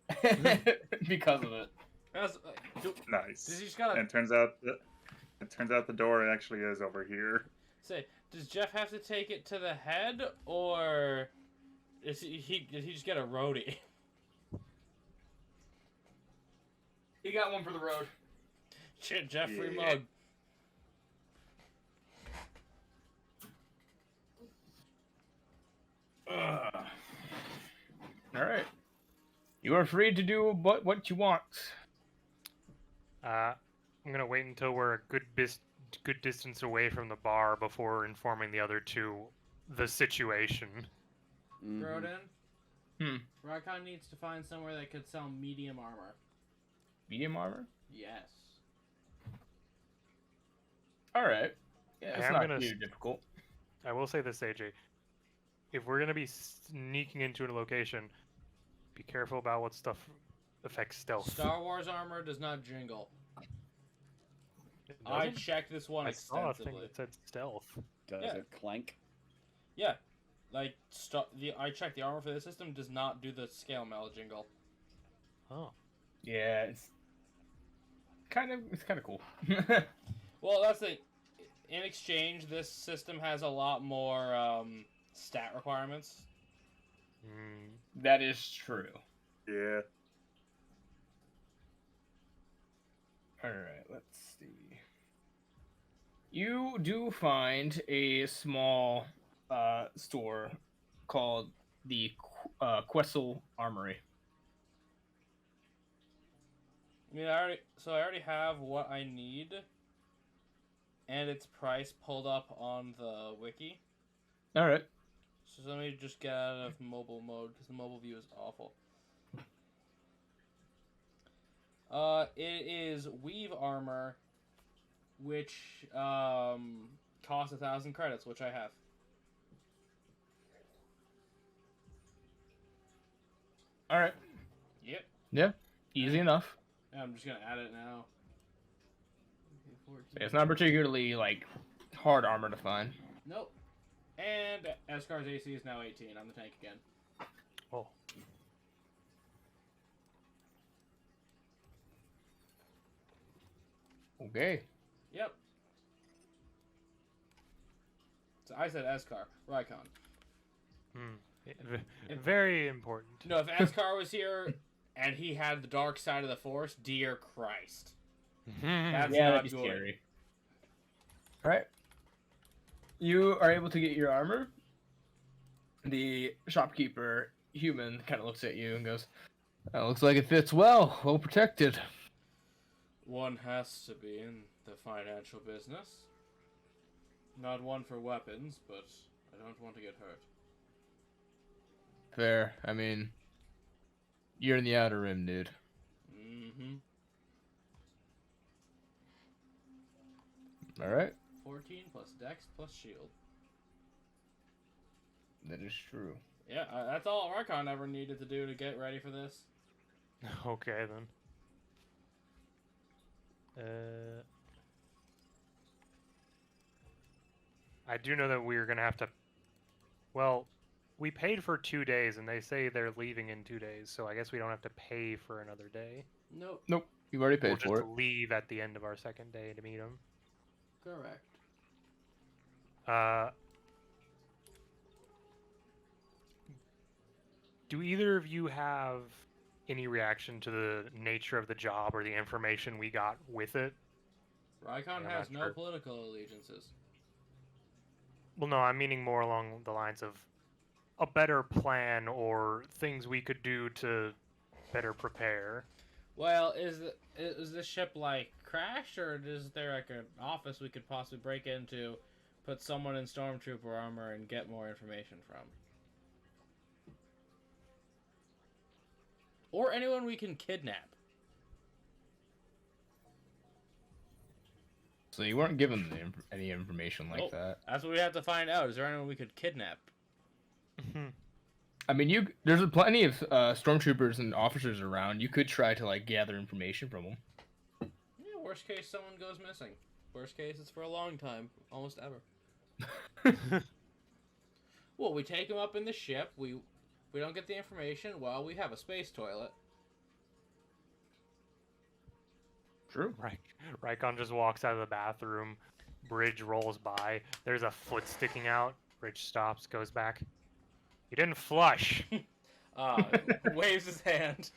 because of it. Nice. Does he just gotta And it turns out the door actually is over here. say? Does Jeff have to take it to the head, or did he just get a roadie? He got one for the road. Shit, Jeff, free Yeah. mug. All right. You are free to do what you want. I'm gonna wait until we're a good distance away from the bar before informing the other two the situation. Mm-hmm. Broden, Raikon needs to find somewhere that could sell medium armor. Medium armor? Yes. All right. Yeah, it's I'm not gonna too difficult. I will say this, AJ. If we're gonna be sneaking into a location, be careful about what stuff affects stealth. Star Wars armor does not jingle. It I doesn't? checked this one I saw a thing extensively. that said stealth. Does Yeah. it clank? Yeah, like I checked the armor for this system does not do the scale mail jingle. Oh. Yeah, it's kind of cool. Well, that's the. In exchange, this system has a lot more stat requirements. Hmm. That is true. Yeah. All right, let's see. You do find a small store called the Questle Armory. I mean, I already have what I need, and its price pulled up on the wiki. All right. So let me just get out of mobile mode because the mobile view is awful. It is weave armor, which costs 1,000 credits, which I have. All right. Yep. Yeah. Easy enough. I'm just gonna add it now. Okay, 14. It's not particularly like hard armor to find. Nope. And Escar's AC is now 18. I'm the tank again. Oh. Okay. Yep. So I said Escar. Raikon. Very important. No, if Escar was here and he had the dark side of the Force, dear Christ. That's Yeah, not that'd be good. scary. All right. You are able to get your armor. The shopkeeper, human, kind of looks at you and goes, looks like it fits well. Well protected. One has to be in the financial business. Not one for weapons, but I don't want to get hurt. Fair. I mean, you're in the outer rim, dude. Mm-hmm. All right. 14 plus Dex plus Shield. That is true. Yeah, that's all Raikon ever needed to do to get ready for this. Okay then. I do know that we're gonna have to. Well, we paid for 2 days, and they say they're leaving in 2 days, so I guess we don't have to pay for another day. Nope. Nope. You've already paid We'll for just it. leave at the end of our second day to meet them. Correct. Uh, do either of you have any reaction to the nature of the job or the information we got with it? Rykon I'm has not no sure. political allegiances. Well, no, I'm meaning more along the lines of a better plan or things we could do to better prepare. Well, is this ship like crashed, or is there like an office we could possibly break into, put someone in stormtrooper armor, and get more information from? Or anyone we can kidnap. So you weren't given any information like Nope. that. That's what we have to find out. Is there anyone we could kidnap? I mean, there's plenty of stormtroopers and officers around. You could try to like gather information from them. Yeah, worst case, someone goes missing. Worst case, it's for a long time, almost ever. Well, we take them up in the ship. We don't get the information. Well, we have a space toilet. True. Rykon just walks out of the bathroom. Bridge rolls by. There's a foot sticking out. Bridge stops, goes back. You didn't flush. Waves his hand.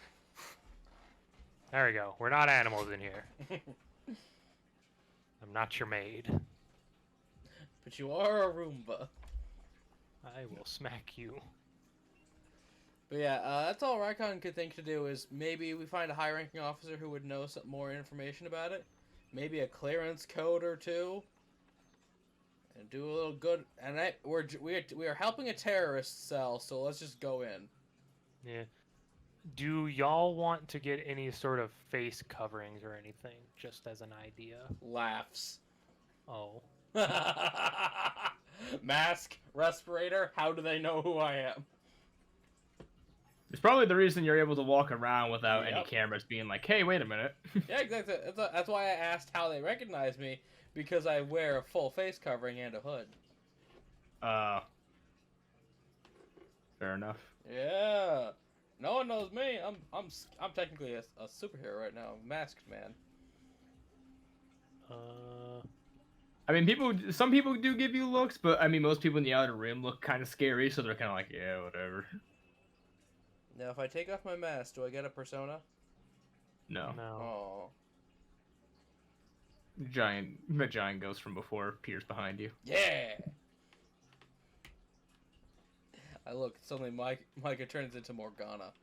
There we go. We're not animals in here. I'm not your maid. But you are a Roomba. I will smack you. But yeah, that's all Rykon could think to do is maybe we find a high-ranking officer who would know some more information about it. Maybe a clearance code or two. And do a little good. And we are helping a terrorist cell, so let's just go in. Yeah. Do y'all want to get any sort of face coverings or anything, just as an idea? Laughs. Oh. Mask, respirator. How do they know who I am? It's probably the reason you're able to walk around without any Yep. cameras being like, "Hey, wait a minute." Yeah, exactly. That's why I asked how they recognize me, because I wear a full face covering and a hood. Fair enough. Yeah. No one knows me. I'm technically a superhero right now, masked man. I mean, some people do give you looks, but I mean, most people in the outer rim look kind of scary, so they're kind of like, yeah, whatever. Now, if I take off my mask, do I get a persona? No. No. Oh. The giant ghost from before appears behind you. Yeah. I look. Suddenly, Micah turns into Morgana.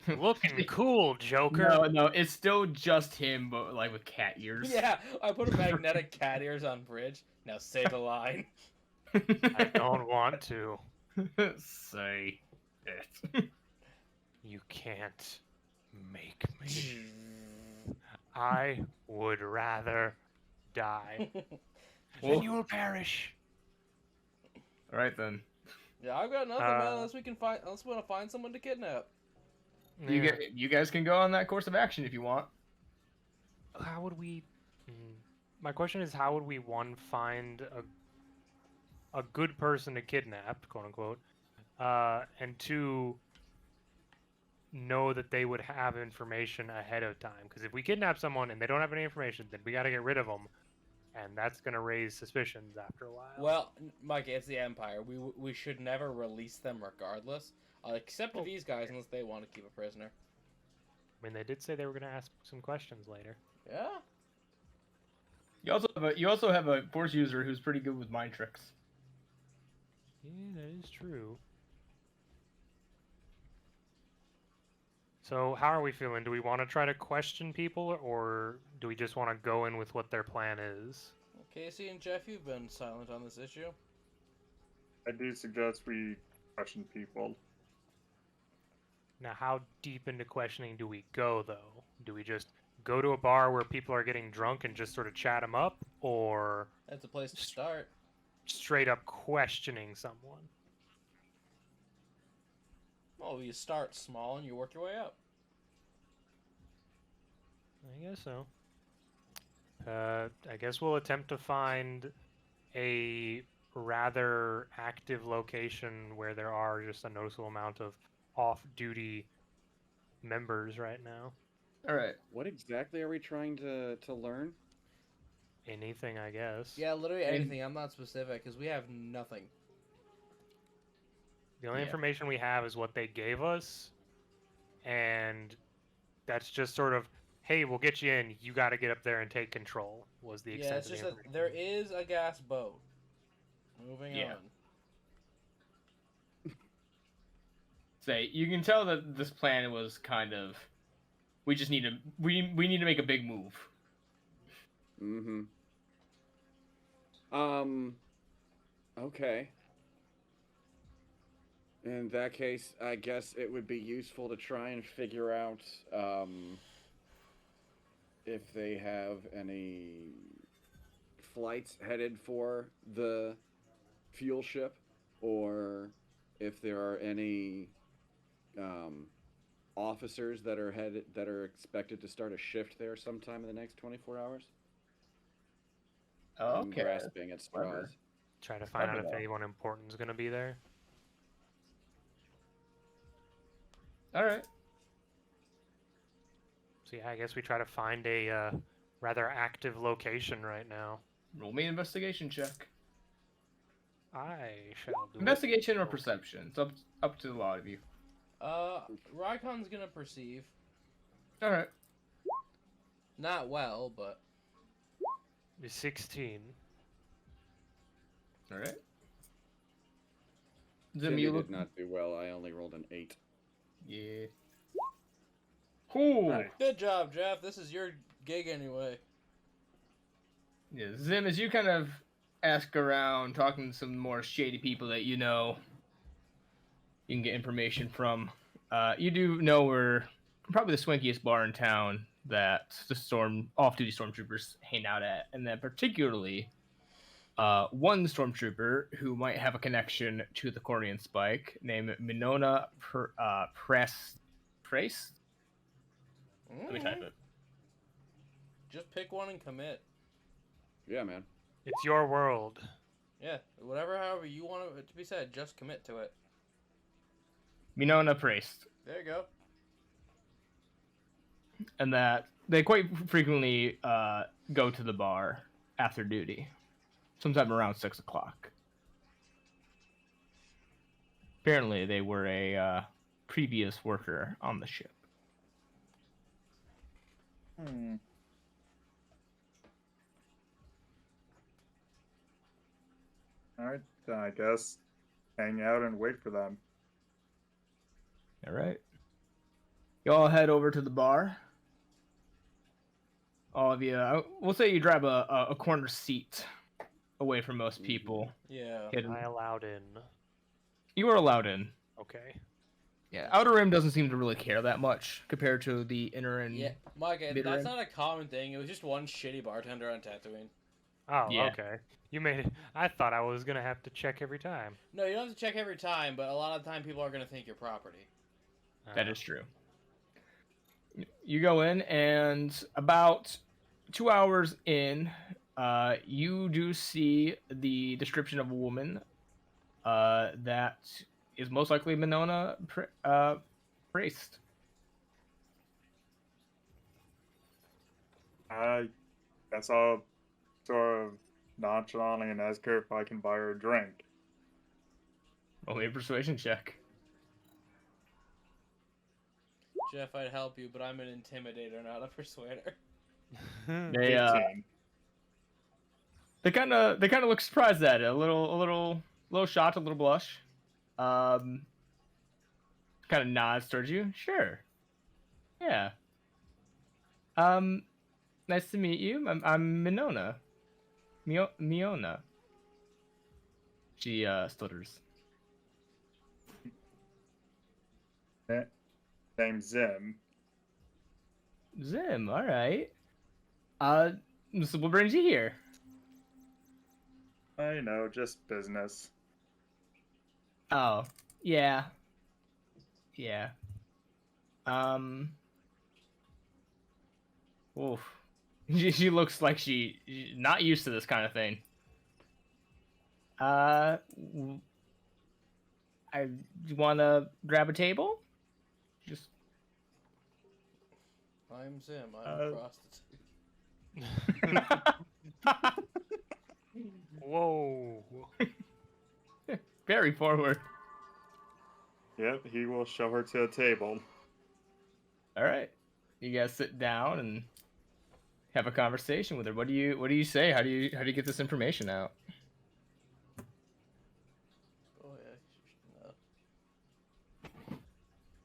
Looking cool, Joker. No, it's still just him, but like with cat ears. Yeah, I put a magnetic cat ears on Bridge. Now say the line. I don't want to. Say it. You can't make me. I would rather die. Well- Then you will perish. All right then. Yeah, I've got nothing, man. Unless we want to find someone to kidnap. Yeah. You guys can go on that course of action if you want. How would we? My question is, how would we find a good person to kidnap, quote unquote, and two, know that they would have information ahead of time? Because if we kidnap someone and they don't have any information, then we got to get rid of them, and that's gonna raise suspicions after a while. Well, Mike, it's the Empire. We should never release them regardless, except for these guys unless they want to keep a prisoner. I mean, they did say they were gonna ask some questions later. Yeah. You also have a force user who's pretty good with mind tricks. Yeah, that is true. So, how are we feeling? Do we want to try to question people, or do we just want to go in with what their plan is? Well, Casey and Jeff, you've been silent on this issue. I do suggest we question people. Now, how deep into questioning do we go, though? Do we just go to a bar where people are getting drunk and just sort of chat them up, or That's a place to start. straight up questioning someone? Well, you start small and you work your way up. I guess so. I guess we'll attempt to find a rather active location where there are just a noticeable amount of off-duty members right now. All right. What exactly are we trying to learn? Anything, I guess. Yeah, literally And- anything. I'm not specific because we have nothing. The only Yeah. information we have is what they gave us, and that's just sort of, hey, we'll get you in. You got to get up there and take control. Was the Yeah, extent it's of the just that information. there is a gas boat. Moving Yeah. on. Say you can tell that this plan was kind of. We just need to. We need to make a big move. Mm-hmm. Okay. In that case, I guess it would be useful to try and figure out if they have any flights headed for the fuel ship, or if there are any officers that are expected to start a shift there sometime in the next 24 hours. I'm Okay. grasping at straws. Clever. Try to find out Clever, if though. anyone important is going to be there. All right. So yeah, I guess we try to find a rather active location right now. Roll me an investigation check. I shall do it. Investigation or Okay. perception. It's up to a lot of you. Rykon's gonna perceive. All right. Not well, but 16. All right. Zim, Cindy you look. did not do well. I only rolled an 8. Yeah. Cool. Nice. good job, Jeff. This is your gig anyway. Yeah, Zim, as you kind of ask around, talking to some more shady people that you know, you can get information from. You do know we're probably the swankiest bar in town that the off-duty stormtroopers hang out at, and then particularly one stormtrooper who might have a connection to the Corian Spike, named Minona Price. Let me type it. Just pick one and commit. Yeah, man. It's your world. Yeah, however you want it to be said, just commit to it. Minona Price. There you go. And that they quite frequently go to the bar after duty, sometime around 6 o'clock. Apparently, they were a previous worker on the ship. Alright, then I guess hang out and wait for them. All right. You all head over to the bar. All of you, we'll say you grab a corner seat away from most people. Yeah. Hidden. I allowed in. You are allowed in. Okay. Yeah, Outer Rim doesn't seem to really care that much compared to the Inner and Yeah, Mike, Bitter that's end. not a common thing. It was just one shitty bartender on Tatooine. Oh, Yeah. okay. You made it. I thought I was gonna have to check every time. No, you don't have to check every time, but a lot of the time people are going to think you're property. That is true. You go in, and about 2 hours in, you do see the description of a woman that is most likely Minona Priest. I guess I'll sort of nonchalantly and ask her if I can buy her a drink. Roll me a persuasion check. Jeff, I'd help you, but I'm an intimidator, not a persuader. They 18. they kind of look surprised at it, a little shocked, a little blush. Kind of nods towards you. Sure. Yeah. Nice to meet you. I'm Minona. Miona. She stutters. Name's Zim. Zim, all right. So what brings you here? I know, just business. Oh, yeah. Yeah. Oof. She looks like she's not used to this kind of thing. I want to grab a table? Just I'm Zim. I'm Uh, a prostitute. Whoa. Very forward. Yep, he will show her to a table. All right, you guys sit down and have a conversation with her. What do you say? How do you get this information out?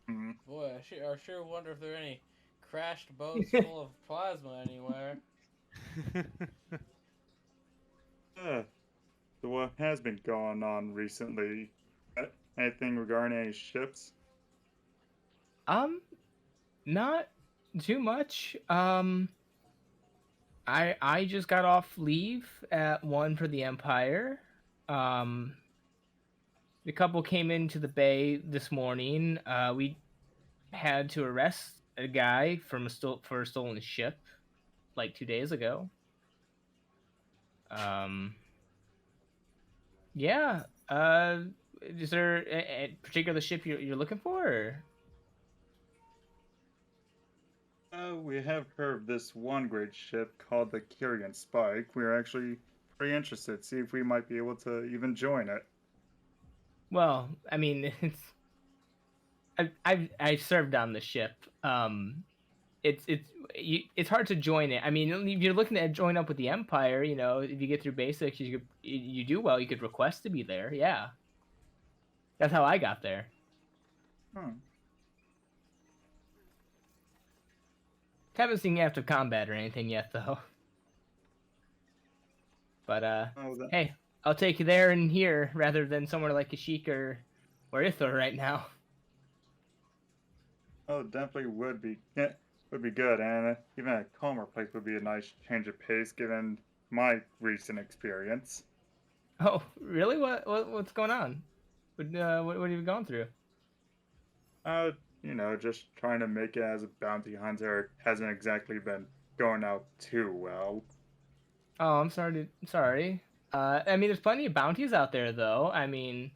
Hmm. Boy, I sure wonder if there are any crashed boats full of plasma anywhere. So what has been going on recently? Anything regarding any ships? Not too much. I just got off leave at 1 for the Empire. The couple came into the bay this morning. We had to arrest a guy for a stolen ship like 2 days ago. Yeah. Is there a particular ship you're looking for? Or? We have heard of this one great ship called the Kyrian Spike. We're actually pretty interested to see if we might be able to even join it. Well, I mean, I've served on the ship. It's hard to join it. I mean, if you're looking to join up with the Empire, you know, if you get through basics, you do well. You could request to be there. Yeah, that's how I got there. Hmm. Haven't seen you after combat or anything yet, though. But Oh, hey, I'll take you there and here rather than somewhere like Kashyyyk or Ithor right now. oh, definitely would be good, and even a calmer place would be a nice change of pace given my recent experience. Oh, really? What's going on? What have you gone through? You know, just trying to make it as a bounty hunter hasn't exactly been going out too well. Oh, I'm sorry. I mean, there's plenty of bounties out there, though. I mean,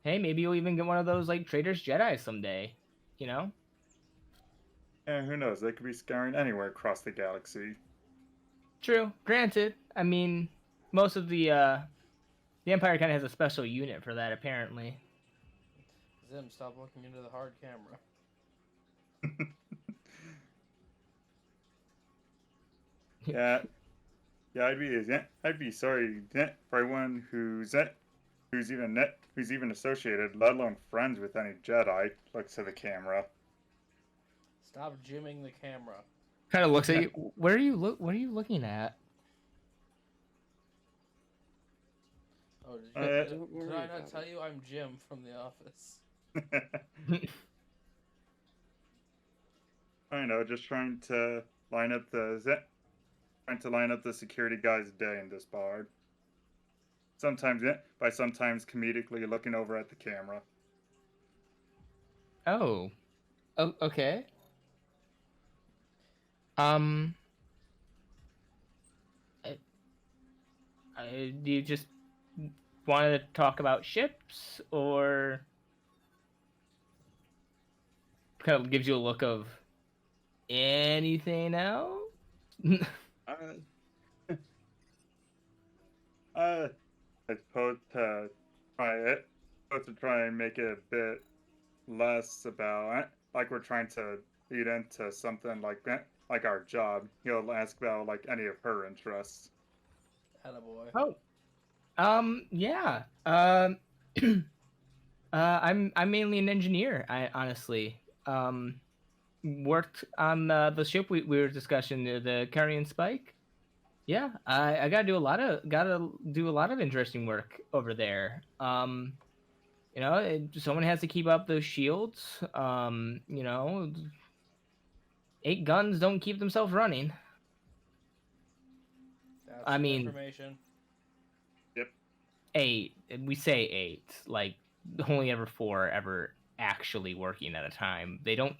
hey, maybe you'll even get one of those like Trader's Jedi someday. You know? And who knows, they could be scouring anywhere across the galaxy. True. Granted. I mean, most of the Empire kind of has a special unit for that, apparently. Zim, stop looking into the hard camera. Yeah, I'd be sorry for anyone who's even associated, let alone friends with any Jedi. Looks to the camera. Stop jimming the camera. Kind of looks at you. What are you looking at? Oh, Don't worry did I about not tell you I'm Jim from The Office? I know, just trying to line up the security guy's day in this bar. Sometimes comedically looking over at the camera. Oh, okay. Do you just want to talk about ships, or kind of gives you a look of anything else? I suppose to try and make it a bit less about like we're trying to lead into something like that, like our job. He'll ask about like any of her interests. Attaboy. Oh, yeah. I'm mainly an engineer. I honestly worked on the ship we were discussing, the Kyrian Spike. Yeah, I gotta do a lot of interesting work over there. You know, someone has to keep up those shields. You know, 8 guns don't keep themselves running. That's I mean, information. 8. We say 8. Like only ever 4 ever actually working at a time. They don't.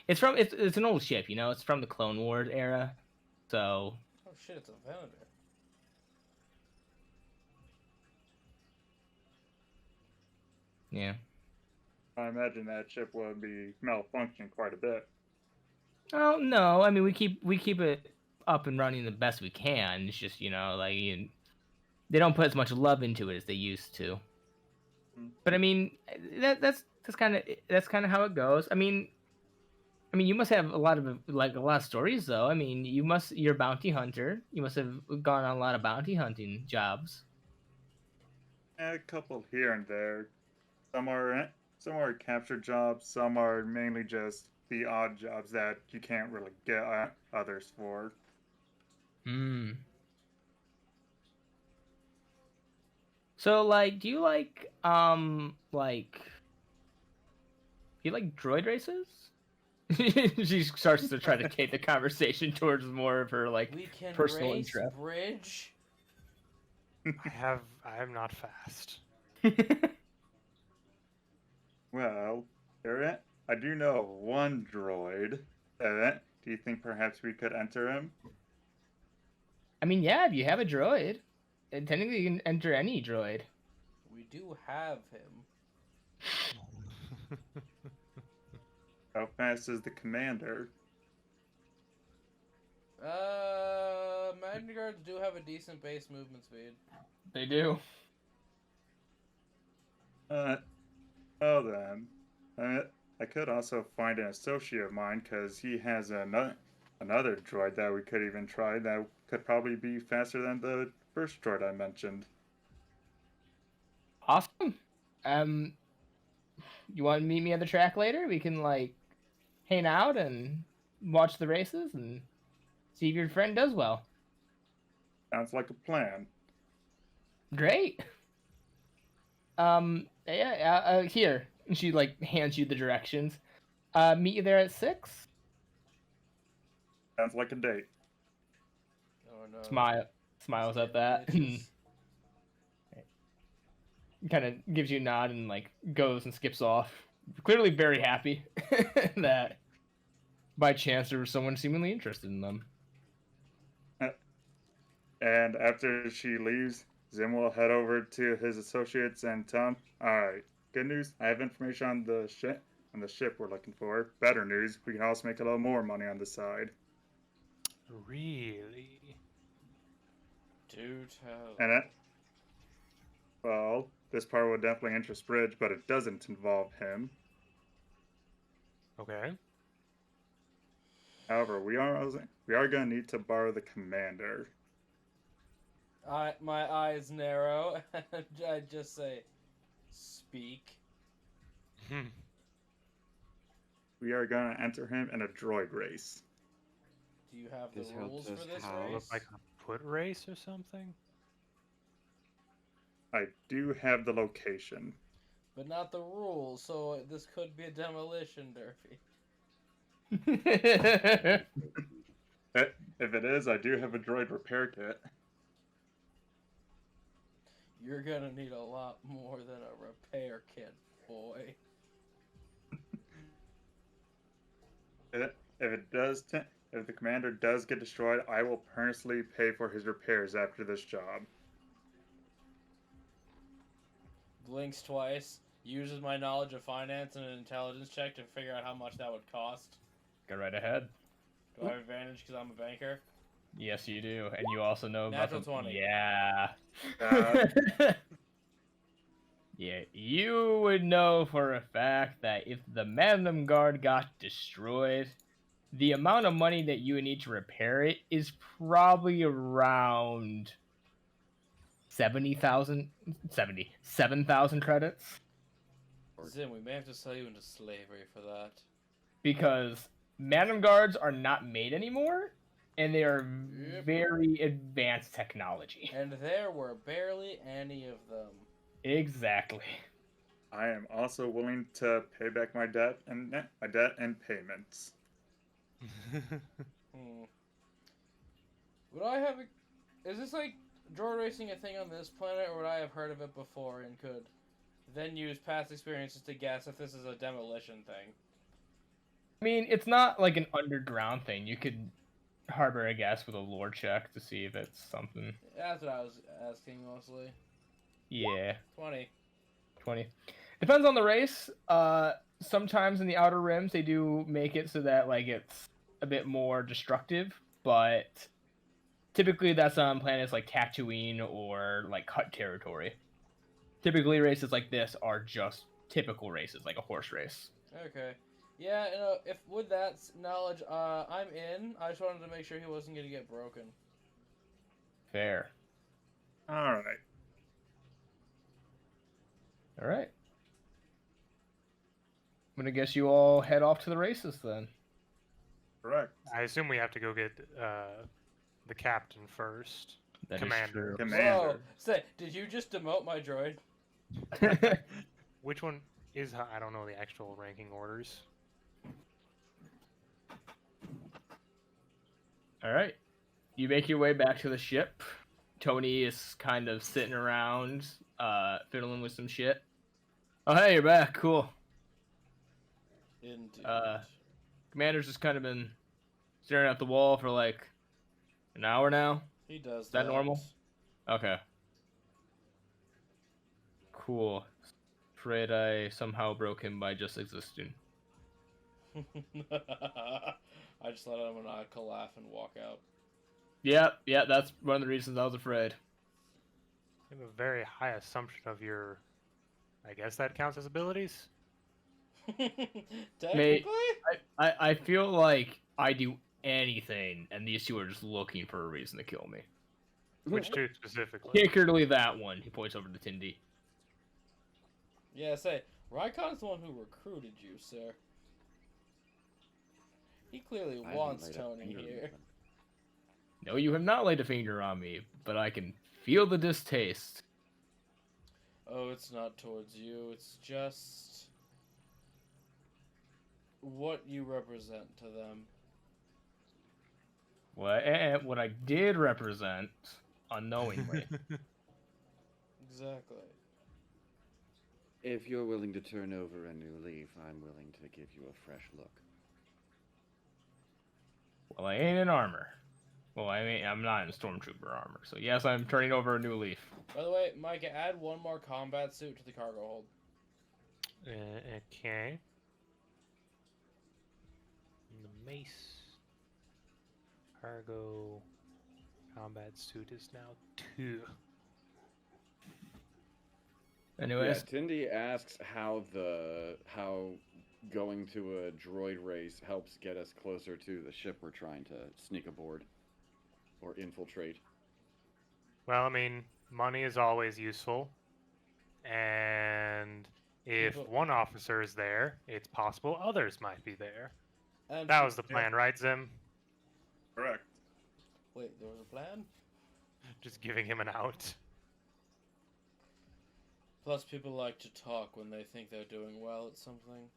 It's an old ship. You know, it's from the Clone Wars era. So. Oh shit! It's a Venator. Yeah. I imagine that ship would be malfunctioning quite a bit. Oh no! I mean, we keep it up and running the best we can. It's just, they don't put as much love into it as they used to. But I mean, that's kind of how it goes. I mean, you must have a lot of stories though. I mean, you're a bounty hunter. You must have gone on a lot of bounty hunting jobs. A couple here and there. Some are capture jobs. Some are mainly just the odd jobs that you can't really get others for. Hmm. So, like, do you like droid races? She starts to try to take the conversation towards more of her We can personal race interest. bridge. I am not fast. Well, I do know of one droid. Do you think perhaps we could enter him? I mean, yeah, if you have a droid, and technically you can enter any droid. We do have him. How fast is the commander? Magna Guards do have a decent base movement speed. They do. Well then, I could also find an associate of mine because he has another droid that we could even try that could probably be faster than the first droid I mentioned. Awesome. You want to meet me at the track later? We can hang out and watch the races and see if your friend does well. Sounds like a plan. Great. Here. And she hands you the directions. Meet you there at 6. Sounds like a date. Oh no. Smiles at that. Kind of gives you a nod and goes and skips off. Clearly very happy that by chance there was someone seemingly interested in them. And after she leaves, Zim will head over to his associates and tell him, "Alright, good news, I have information on the ship we're looking for. Better news, we can also make a little more money on the side." Really? Do tell. And well, this part will definitely interest Bridge, but it doesn't involve him. Okay. However, we are going to need to borrow the commander. My eyes narrow. I just say, speak. We are going to enter him in a droid race. Do you have the This helps rules for us this how? Look race? like a foot race or something? I do have the location. But not the rules, so this could be a demolition derby. If it is, I do have a droid repair kit. You're gonna need a lot more than a repair kit, boy. If the commander does get destroyed, I will personally pay for his repairs after this job. Blinks twice. Uses my knowledge of finance and an intelligence check to figure out how much that would cost. Go right ahead. Do I have advantage because I'm a banker? Yes, you do, and you also know Natural about 20. Yeah. Uh, Yeah, you would know for a fact that if the Magnum Guard got destroyed, the amount of money that you would need to repair it is probably around 7,000 credits. Zim, we may have to sell you into slavery for that. Because Magnum Guards are not made anymore, and they are Yep. very advanced technology. And there were barely any of them. Exactly. I am also willing to pay back my debt and payments. Would I have is this droid racing a thing on this planet, or would I have heard of it before and could then use past experiences to guess if this is a demolition thing? I mean, it's not like an underground thing. You could harbor a guess with a lore check to see if it's something. That's what I was asking mostly. Yeah, 20. 20. Depends on the race. Sometimes in the outer rims they do make it so that it's a bit more destructive, but typically that's on planets like Tatooine or like Hut territory. Typically, races like this are just typical races, like a horse race. Okay. Yeah, if with that knowledge, I'm in. I just wanted to make sure he wasn't gonna get broken. Fair. All right. All right. I'm gonna guess you all head off to the races then. Correct. I assume we have to go get the captain first. That is Commander. true. Commander. Whoa! Say, did you just demote my droid? Which one is? I don't know the actual ranking orders. All right. You make your way back to the ship. Tony is kind of sitting around, fiddling with some shit. Oh, hey, you're back. Cool. Indeed. Commander's just kind of been staring at the wall for like an hour now. He does. Is that normal? Okay. Cool. Afraid I somehow broke him by just existing. I just let out a maniacal laugh and walk out. Yep, that's one of the reasons I was afraid. You have a very high assumption of your. I guess that counts as abilities. Technically? I feel like I do anything, and these two are just looking for a reason to kill me. Which two specifically? Particularly that one. He points over to Tindy. Yeah, say, Rykon's the one who recruited you, sir. He clearly I haven't wants laid a Tony finger on here. them. No, you have not laid a finger on me, but I can feel the distaste. Oh, it's not towards you, it's just what you represent to them. What I did represent, unknowingly. Exactly. If you're willing to turn over a new leaf, I'm willing to give you a fresh look. Well, I ain't in armor. Well, I mean, I'm not in stormtrooper armor, so yes, I'm turning over a new leaf. By the way, Micah, add one more combat suit to the cargo hold. Okay. The mace. Cargo. Combat suit is now 2. Anyways, Yeah, Tindy asks how going to a droid race helps get us closer to the ship we're trying to sneak aboard or infiltrate. Well, I mean, money is always useful. And if People- one officer is there, it's possible others might be there. And That was the plan, right, Zim? Correct. Wait, there was a plan? Just giving him an out. Plus, people like to talk when they think they're doing well at something.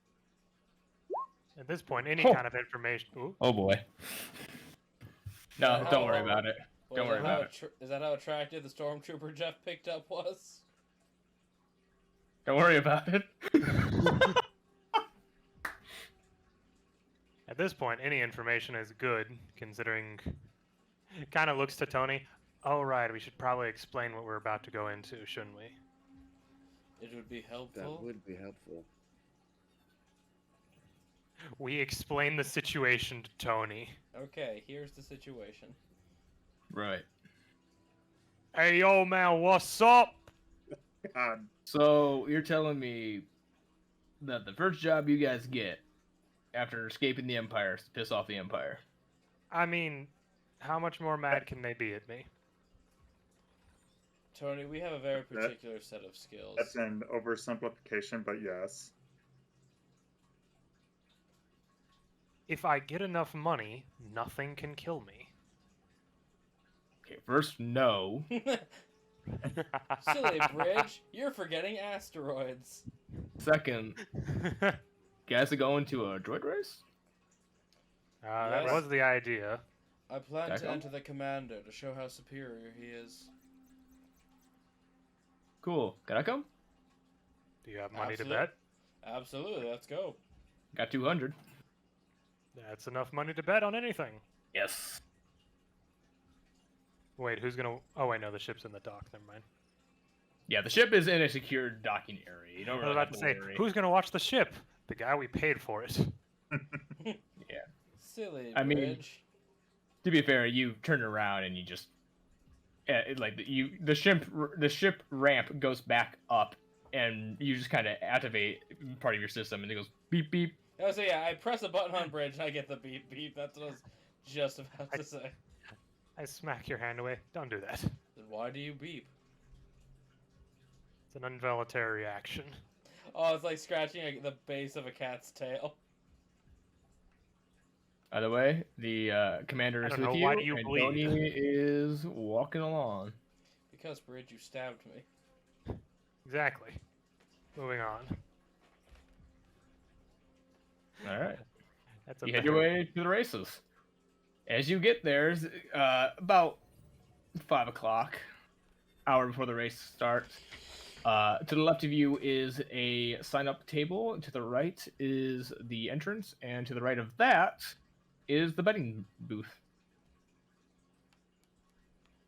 At this point, any Oh. kind of information. Ooh, oh boy. No, Oh. don't worry about it. Well, Don't is worry that how about it. Is that how attractive the stormtrooper Jeff picked up was? Don't worry about it. at this point, any information is good, considering. It kind of looks to Tony. Oh, right, we should probably explain what we're about to go into, shouldn't we? It would be helpful. That would be helpful. We explain the situation to Tony. Okay, here's the situation. Right. Hey, yo, man, what's up? God. So you're telling me that the first job you guys get after escaping the Empire is to piss off the Empire? I mean, how much more mad can they be at me? Tony, we have a very particular set of skills. That's an oversimplification, but yes. If I get enough money, nothing can kill me. Okay, first, no. Silly Bridge, you're forgetting asteroids. Second, guys are going to a droid race? That Yes. was the idea. I plan to Echo? enter the commander to show how superior he is. Cool. Can I come? Do you have money Absolute- to bet? Absolutely, let's go. Got 200. That's enough money to bet on anything. Yes. Wait, who's gonna... Oh, wait, no, the ship's in the dock. Never mind. Yeah, the ship is in a secured docking area. You don't I was really about have to to say, worry. who's gonna watch the ship? The guy we paid for it. Yeah. Silly I mean- Bridge. to be fair, you turn around and you just the ship ramp goes back up, and you just kind of activate part of your system, and it goes beep beep. Oh, so yeah, I press a button on bridge and I get the beep beep. That's what I was just about to say. I smack your hand away. Don't do that. Then why do you beep? It's an involuntary reaction. Oh, it's like scratching the base of a cat's tail. By the way, the commander is don't with know, you, why do you and bleed? Tony is walking along. Because, Bridge, you stabbed me. Exactly. Moving on. All right. That's a You head your way to the races. As you get there, about 5 o'clock, hour before the race starts. To the left of you is a sign-up table. To the right is the entrance, and to the right of that is the betting booth.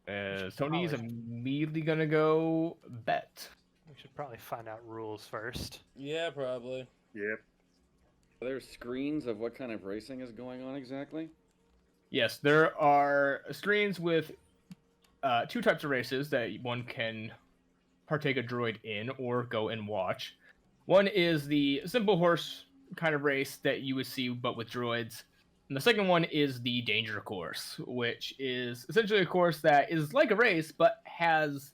Tony's immediately gonna go bet. We should probably find out rules first. Yeah, probably. Yep. Are there screens of what kind of racing is going on exactly? Yes, there are screens with 2 types of races that one can partake a droid in or go and watch. One is the simple horse kind of race that you would see but with droids. And the second one is the danger course, which is essentially a course that is like a race but has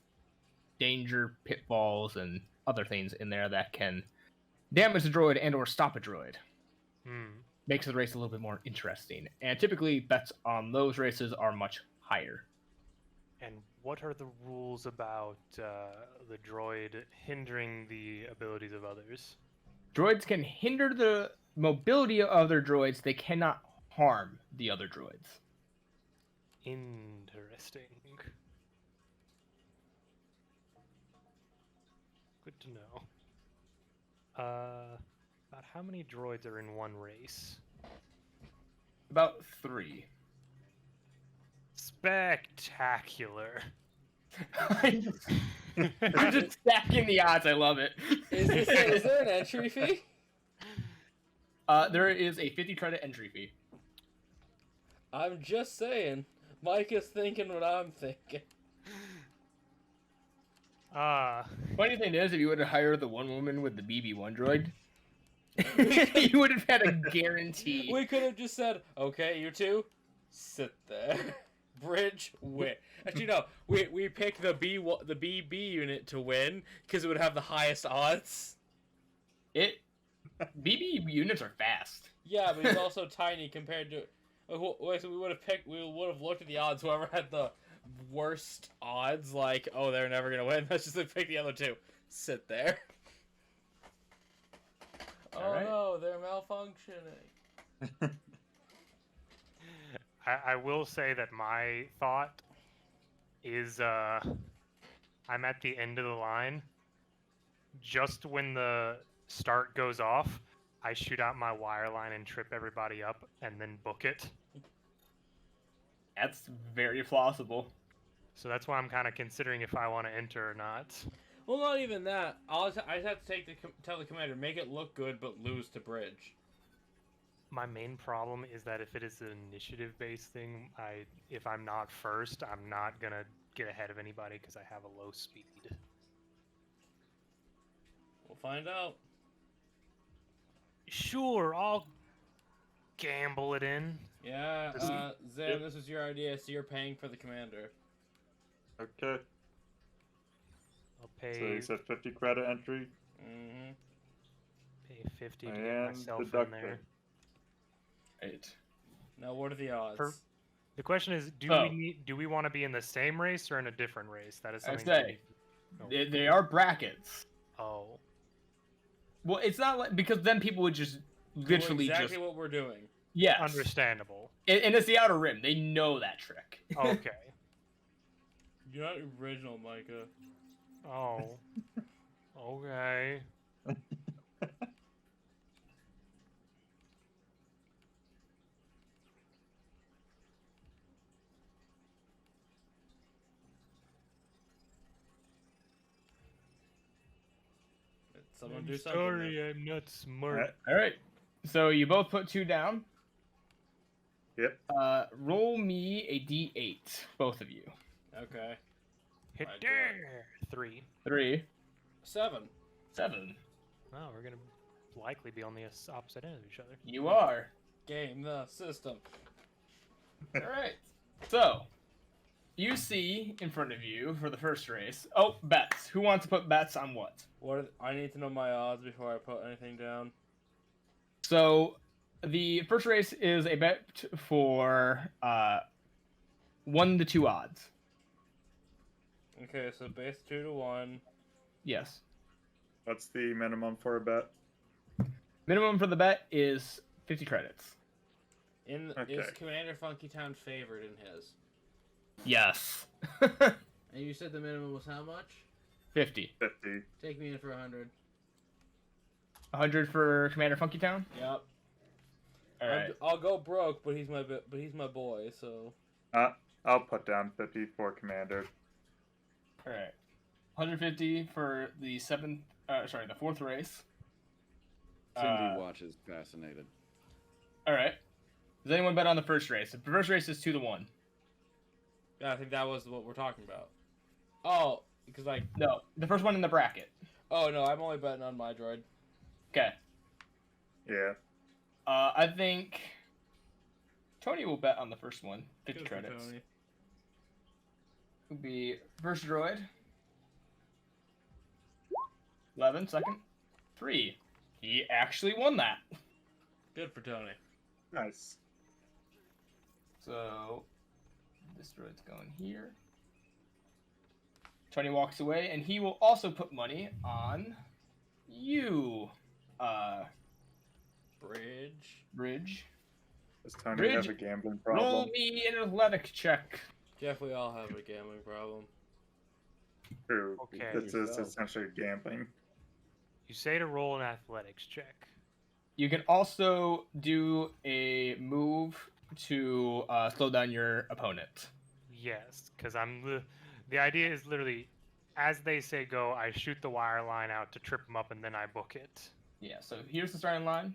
danger, pitfalls, and other things in there that can damage the droid and or stop a droid. Makes the race a little bit more interesting. And typically bets on those races are much higher. And what are the rules about the droid hindering the abilities of others? Droids can hinder the mobility of other droids. They cannot harm the other droids. Interesting. Good to know. About how many droids are in one race? About 3. Spectacular. I'm just stacking the odds. I love it. Is there an entry fee? There is a 50 credit entry fee. I'm just saying. Mike is thinking what I'm thinking. Funny thing is, if you would have hired the one woman with the BB-1 droid, you would have had a guarantee. We could have just said, okay, you two, sit there. Bridge, win. Actually, no. We picked the BB unit to win because it would have the highest odds. BB units are fast. Yeah, but he's also tiny compared to. Wait, so we would have looked at the odds. Whoever had the worst odds, like, oh, they're never gonna win. Let's just pick the other two. Sit there. Oh right. no, they're malfunctioning. I will say that my thought is I'm at the end of the line. Just when the start goes off, I shoot out my wire line and trip everybody up and then book it. That's very plausible. So that's why I'm kind of considering if I want to enter or not. Well, not even that. I just have to tell the commander, make it look good, but lose to Bridge. My main problem is that if it is an initiative-based thing, if I'm not first, I'm not gonna get ahead of anybody because I have a low speed. We'll find out. Sure, I'll gamble it in. Yeah, Zan, this was your idea, so you're paying for the commander. Okay. I'll pay. So you said 50 credit entry. Mm-hmm. Pay 50 to get And myself in deduct there. it. Right. Now, what are the odds? The question is, do we want to be in the same race or in a different race? That is I something. say they are brackets. Oh. Well, it's not like because then people would just literally exactly just what we're doing. yes. Understandable. And it's the outer rim. They know that trick. Okay. You're not original, Micah. Oh. Okay. Someone I'm do something. sorry, I'm not smart. All right. So you both put 2 down. Yep. Roll me a d8, both of you. Okay. Hit I there. 3. 3, 7. 7. Oh, we're gonna likely be on the opposite end of each other. You are. Game the system. All right. So, you see in front of you for the first race. Oh, bets. Who wants to put bets on what? I need to know my odds before I put anything down. So, the first race is a bet for 1 to 2 odds. Okay, so base 2 to 1. Yes. What's the minimum for a bet? Minimum for the bet is 50 credits. Is Okay. Commander Funky Town favored in his? Yes. And you said the minimum was how much? 50. 50. Take me in for 100. 100 for Commander Funky Town. Yep. All right. I'll go broke, but he's my boy. So. I'll put down 50 for Commander. All right. 150 for the the fourth race. Cindy watches fascinated. All right. Does anyone bet on the first race? The first race is 2 to 1. Yeah, I think that was what we're talking about. Oh, because No, the first one in the bracket. Oh no, I'm only betting on my droid. Okay. Yeah. I think Tony will bet on the first one. 50 Good for credits. Tony. Would be first droid. 11, second. 3. He actually won that. Good for Tony. Nice. So this droid's going here. Tony walks away, and he will also put money on you, Bridge. Does Tony Bridge, have a gambling Roll problem? me an athletic check. Jeff, we all have a gambling problem. True. Okay. This is Yourself. essentially gambling. You say to roll an athletics check. You can also do a move to slow down your opponent. Yes, because the idea is literally, as they say go, I shoot the wire line out to trip them up, and then I book it. Yeah, so here's the starting line.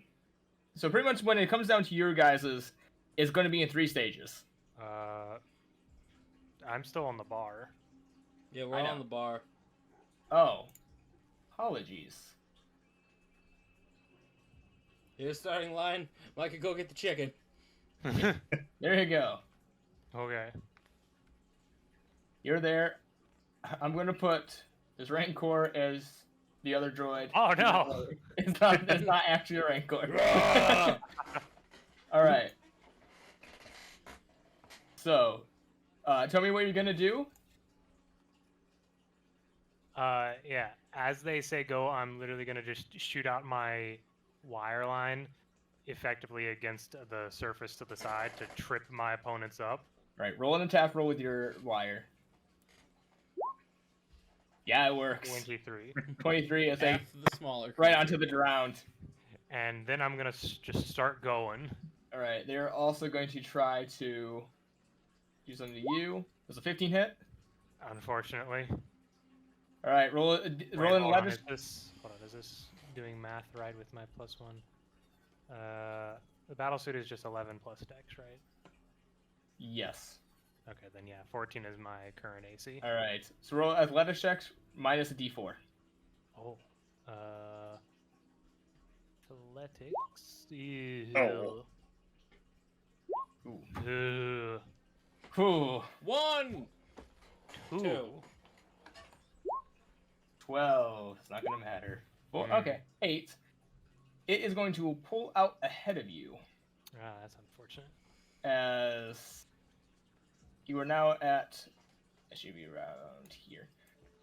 So pretty much when it comes down to your guys's, it's going to be in 3 stages. I'm still on the bar. Yeah, we're I all know. on the bar. Oh, apologies. Here's the starting line. Mike, go get the chicken. There you go. Okay. You're there. I'm going to put this Rancor as the other droid. Oh no! It's not actually a Rancor. All right. So, tell me what you're going to do. Yeah. As they say go, I'm literally gonna just shoot out my wire line effectively against the surface to the side to trip my opponents up. Right, roll an attack roll with your wire. Yeah, it works. 23. 23, I think. Half the smaller. Right onto the ground. And then I'm gonna just start going. All right, they're also going to try to do something to you. Does a 15 hit? Unfortunately. All right, roll Wait, an hold on, 11. is this doing math right with my +1? The battle suit is just 11 plus dex, right? Yes. Okay, then yeah, 14 is my current AC. All right, so roll athletics checks minus a d4. Oh. Athletics. Ew. Oh. Ooh. Ew. Whew. 1, Ooh. 2. 12. It's not going to matter. Well, Mm. okay, 8. It is going to pull out ahead of you Ah, that's unfortunate. as you are now at. It should be around here.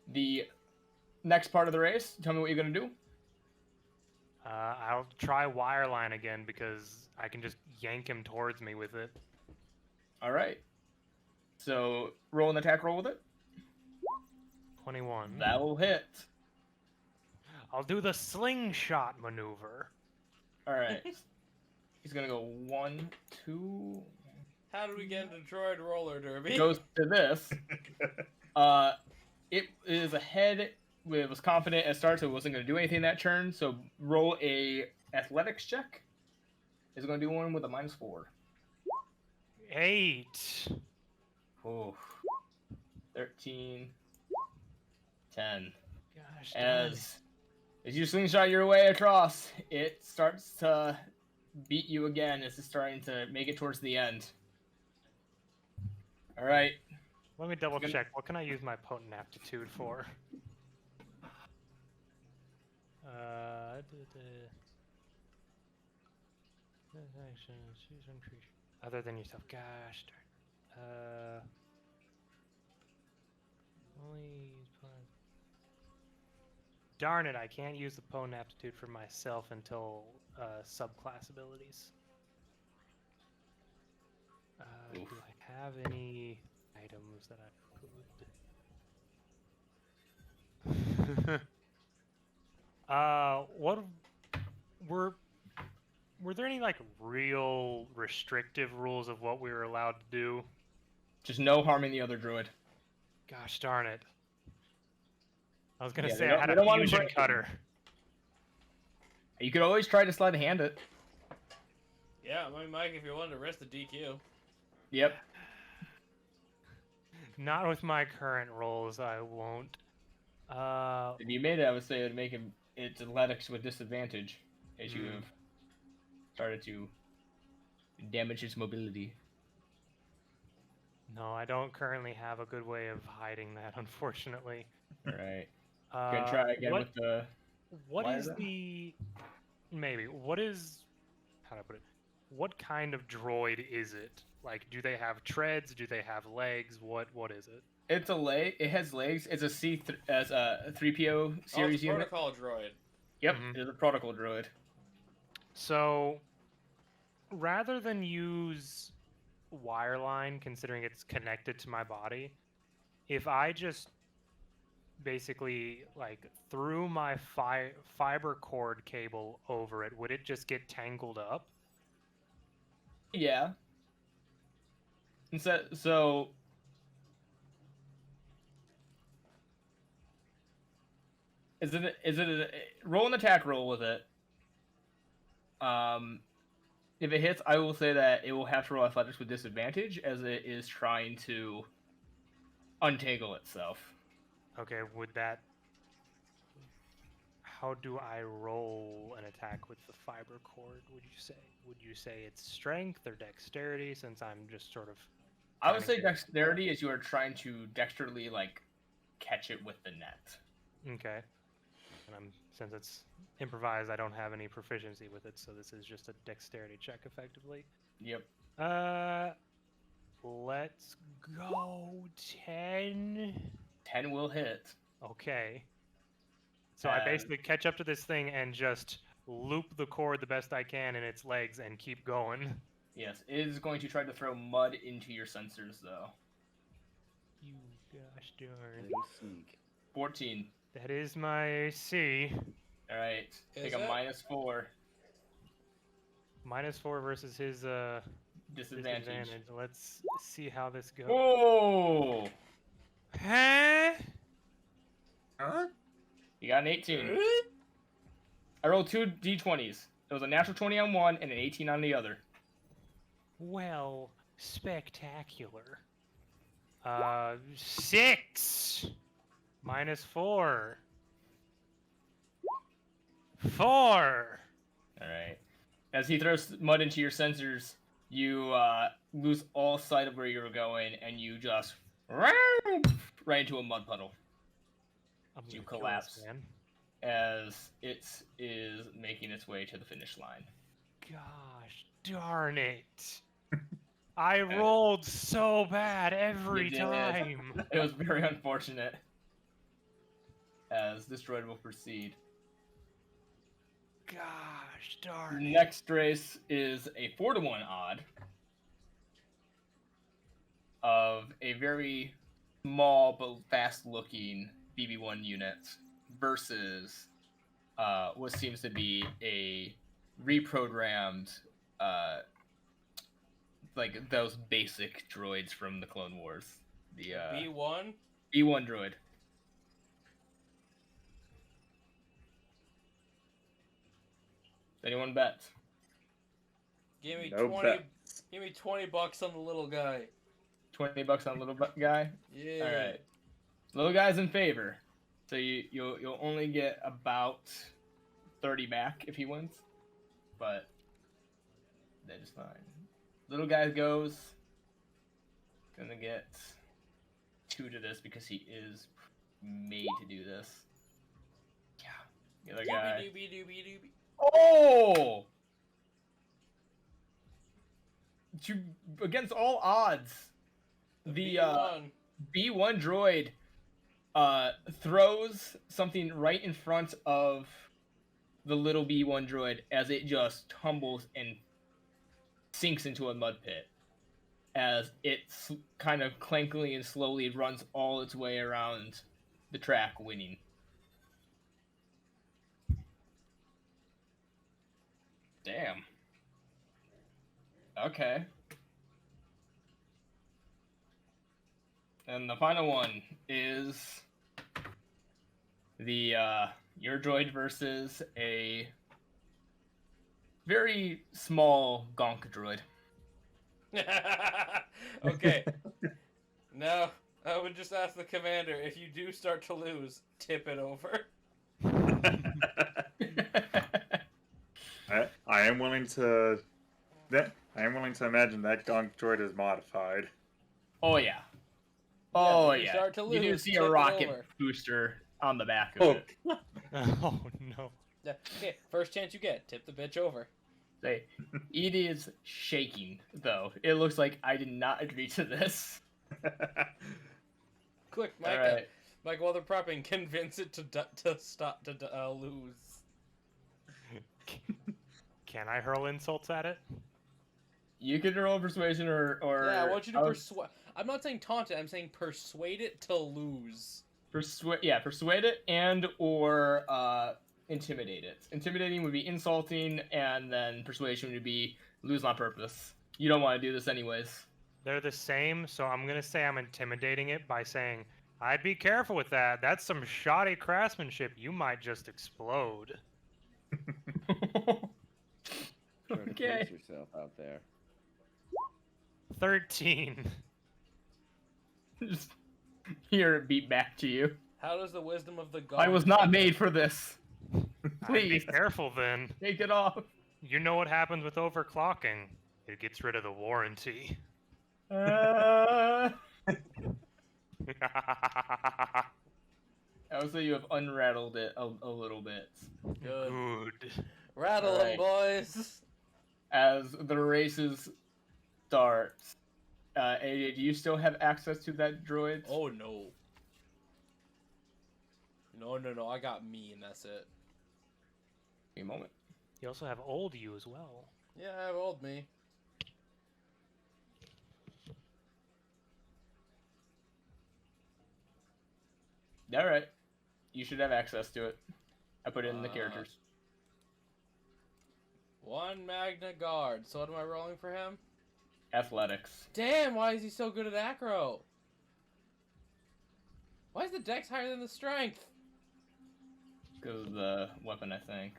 The next part of the race. Tell me what you're going to do. I'll try wireline again because I can just yank him towards me with it. All right. So roll an attack roll with it. 21. That will hit. I'll do the slingshot maneuver. All right. He's gonna go 1, 2. How did we get into droid roller derby? Goes to this. It is ahead. It was confident at start, so it wasn't gonna do anything that turn. So roll a athletics check. It's gonna do one with a -4. 8. Ooh. 13. 10. Gosh darn it. As you slingshot your way across, it starts to beat you again as it's starting to make it towards the end. All right. Let me double check. What can I use my potent aptitude for? Other than yourself. Gosh darn. Only use potent. Darn it! I can't use the potent aptitude for myself until subclass abilities. Do I have any items that I could? What were there any like real restrictive rules of what we were allowed to do? Just no harming the other druid. Gosh darn it! I was gonna Yeah, say they I had don't a want fusion break- cutter. You could always try to slide hand it. Yeah, I mean, Mike, if you wanted to risk the DQ. Yep. Not with my current rolls, I won't. If you made it, I would say it would make him it's athletics with disadvantage as you have started to damage his mobility. No, I don't currently have a good way of hiding that, unfortunately. All right. Gonna try again with the. What why is that? the... Maybe. What is... How do I put it? What kind of droid is it? Like, do they have treads? Do they have legs? What is it? It's a leg. It has legs. It's a as a 3PO series unit. Protocol droid. Yep, it is a protocol droid. So, rather than use wireline, considering it's connected to my body, if I just basically like threw my fiber cord cable over it, would it just get tangled up? Yeah. And so is it a roll an attack roll with it? If it hits, I will say that it will have to roll athletics with disadvantage as it is trying to untangle itself. Okay, would that... How do I roll an attack with the fiber cord, would you say? Would you say it's strength or dexterity, since I'm just sort of... I would say dexterity as you are trying to dexterously, like, catch it with the net. Okay. And since it's improvised, I don't have any proficiency with it, so this is just a dexterity check, effectively. Yep. Let's go 10. 10 will hit. Okay. So I basically catch up to this thing and just loop the cord the best I can in its legs and keep going. Yes, it is going to try to throw mud into your sensors, though. You gosh darn. Little sneak. 14. That is my AC. Alright, take a it? -4. -4 versus his Disadvantage. Let's see how this goes. Oh! Huh? Huh? You got an 18. I rolled 2 d20s. It was a natural 20 on one and an 18 on the other. Well, spectacular. 6 -4. 4. Alright. As he throws mud into your sensors, you lose all sight of where you were going and you just right into a mud puddle. You collapse Man. as it is making its way to the finish line. Gosh darn it. I rolled so bad every You did. time. It was very unfortunate. As this droid will proceed. Gosh darn it. Next race is a 4-to-1 odd of a very small but fast-looking BB-1 unit versus what seems to be a reprogrammed, like those basic droids from the Clone Wars. The B1? B1 droid. Anyone bet? Give me No 20. bets. Give me $20 on the little guy. $20 on little guy. Yeah. All right. Little guy's in favor, so you'll only get about 30 back if he wins, but that is fine. Little guy goes. Gonna get 2 to this because he is made to do this. Yeah. The other guy. Doobie. Oh! Against all odds, the B1 droid throws something right in front of the little B1 droid as it just tumbles and sinks into a mud pit as it kind of clankily and slowly runs all its way around the track, winning. Damn. Okay. And the final one is the your droid versus a very small gonk droid. Okay. Now, I would just ask the commander, if you do start to lose, tip it over. I am willing to. I am willing to imagine that gunk droid is modified. Oh yeah. Oh if you yeah. start to You do lose, see tip a it rocket over. booster on the back of Oh, it. Oh no. Yeah, okay, first chance you get, tip the bitch over. Say, Edie is shaking though. It looks like I did not agree to this. Quick, All Micah. right. Mike, while they're prepping, convince it to stop to lose. Can I hurl insults at it? You can roll persuasion or Yeah, I want you to persuade. I'm not saying taunt it. I'm saying persuade it to lose. persuade it and or intimidate it. Intimidating would be insulting, and then persuasion would be lose on purpose. You don't want to do this anyways. They're the same, so I'm gonna say I'm intimidating it by saying, I'd be careful with that. That's some shoddy craftsmanship. You might just explode. Try to Okay. pace yourself out there. 13. Just hear it beat back to you. How does the wisdom of the god? I was not made for this. I'd be Please careful then. take it off. You know what happens with overclocking. It gets rid of the warranty. I would say you have unrattled it a little bit. Good. Good. Rattle 'em, Alright. boys. As the races start, AJ, do you still have access to that droid? Oh no. No. I got me, and that's it. A moment. You also have old you as well. Yeah, I have old me. All right, you should have access to it. I put it in the characters. 1 Magna Guard. So what am I rolling for him? Athletics. Damn, why is he so good at acro? Why is the dex higher than the strength? Because of the weapon, I think.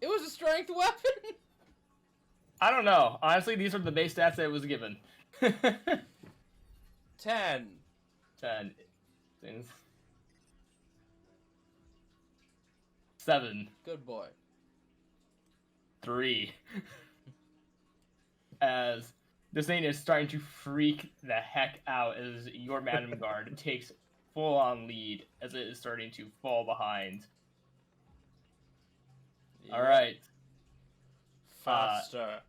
It was a strength weapon! I don't know. Honestly, these are the base stats that it was given. 10. 10. Things. 7. Good boy. 3. As this thing is starting to freak the heck out as your Madam Guard takes full-on lead as it is starting to fall behind. Yeah. Alright. Faster.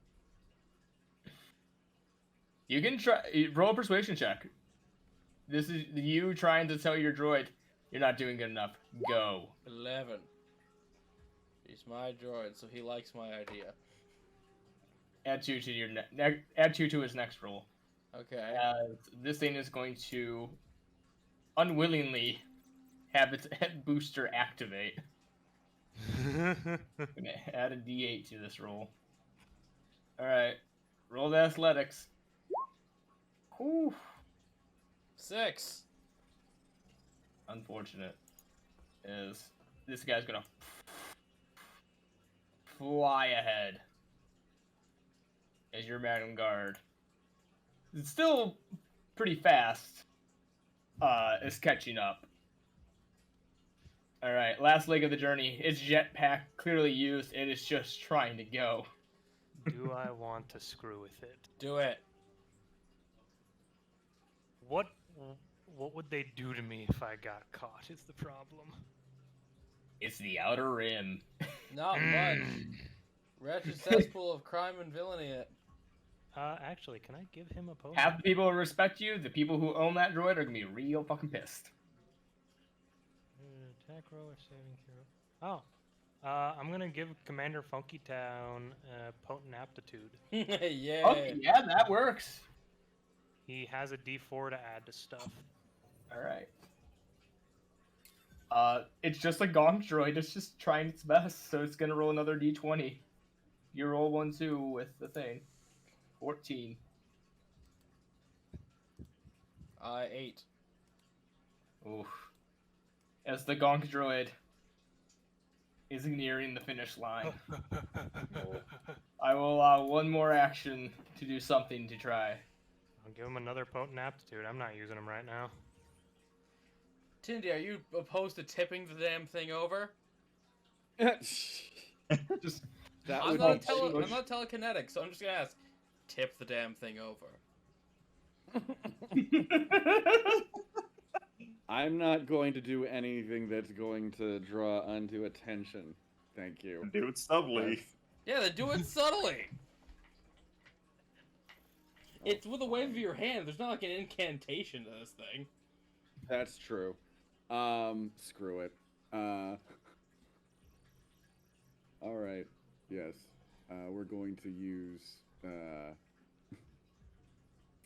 You can try roll a persuasion check. This is you trying to tell your droid you're not doing good enough. Go. 11. He's my droid, so he likes my idea. Add 2 to your add 2 to his next roll. Okay. This thing is going to unwillingly have its head booster activate. I'm gonna add a D8 to this roll. Alright. Roll the athletics. Whew. 6. Unfortunate. Is this guy's gonna fly ahead. as your Magnum Guard. It's still pretty fast. It's catching up. Alright, last leg of the journey. Its jetpack clearly used. It is just trying to go. Do I want to screw with it? Do it. What would they do to me if I got caught? Is the problem. It's the Outer Rim. Not much. Wretched cesspool of crime and villainy. Actually, can I give him a potion? Half the people who respect you, the people who own that droid, are gonna be real fucking pissed. Attack roll or saving throw? Oh. I'm gonna give Commander Funky Town potent aptitude. Yeah. Okay, yeah, that works. He has a D4 to add to stuff. Alright. It's just a gonk droid. It's just trying its best, so it's gonna roll another D20. You roll 1, 2 with the thing. 14. 8. Oof. As the gonk droid is nearing the finish line, I will allow one more action to do something to try. I'll give him another potent aptitude. I'm not using him right now. Tindy, are you opposed to tipping the damn thing over? Just That I'm would not, be I'm not telekinetic, so I'm just gonna ask, tip the damn thing over. I'm not going to do anything that's going to draw undue attention. Thank you. Do it subtly. That's- Yeah, then do it subtly. It's with a wave of your hand. There's not like an incantation to this thing. That's true. Screw it. All right. Yes. We're going to use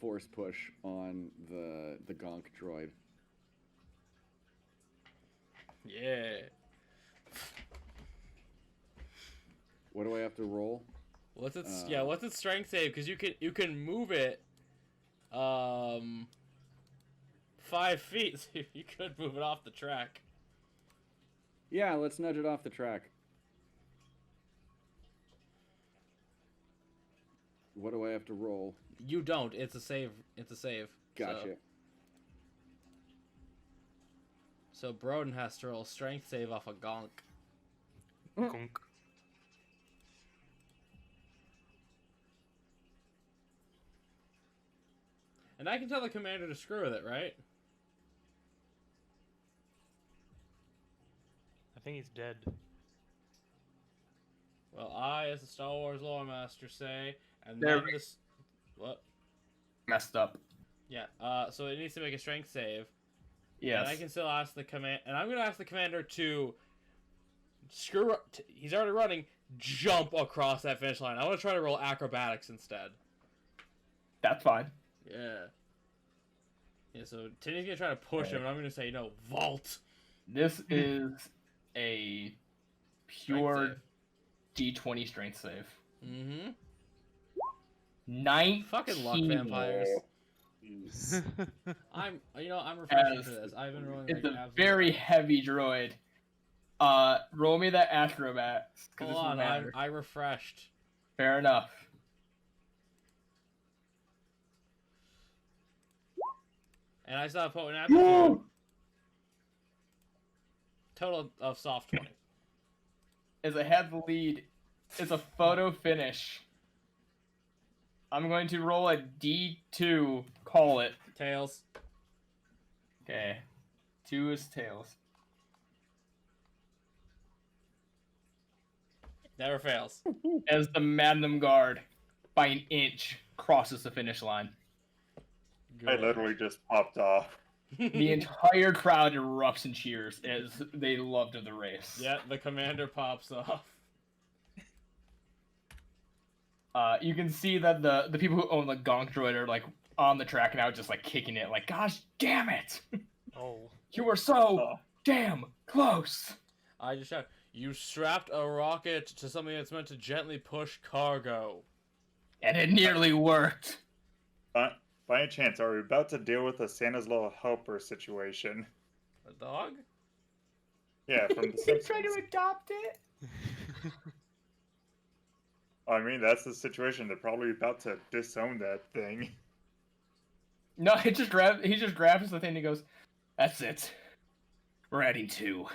force push on the gonk droid. Yeah. What do I have to roll? What's its what's its strength save? Because you can move it 5 feet, so you could move it off the track. Yeah, let's nudge it off the track. What do I have to roll? You don't. It's a save. It's a save. Gotcha. So Broden has to roll strength save off a gonk. Gunk. And I can tell the commander to screw with it, right? I think he's dead. Well, I, as a Star Wars lore master, say, and There then we- this. What? messed up. Yeah. So it needs to make a strength save. Yes. And I can still ask the command, and I'm gonna ask the commander to screw. He's already running. Jump across that finish line. I want to try to roll acrobatics instead. That's fine. Yeah. Yeah. So Tinny's gonna try to push him, and I'm gonna say, vault. This is a pure D20 strength save. Mm-hmm. 19. Fucking luck vampires. Jeez. I'm refreshing As for this. I've been rolling It's like a absolute very crap. heavy droid. Roll me that Astrobats. Hold on, I refreshed. Fair enough. And I still have potent aptitude. Total of soft 20. As I have the lead, it's a photo finish. I'm going to roll a D2, call it. Tails. Okay. 2 is tails. Never fails. As the Magnum Guard, by an inch, crosses the finish line. I literally just popped off. The entire crowd erupts and cheers as they loved the race. Yeah, the commander pops off. You can see that the people who own the gonk droid are like on the track now, just like kicking it, like, gosh damn it! Oh. You were so damn close! I just shout, you strapped a rocket to something that's meant to gently push cargo. And it nearly worked. By any chance, are we about to deal with a Santa's Little Helper situation? A dog? Yeah, from The You're trying Simpsons. to adopt it? I mean, that's the situation. They're probably about to disown that thing. No, he just grabs the thing and he goes, "That's it. We're adding 2."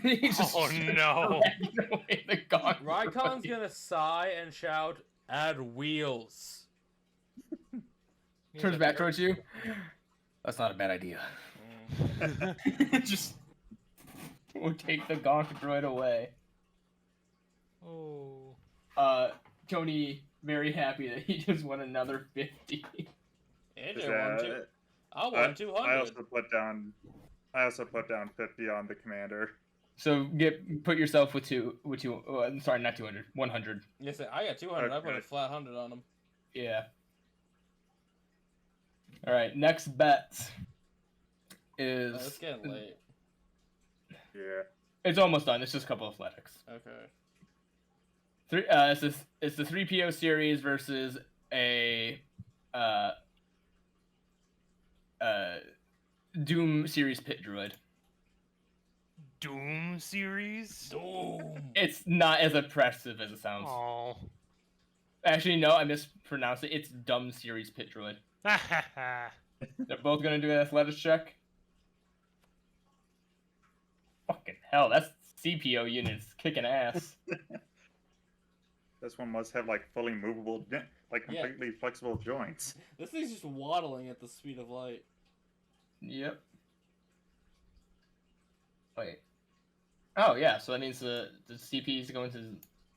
He just Oh, starts no. dragging away the gong Rykon's droid. gonna sigh and shout, "Add wheels." He's Turns a back tur- towards you. That's not a bad idea. Just we'll take the gonk droid away. Oh. Tony very happy that he just won another 50. AJ won two. I won I 200. I also put down 50 on the commander. So put yourself with sorry, not 200, 100. Yes, I got 200. I put Okay. a flat 100 on him. Yeah. All right, next bet is It's getting late. Yeah. it's almost done. It's just a couple of athletics. Okay. It's the 3PO series versus a Doom series pit droid. Doom series? Doom. It's not as impressive as it sounds. Oh. Actually, no, I mispronounced it. It's Dumb series pit droid. They're both gonna do an athletics check. Fucking hell, that's CPO units kicking ass. This one must have like fully movable, like Yeah. completely flexible joints. This thing's just waddling at the speed of light. Yep. Wait. Oh yeah, so that means the CP is going to the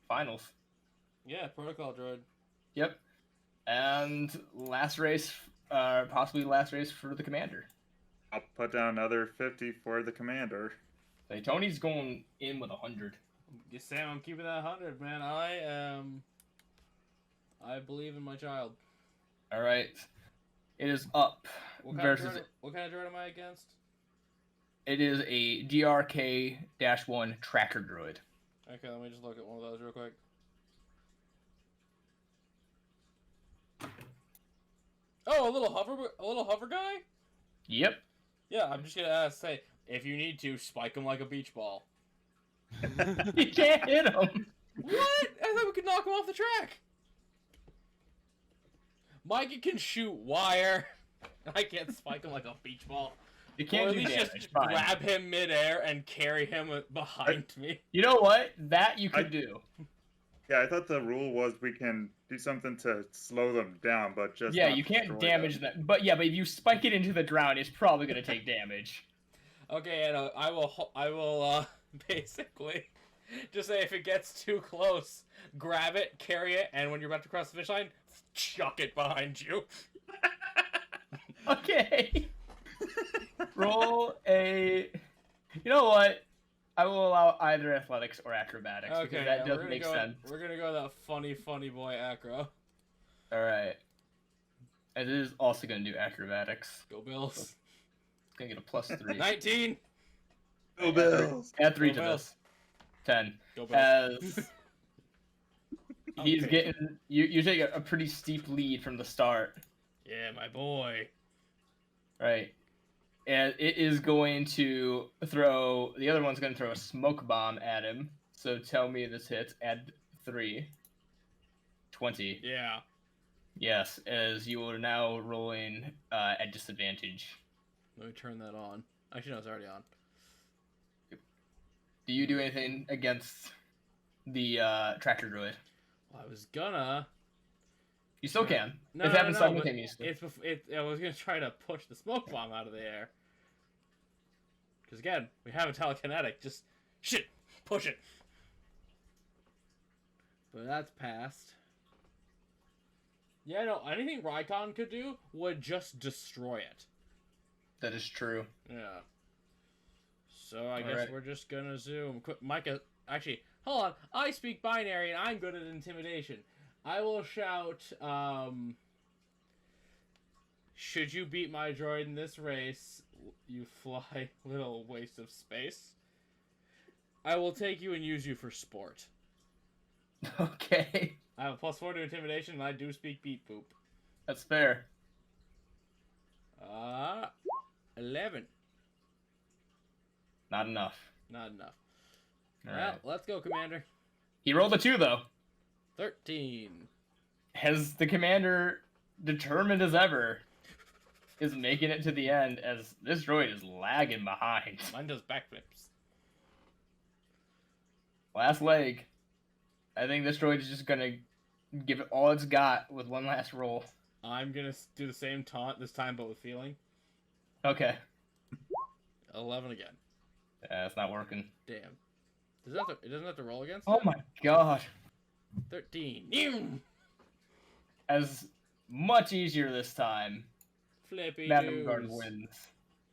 finals. Yeah, protocol droid. Yep. And last race, possibly last race for the commander. I'll put down another 50 for the commander. Like, Tony's going in with 100. You Sam, I'm keeping that 100, man. I believe in my child. All right. It is up What kind versus. of droid am I against? It is a DRK-1 tracker droid. Okay, let me just look at one of those real quick. Oh, a little hover guy? Yep. Yeah, I'm just gonna say, if you need to, spike him like a beach ball. You can't hit him. What? I thought we could knock him off the track. Mikey can shoot wire. I can't spike him like a beach ball. You Or can't at do least damage. just Fine. grab him midair and carry him behind me. You know what? That you could I- do. Yeah, I thought the rule was we can do something to slow them down, but just Yeah, not you can't destroy damage them. them. But yeah, but if you spike it into the ground, it's probably gonna take damage. Okay, and I will basically just say if it gets too close, grab it, carry it, and when you're about to cross the finish line, chuck it behind you. Okay. Roll a. You know what? I will allow either athletics or acrobatics Okay, because that yeah, does make sense. We're gonna go that funny boy acro. All right. And it is also gonna do acrobatics. Go Bills. It's gonna get a +3. 19. Go Bills! Add 3 Go to Bills. this. 10. Go Bills. As he's Okay. getting you take a pretty steep lead from the start. Yeah, my boy. Right. And it is going to throw. The other one's going to throw a smoke bomb at him. So tell me this hits. Add 3. 20. Yeah. Yes, as you are now rolling at disadvantage. Let me turn that on. Actually, no, it's already on. Do you do anything against the tractor droid? Well, I was gonna. You still can. No, it happens but simultaneously. I was gonna try to push the smoke bomb out of the air. Because again, we have a telekinetic. Just shit, push it. But that's passed. Yeah, no, anything Rykon could do would just destroy it. That is true. Yeah. So I guess Alright. we're just gonna zoom. Micah, actually, hold on. I speak binary and I'm good at intimidation. I will shout, should you beat my droid in this race, you fly little waste of space, I will take you and use you for sport. Okay. I have a +4 to intimidation and I do speak beat poop. That's fair. 11. Not enough. Not enough. All Well, right. let's go, Commander. He rolled a 2 though. 13. As the commander, determined as ever, is making it to the end as this droid is lagging behind. Mine does backflips. Last leg. I think this droid is just gonna give it all it's got with one last roll. I'm gonna do the same taunt this time, but with feeling. Okay. 11 again. It's not working. Damn. It doesn't have to roll against Oh it? my god. 13. As much easier this time. Flippy Madam Guard doos. wins.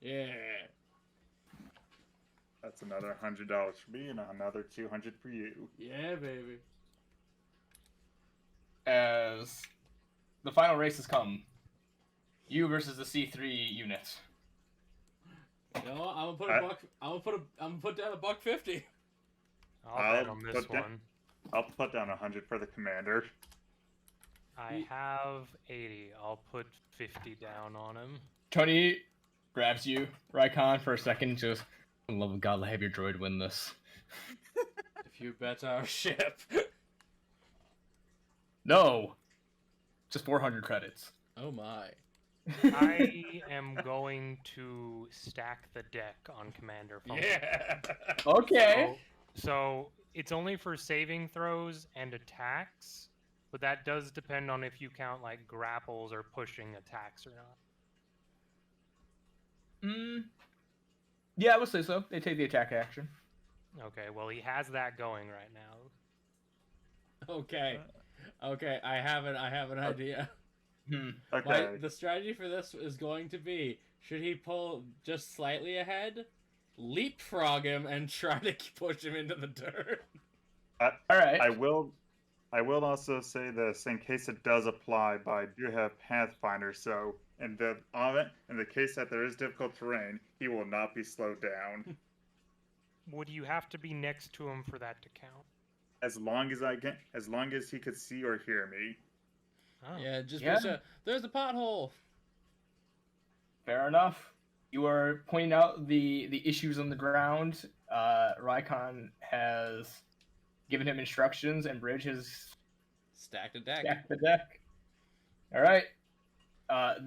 Yeah. That's another $100 for me and another $200 for you. Yeah, baby. As the final race has come. You versus the C3 unit. You know what? I'm gonna put down $1.50. I'll bet on this one. I'll put down 100 for the commander. I have 80. I'll put 50 down on him. Tony grabs you, Raikon, for a second and goes, for the love of God, let have your droid win this. If you bet our ship. No! Just 400 credits. Oh my. I am going to stack the deck on Commander Function. Yeah. Okay. So it's only for saving throws and attacks, but that does depend on if you count like grapples or pushing attacks or not. Yeah, I would say so. They take the attack action. Okay, well he has that going right now. Okay. Okay, I have an idea. Okay. The strategy for this is going to be, should he pull just slightly ahead, leapfrog him, and try to push him into the dirt. Alright. I will also say this in case it does apply, but I do have Pathfinder, so in the case that there is difficult terrain, he will not be slowed down. Would you have to be next to him for that to count? As long as he could see or hear me. Oh. Yeah, just Yeah. push there's a pothole. Fair enough. You are pointing out the issues on the ground. Raikon has given him instructions, and Bridge has Stack the deck. stacked the deck. Alright.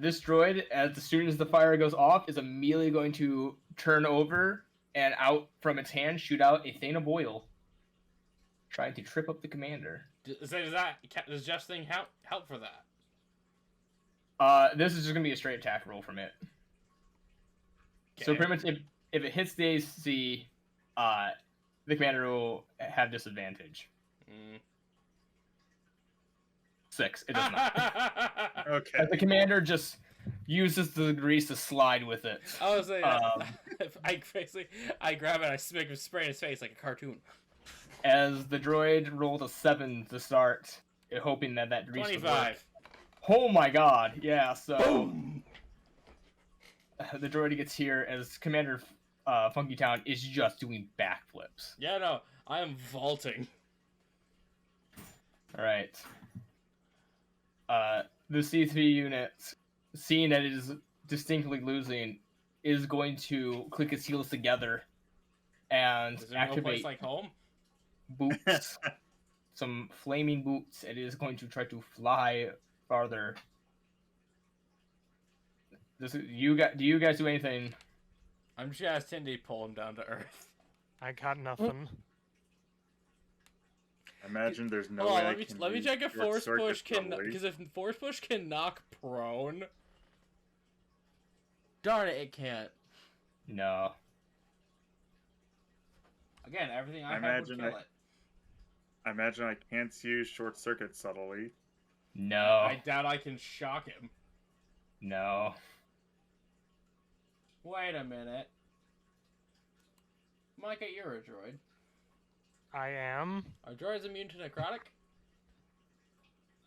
This droid, as soon as the fire goes off, is immediately going to turn over and out from its hand shoot out a Thana Boyle, trying to trip up the commander. Does Jeff's thing help for that? This is just gonna be a straight attack roll from it. So Okay. pretty much, if it hits the AC, the commander will have disadvantage. 6. It does not. Okay. As the commander just uses the grease to slide with it. I was saying, Um, I grab it, I spray in his face like a cartoon. As the droid rolls a 7 to start, hoping that grease would work. 25. Oh my god, yeah, so Boom. the droid gets here as Commander Funky Town is just doing backflips. Yeah, no, I am vaulting. Alright. The C3 unit, seeing that it is distinctly losing, is going to click its heels together and Is there no place activate like home? boots. Some flaming boots. It is going to try to fly farther. Do you guys do anything? I'm just gonna ask Tindy to pull him down to earth. I got nothing. I imagine there's no Hold way on, I let me can check if use force short push circuit can, subtly. because if force push can knock prone, darn it, it can't. No. Again, everything I have would imagine kill I- it. I imagine I can't use short circuit subtly. No. I doubt I can shock him. No. Wait a minute. Micah, you're a droid. I am. Are droids immune to necrotic?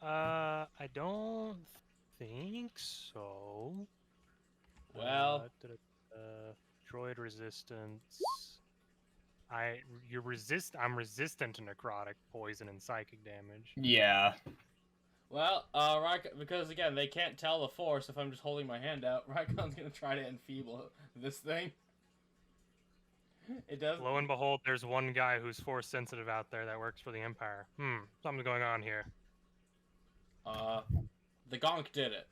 I don't think so. Well, droid resistance. I'm resistant to necrotic, poison, and psychic damage. Yeah. well, because again, they can't tell the force if I'm just holding my hand out. Raikon's gonna try to enfeeble this thing. It does. Lo and behold, there's one guy who's force sensitive out there that works for the Empire. Something's going on here. The Gonk did it.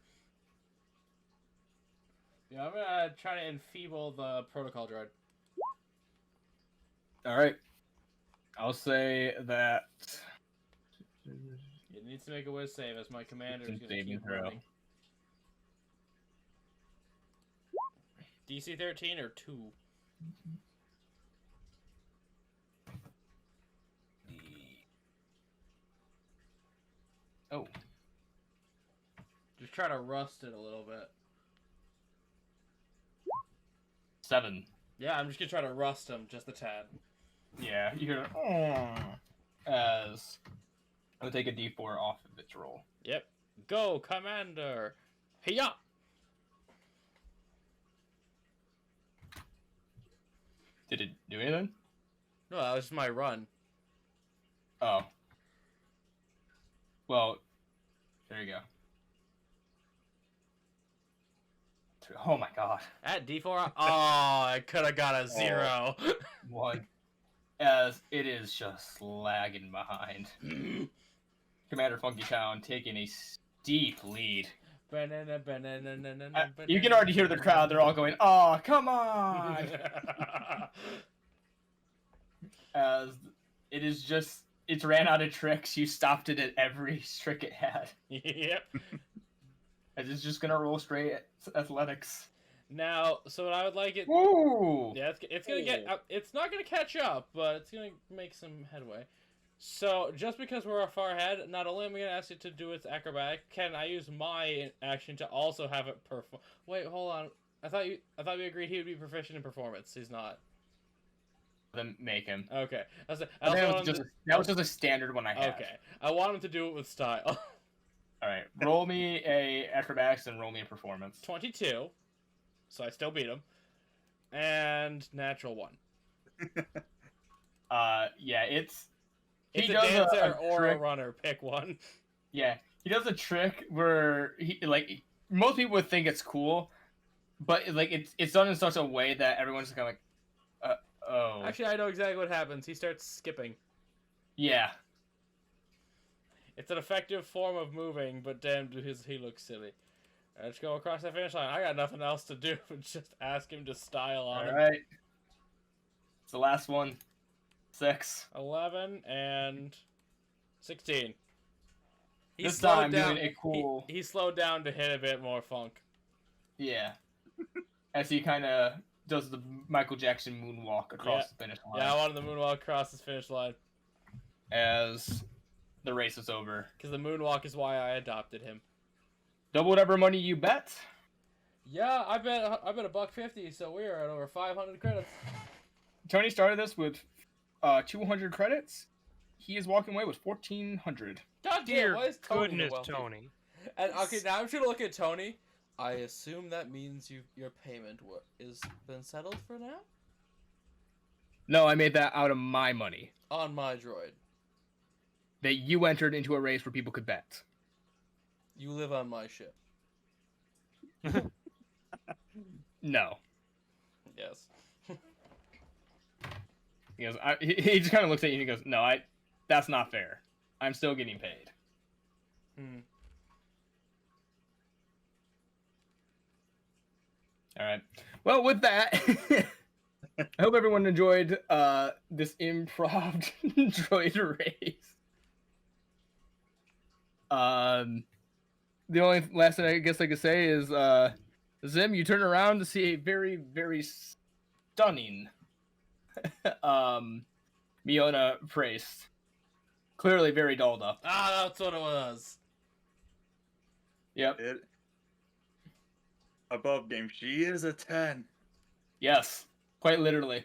Yeah, I'm gonna try to enfeeble the protocol droid. All right. I'll say that. It needs to make a whiz save as my commander is gonna Saving keep throw. running. DC 13 or 2? Oh. Just try to rust it a little bit. 7. Yeah, I'm just gonna try to rust him just a tad. Yeah, you hear as I'll take a D4 off of its roll. Yep. Go, Commander! Hiya! Did it do anything? No, that was my run. Oh. Well, there you go. Oh my god. At D4, oh, I could have got a 0. 1. As it is just lagging behind. Commander Funky Town taking a steep lead. You can already hear the crowd. They're all going, "Oh, come on!" As it is just, it's ran out of tricks. You stopped it at every trick it had. Yep. And it's just gonna roll straight athletics. Now, so what I would like it. Ooh. Yeah, it's gonna get. It's not gonna catch up, but it's gonna make some headway. So just because we're far ahead, not only am I gonna ask it to do its acrobatic, can I use my action to also have it perform? Wait, hold on. I thought we agreed he would be proficient in performance. He's not. Then make him. Okay. That was just a standard one I had. Okay. I want him to do it with style. All right. Roll me a acrobatics and roll me a performance. 22. So I still beat him. And natural 1. Yeah, it's It's he a does dancer or trick. a runner. Pick one. Yeah, he does a trick where most people would think it's cool, but it's done in such a way that everyone's just kind of like, oh. Actually, I know exactly what happens. He starts skipping. Yeah. It's an effective form of moving, but damn, does he look silly. Let's go across the finish line. I got nothing else to do but just ask him to style on All it. right. It's the last one. 6. 11 and 16. He This slowed time down. doing a cool. He slowed down to hit a bit more funk. Yeah. As he kind of does the Michael Jackson moonwalk across the finish line. Yeah, I wanted the moonwalk across his finish line. As the race is over. Because the moonwalk is why I adopted him. Double whatever money you bet. Yeah, I bet $1.50, so we are at over 500 credits. Tony started this with 200 credits. He is walking away with 1,400. God damn, Dear why is Tony goodness, wealthy? Tony. And okay, now I'm trying to look at Tony. I assume that means your payment is been settled for now? No, I made that out of my money On my droid. that you entered into a race where people could bet. You live on my ship. No. Yes. He goes. He just kind of looks at you and he goes, "No, that's not fair. I'm still getting paid." All right. Well, with that, I hope everyone enjoyed this improv droid race. The only last thing I guess I could say is, Zim, you turn around to see a very, very stunning Miona Priest. Clearly very dolled up. Ah, that's what it was. Yep. Above game, she is a 10. Yes. Quite literally.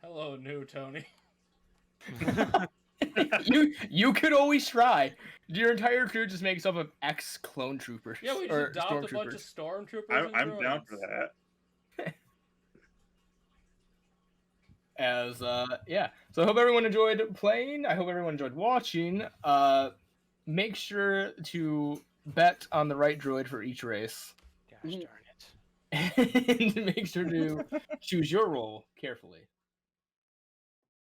Hello, new Tony. you could always try. Your entire crew just makes up of ex-clone troopers. Yeah, we just adopt a bunch of stormtroopers. I'm down for that. Yeah. So I hope everyone enjoyed playing. I hope everyone enjoyed watching. Make sure to bet on the right droid for each race. Gosh darn it. and make sure to choose your role carefully.